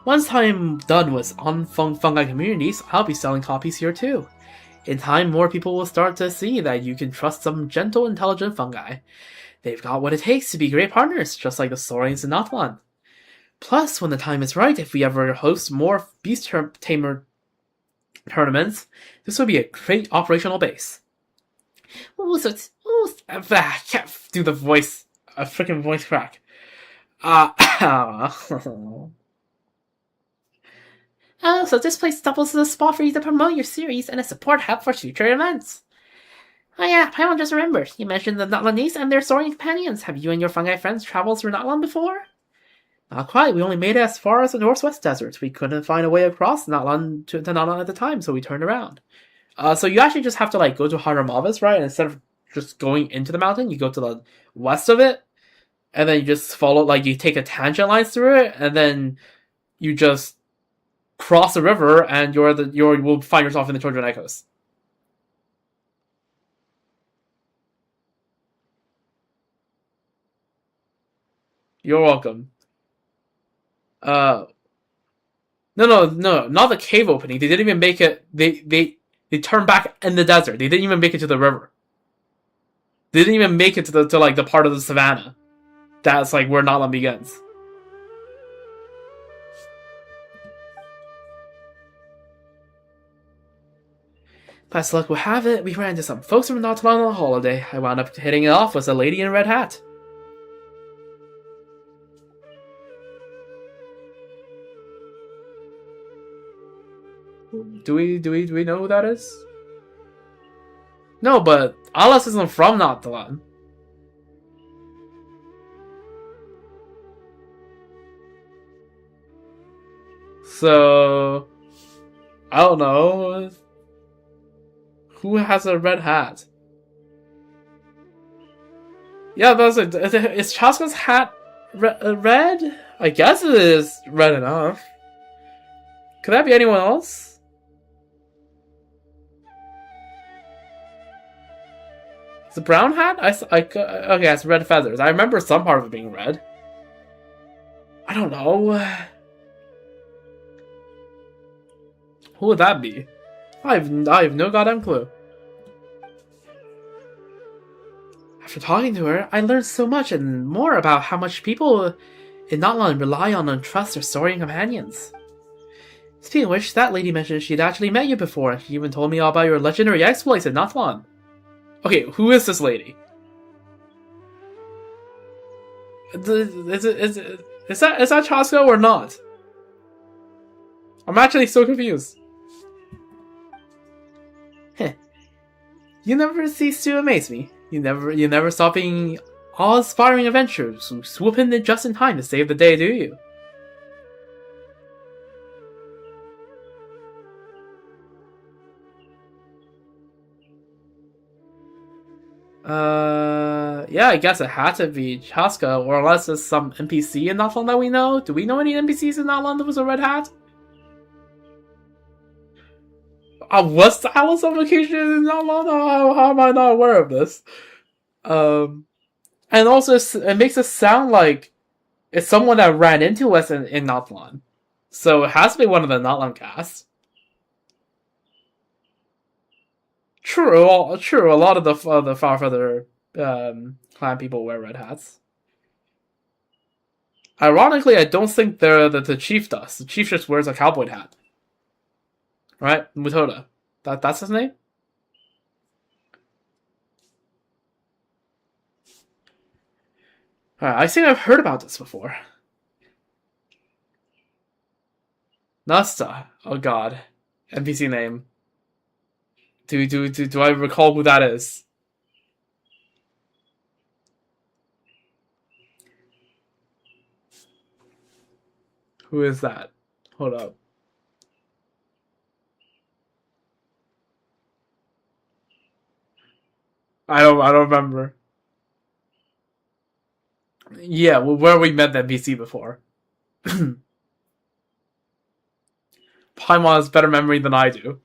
Once I'm done with fungi communities, I'll be selling copies here too. In time, more people will start to see that you can trust some gentle, intelligent fungi. They've got what it takes to be great partners, just like the Saurians in Natlan. Plus, when the time is right, if we ever host more Beast Tamer tournaments, this would be a great operational base. I can't do the voice, a freaking voice crack. So this place doubles as a spot for you to promote your series and a support hub for future events. Oh yeah, Paimon just remembered. You mentioned the Natlanese and their soaring companions. Have you and your fungi friends traveled through Natlan before? Not quite. We only made it as far as the Northwest Desert. We couldn't find a way across Natlan to Natlan at the time, so we turned around. So you actually just have to go to Hadramavis, right? And instead of just going into the mountain, you go to the west of it, and then you just follow, you take a tangent lines through it, and then you just cross the river, and you will find yourself in the Children Echoes. You're welcome. No, not the cave opening. They didn't even make it. They turned back in the desert. They didn't even make it to the river. They didn't even make it to the part of the savannah. That's where Natlan begins. Best luck will have it, we ran into some folks from Natlan on a holiday. I wound up hitting it off with a lady in a red hat. Do we know who that is? No, but Alas isn't from Natlan. So I don't know. Who has a red hat? Yeah, that's it. Is Chaska's hat red? I guess it is red enough. Could that be anyone else? It's a brown hat? Okay, it's red feathers. I remember some part of it being red. I don't know. Who would that be? I have no goddamn clue. After talking to her, I learned so much and more about how much people in Natlan rely on and trust their Saurian companions. Speaking of which, that lady mentioned she'd actually met you before, and she even told me all about your legendary exploits in Natlan. Okay, who is this lady? Is that Chaska or not? I'm actually so confused. Heh. You never cease to amaze me. You never stop being awe-inspiring adventures who swoop in just in time to save the day, do you? Yeah, I guess it had to be Chaska, or unless there's some NPC in Natlan that we know. Do we know any NPCs in Natlan that was a red hat? Was Alice on vacation in Natlan? How am I not aware of this? And also, it makes it sound like it's someone that ran into us in Natlan. So it has to be one of the Natlan cast. True. A lot of the Farfeather clan people wear red hats. Ironically, I don't think the chief does. The chief just wears a cowboy hat. Right? Mutoda. That's his name? Alright, I think I've heard about this before. Nasta. Oh god. NPC name. Do I recall who that is? Who is that? Hold up. I don't remember. Yeah, well, where we met that NPC before. Paimon has better memory than I do.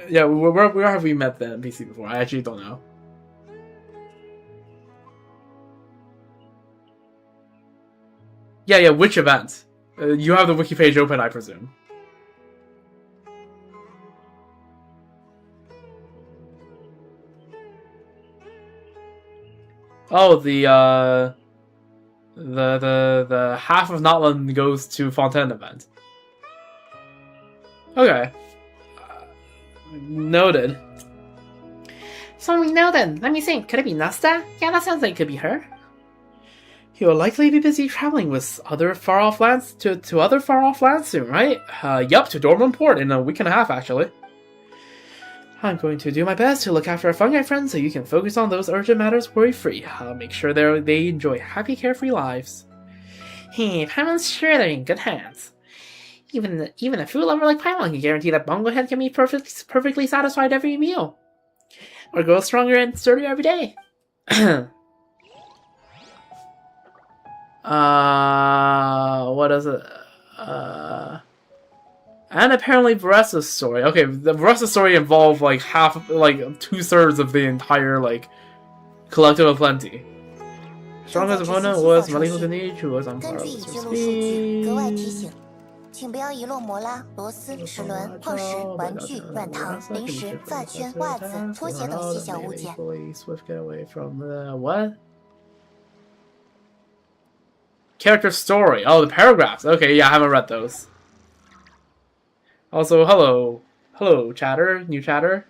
Yeah, where have we met the NPC before? I actually don't know. Yeah, which event? You have the wiki page open, I presume. Oh, the half of Notland goes to Fontaine event. Okay. Noted. So we know then. Let me think. Could it be Nasta? Yeah, that sounds like it could be her. He will likely be busy traveling with other far-off lands to other far-off lands soon, right? Yup, to Dortmund Port in a week and a half, actually. I'm going to do my best to look after our fungi friends so you can focus on those urgent matters worry-free. I'll make sure they enjoy happy, carefree lives. Hey, Paimon's sure they're in good hands. Even a food lover like Paimon can guarantee that Bonglehead can be perfectly satisfied every meal. Or grow stronger and sturdier every day. What is it? And apparently Varessa's story. Okay, the Varessa's story involved like two-thirds of the entire collective of plenty. Strongest opponent was Malihu Ganij, who was on par 根据 with 已 his 记录数据，格外 speed. 提醒，请不要遗落摩拉、螺丝、齿轮、矿石、玩具、软糖、零食、发圈、袜子、拖鞋等细小物件。 Swift get away from the what? Character story. Oh, the paragraphs. Okay, yeah, I haven't read those. Also, hello, chatter, new chatter.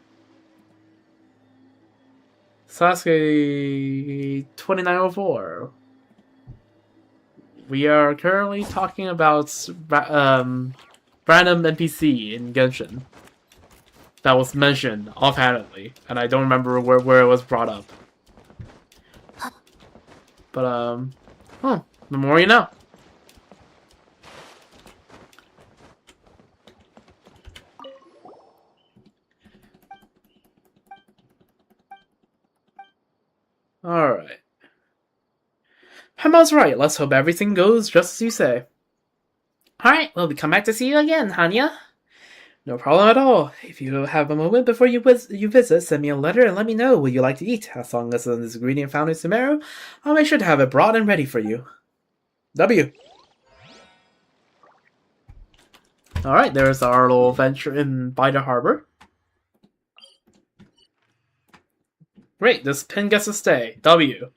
Sasuke 2904. We are currently talking about random NPC in Genshin that was mentioned offhandedly, and I don't remember where it was brought up. But the more you know. Alright. Paimon's right. Let's hope everything goes just as you say. Alright, we'll come back to see you again, Hanya. No problem at all. If you have a moment before you visit, send me a letter and let me know what you like to eat. As long as this ingredient found in Sumeru, I'll make sure to have it brought and ready for you. W. Alright, there's our little venture in Bida Harbor. Great, this pin gets to stay. W.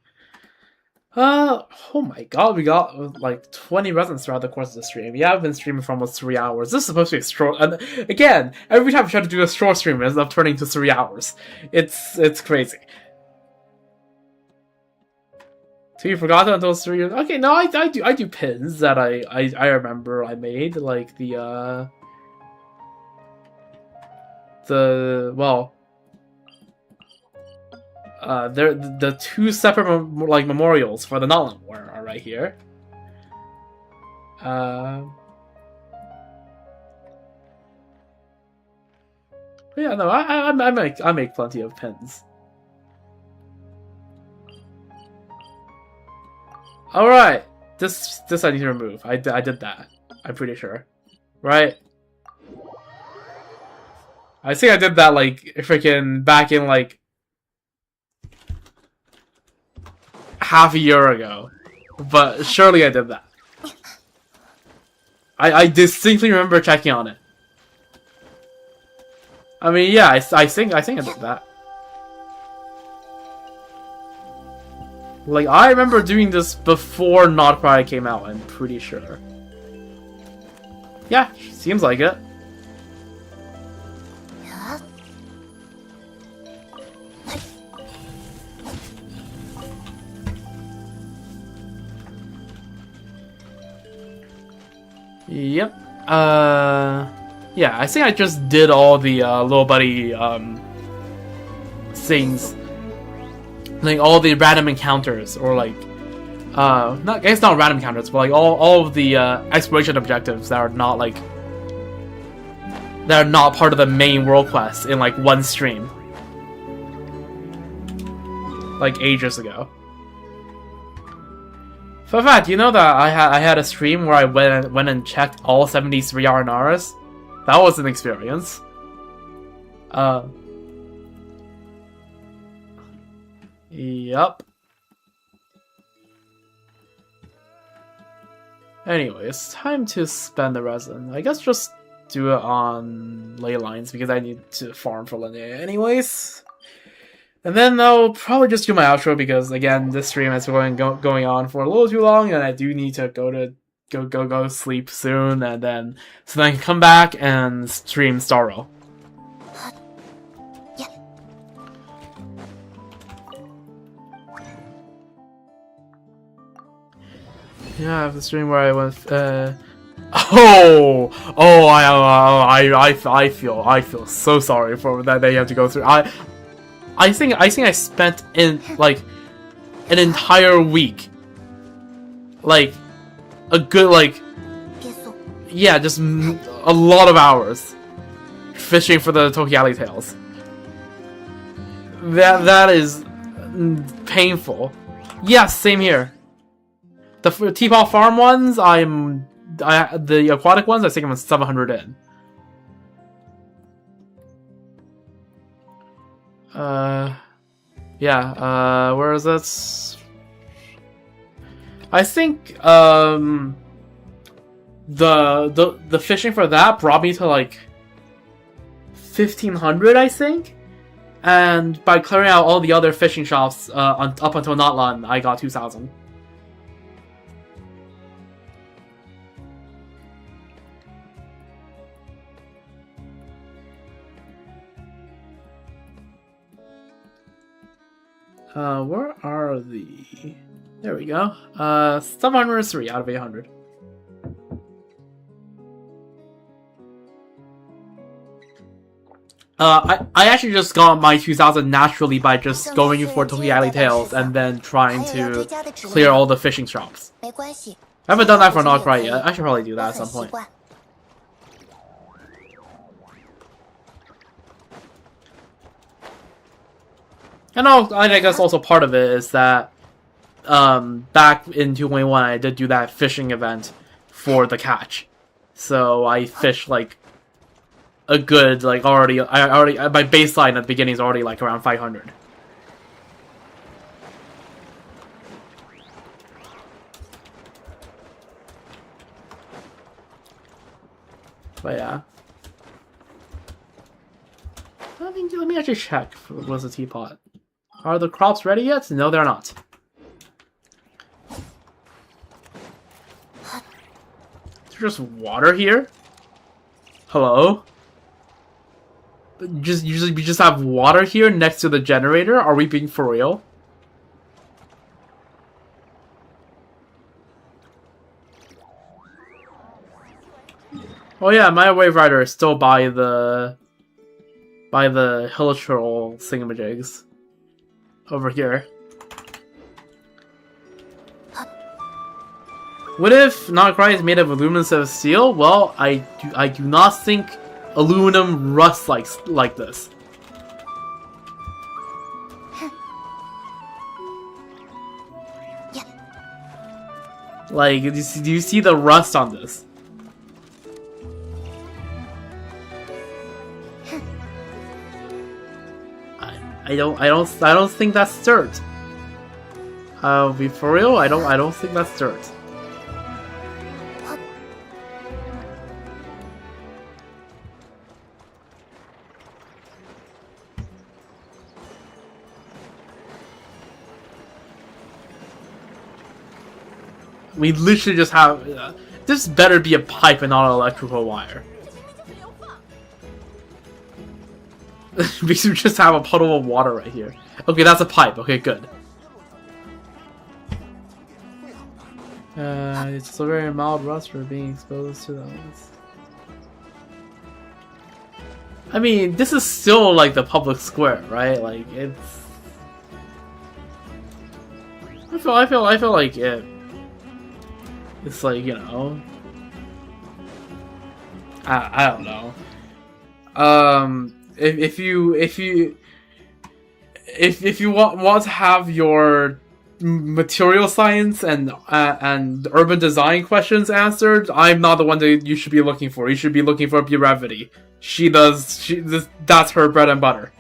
Oh my god, we got like 20 residents throughout the course of the stream. Yeah, I've been streaming for almost 3 hours. This is supposed to be a short, and again, every time I try to do a short stream, it ends up turning to 3 hours. It's crazy. So you forgot that those 3 years? Okay, no, I do pins that I remember I made, like the the 2 separate memorials for the Notland War are right here. Yeah, no, I make plenty of pins. All right, this I need to remove. I did that. I'm pretty sure, right? I think I did that like freaking back in like half a year ago, but surely I did that. I distinctly remember checking on it. I mean, yeah, I think I did that. Like, I remember doing this before Not Pride came out, I'm pretty sure. Yeah, seems like it. Yep. Yeah, I think I just did all the little buddy things. Like all the random encounters, or like it's not random encounters, but like all of the exploration objectives that are not part of the main world quest in like one stream. Like ages ago. Fun fact, you know that I had a stream where I went and checked all 73 RNRs? That was an experience. Yup. Anyway, it's time to spend the resin. I guess just do it on ley lines because I need to farm for Linnea anyways. And then I'll probably just do my outro because again, this stream is going on for a little too long, and I do need to go sleep soon, and then so then I can come back and stream Starro. Yeah. Yeah, I have the stream where I went. I feel so sorry for that they have to go through. I think I spent in like an entire week, like a good like yeah, just a lot of hours fishing for the Tokiali tails. That is painful. Yeah, same here. The Teapot Farm ones, the aquatic ones, I think I'm 700 in. Yeah, where is it? I think, the fishing for that brought me to, like, 1,500, I think? And by clearing out all the other fishing shops, up until Notlan, I got 2,000. Where are the... There we go. 703 out of 800. I actually just got my 2,000 naturally by just going for Tokiali Tails and then trying to clear all the fishing shops. I haven't done that for Nocry yet. I should probably do that at some point. And I guess also part of it is that back in 2.1 I did do that fishing event for the catch. So I fished like a good like my baseline at the beginning is already like around 500. But yeah. Let me actually check what's the teapot. Are the crops ready yet? No, they're not. Is there just water here? Hello? You just have water here next to the generator? Are we being for real? Oh yeah, my Wave Rider is still by the Hilichurl thingamajigs. Over here. What if Nocry is made of aluminum instead of steel? Well, I do not think aluminum rusts like this. Like, do you see the rust on this? I don't think that's dirt. I'll be for real. I don't think that's dirt. We literally just have. This better be a pipe and not an electrical wire. Because we just have a puddle of water right here. Okay, that's a pipe. Okay, good. It's a very mild rust for being exposed to those. I mean, this is still like the public square, right? Like it's. I feel like it. It's like, you know. I don't know. If you want to have your material science and urban design questions answered, I'm not the one that you should be looking for. You should be looking for Brevity. That's her bread and butter.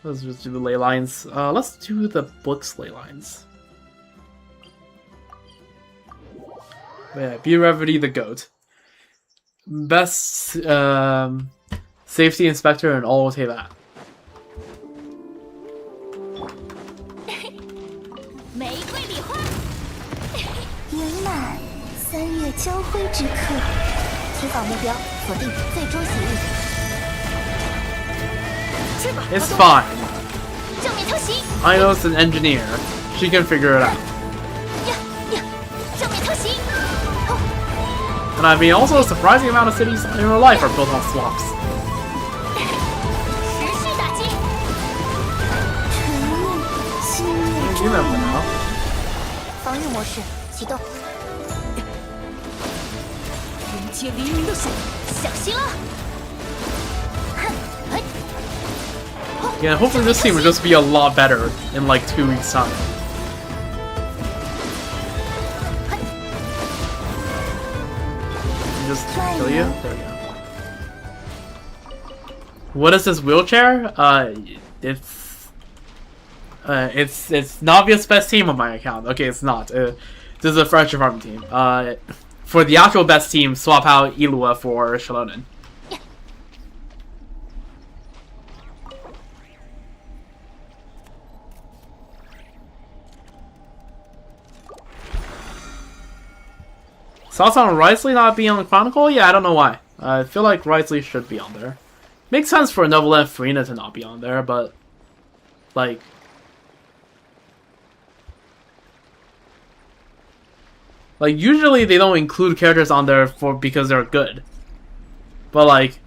Let's just do the ley lines. Let's do the book's ley lines. But yeah, be Revity the GOAT. Best safety inspector, and all will take that. 玫瑰礼花，圆满3月交辉之刻，提早目标锁定最终协议。翅膀 It's fine. 正面偷袭， I know it's an engineer. She can figure it out. 正面偷袭， And I mean, also a surprising amount of cities in real life are built on swaps. 持续打击，沉溺心念 You never know. 防御模式启动，人杰黎明的手，小心了！哼，哎， Yeah, hopefully this team will just be a lot better in like 2 weeks' time. Just kill you? There you go. What is this wheelchair? It's Navia's best team on my account. Okay, it's not. This is a French farming team. For the actual best team, swap out Ilua for Shalonen. Thoughts on Wriothesley not being on the Chronicle? Yeah, I don't know why. I feel like Wriothesley should be on there. Makes sense for Novala and Farina to not be on there, but like, usually they don't include characters on there because they're good. But like,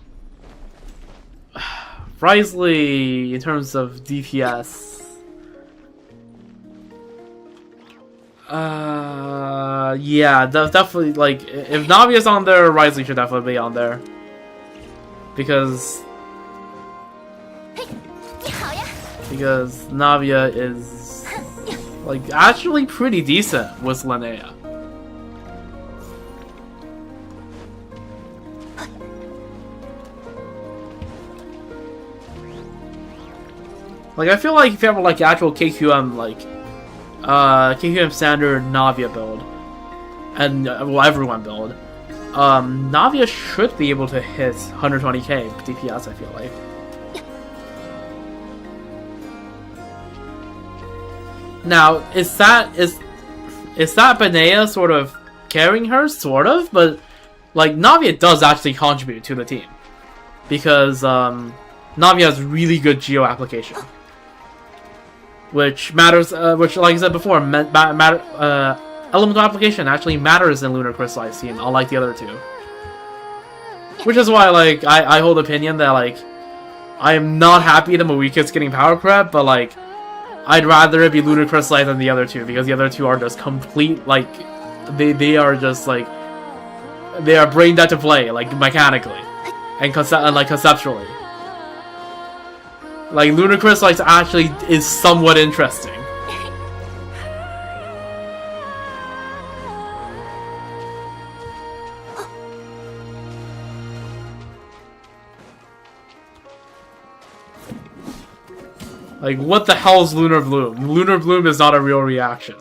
Wriothesley in terms of DPS. Yeah, definitely, like, if Navia's on there, Wriothesley should definitely be on there. Because Navia is, like, actually pretty decent with Linnea. Like, I feel like if you have, like, actual KQM, like, KQM standard Navia build, and, well, everyone build, Navia should be able to hit 120k DPS, I feel like. Now, is that Benea sort of carrying her? Sort of, but, like, Navia does actually contribute to the team. Because, Navia has really good geo application. Which matters, which, like I said before, elemental application actually matters in Lunar Crystallized Scene, unlike the other two. Which is why, like, I hold opinion that, like, I am not happy that Mawika's getting power prep, but, like, I'd rather it be Lunar Crystallized than the other two, because the other two are just complete, like, they are just, like, they are brain dead to play, like, mechanically, and conceptually. Like, Lunar Crystallized actually is somewhat interesting. Like, what the hell is Lunar Bloom? Lunar Bloom is not a real reaction.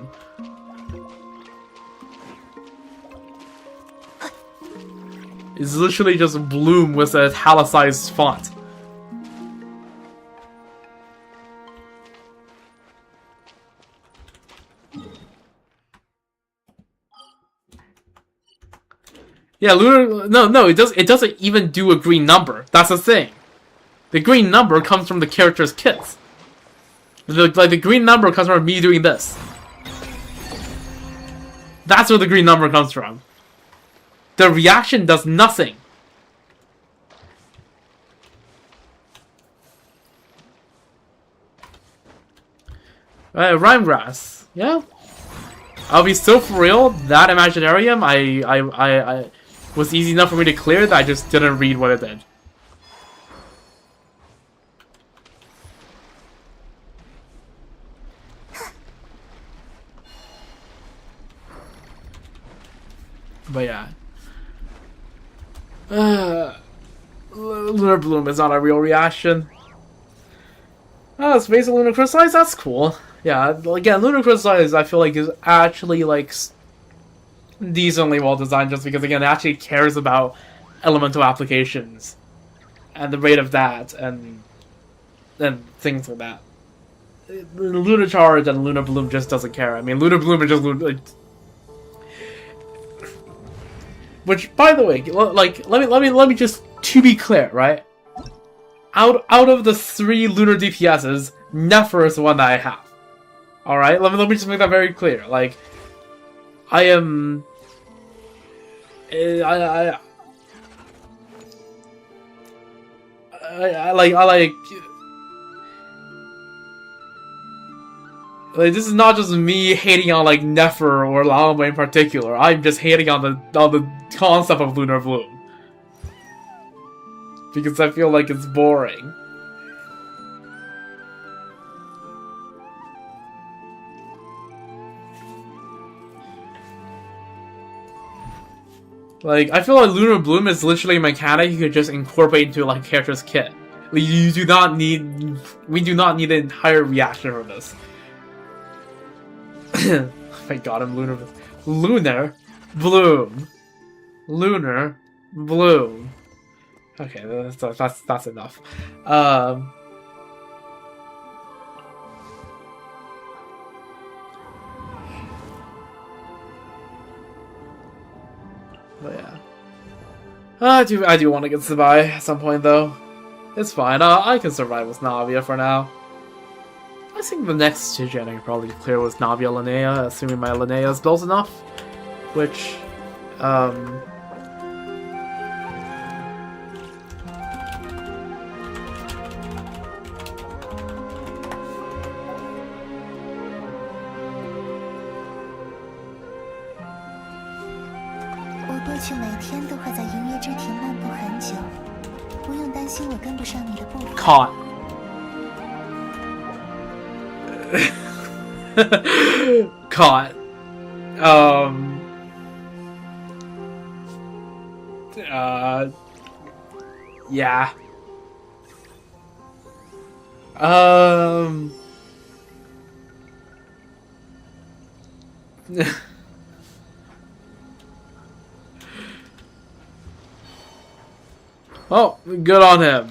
It's literally just Bloom with a italicized font. Yeah, Lunar... No, it doesn't even do a green number. That's the thing. The green number comes from the character's kits. The green number comes from me doing this. That's where the green number comes from. The reaction does nothing. Rhymegrass. Yeah. I'll be so for real, that Imaginarium, I was easy enough for me to clear that I just didn't read what it did. But yeah. Lunar Bloom is not a real reaction. Oh, Space of Lunar Crystallized? That's cool. Yeah, again, Lunar Crystallized I feel like is actually like decently well designed, just because again it actually cares about elemental applications and the rate of that and things like that. Lunar Charge and Lunar Bloom just doesn't care. I mean, Lunar Bloom is just which, by the way, like let me just, to be clear, right? Out of the 3 lunar DPSs, Nefer is the one that I have. All right, let me just make that very clear. Like, I am, I like. Like, this is not just me hating on like Nefer or Lalama in particular. I'm just hating on the concept of Lunar Bloom because I feel like it's boring. Like, I feel like Lunar Bloom is literally a mechanic you could just incorporate into like a character's kit. Like, we do not need an entire reaction for this. I got him. Lunar Bloom. Lunar Bloom. Okay, that's enough. But yeah, I do want to get Sabai at some point though. It's fine. I can survive with Navia for now. I think the next stage I can probably clear with Navia Linnea, assuming my Linnea is built enough. Which, 我过去每天都会在营业之庭漫步很久，不用担心我跟不上你的步伐。 caught. Caught. Yeah. Oh, good on him.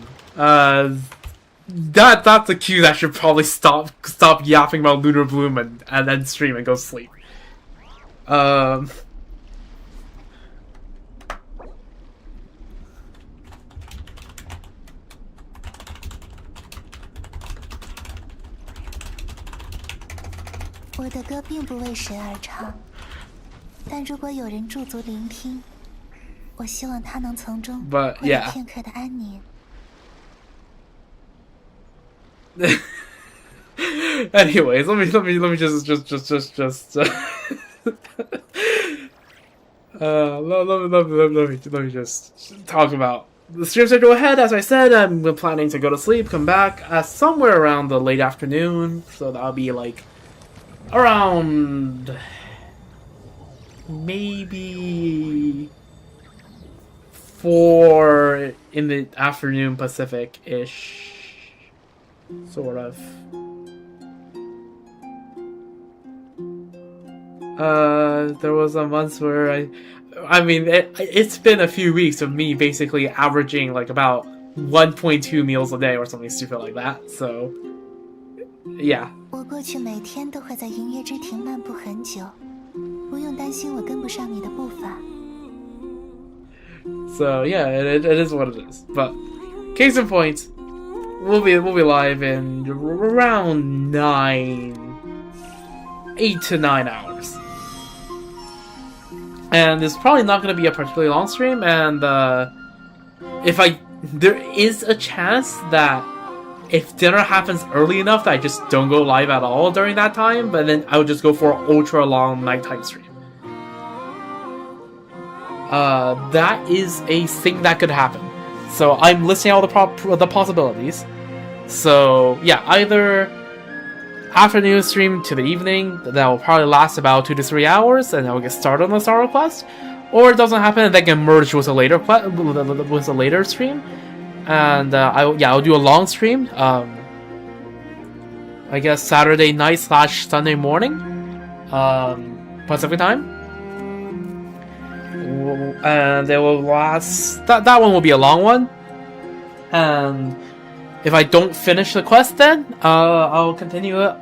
That's a cue that should probably stop yapping about Lunar Bloom and then stream and go sleep. 我的歌并不为谁而唱，但如果有人驻足聆听，我希望他能从中获得片刻的安宁。 Anyways, let me just let me just talk about the stream schedule ahead. As I said, I'm planning to go to sleep, come back somewhere around the late afternoon, so that'll be like around maybe 4 in the afternoon Pacific-ish. Sort of. There was a month where I mean, it's been a few weeks of me basically averaging like about 1.2 meals a day or something stupid like that. So, yeah. 我过去每天都会在营业之庭漫步很久，不用担心我跟不上你的步伐。 So yeah, it is what it is. But case in point. We'll be live in around 8 to 9 hours, and it's probably not going to be a particularly long stream. And there is a chance that if dinner happens early enough, that I just don't go live at all during that time. But then I would just go for an ultra long nighttime stream. That is a thing that could happen. So I'm listing all the possibilities. So yeah, either afternoon stream to the evening that will probably last about 2 to 3 hours, and I will get started on the Star Quest, or it doesn't happen and then can merge with a later stream, and I'll do a long stream. I guess Saturday night / Sunday morning, Pacific time. and it will last. That one will be a long one. And if I don't finish the quest, then I'll continue it.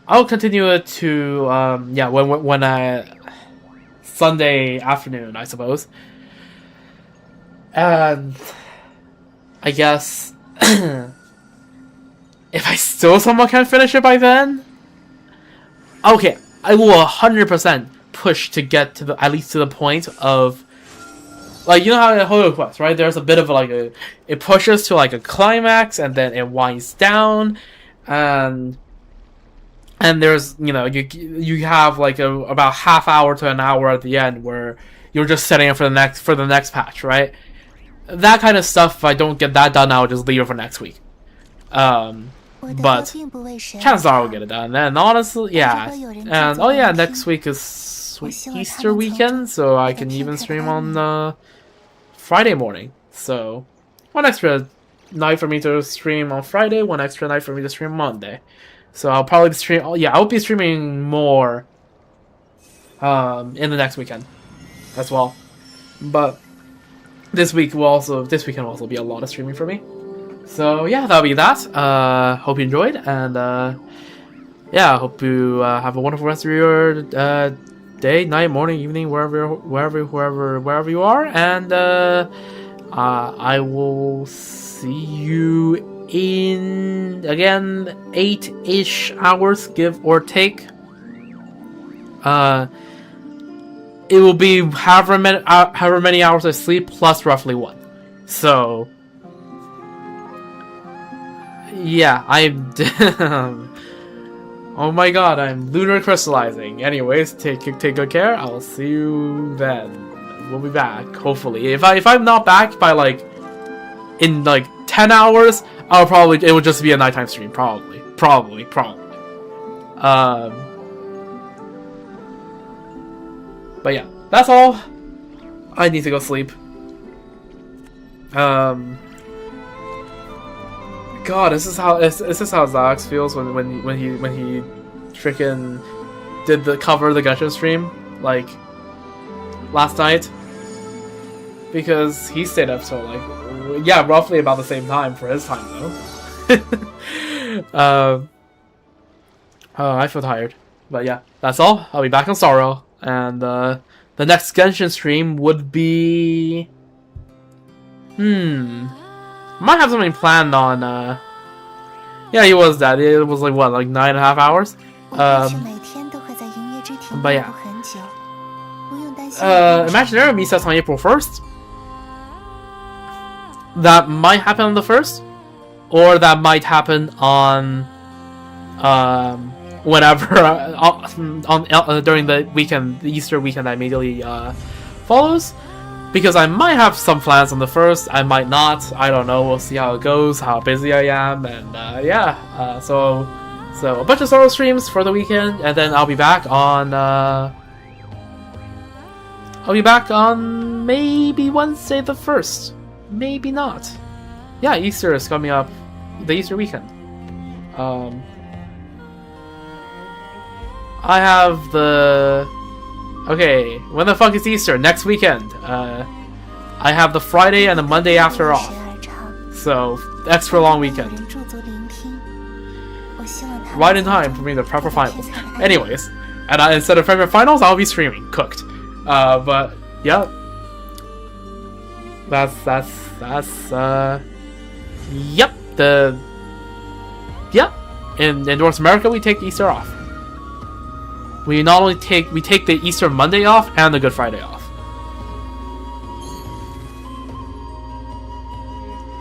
I'll continue it to when I Sunday afternoon, I suppose. And I guess if I still somehow can't finish it by then, okay, I will 100% push to get to at least to the point of, like, you know how in Hoyo Quest, right? There's a bit of it pushes to like a climax and then it winds down, and there's, you have like about half hour to an hour at the end where you're just setting up for the next patch, right? That kind of stuff. If I don't get that done, I'll just leave it for next week. But chances are I'll get it done. And honestly, yeah. And oh yeah, next week is Easter weekend, so I can even stream on Friday morning. So one extra night for me to stream on Friday, one extra night for me to stream Monday. So I'll probably stream. Oh yeah, I'll be streaming more in the next weekend as well. But this weekend will also be a lot of streaming for me. So yeah, that'll be that. Hope you enjoyed, and yeah, hope you have a wonderful rest of your day, night, morning, evening, wherever you are, and I will see you in again 8-ish hours, give or take. It will be however many hours I sleep plus roughly 1. So yeah, I'm oh my god, I'm lunar crystallizing. Anyways, take good care. I'll see you then. We'll be back, hopefully. If I'm not back by in 10 hours, it will just be a nighttime stream, probably. But yeah, that's all. I need to go sleep. God, this is how Zax feels when he freaking did the cover of the Genshin stream last night, because he stayed up till roughly about the same time for his time though. I feel tired, but yeah, that's all. I'll be back on Sorrow, and the next Genshin stream would be might have something planned on, yeah, he was that. It was 9.5 hours? But yeah. Imaginary Me sets on April 1st. That might happen on the 1st. Or that might happen on, whenever, during the weekend, the Easter weekend that immediately, follows. Because I might have some plans on the 1st, I might not. I don't know. We'll see how it goes, how busy I am, and yeah. So a bunch of solo streams for the weekend, and then I'll be back on. Maybe Wednesday the 1st, maybe not. Yeah, Easter is coming up, the Easter weekend. I have the. Okay, when the fuck is Easter? Next weekend. I have the Friday and the Monday after off. So, extra long weekend. Right in time for me to prep for finals. Anyways, and instead of prep for finals, I'll be streaming. Cooked. But, yeah. That's, yep. Yep. In North America, we take Easter off. We not only take the Easter Monday off and the Good Friday off.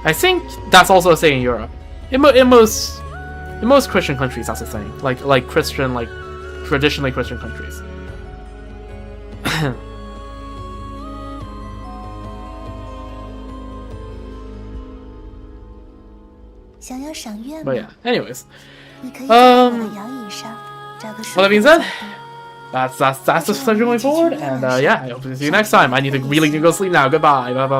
I think that's also a thing in Europe. In most Christian countries, that's a thing. Like Christian, traditionally Christian countries. But yeah. Anyways, well, that being said, that's the schedule going forward, and yeah, I hope to see you next time. I need to really go sleep now. Goodbye. Bye bye.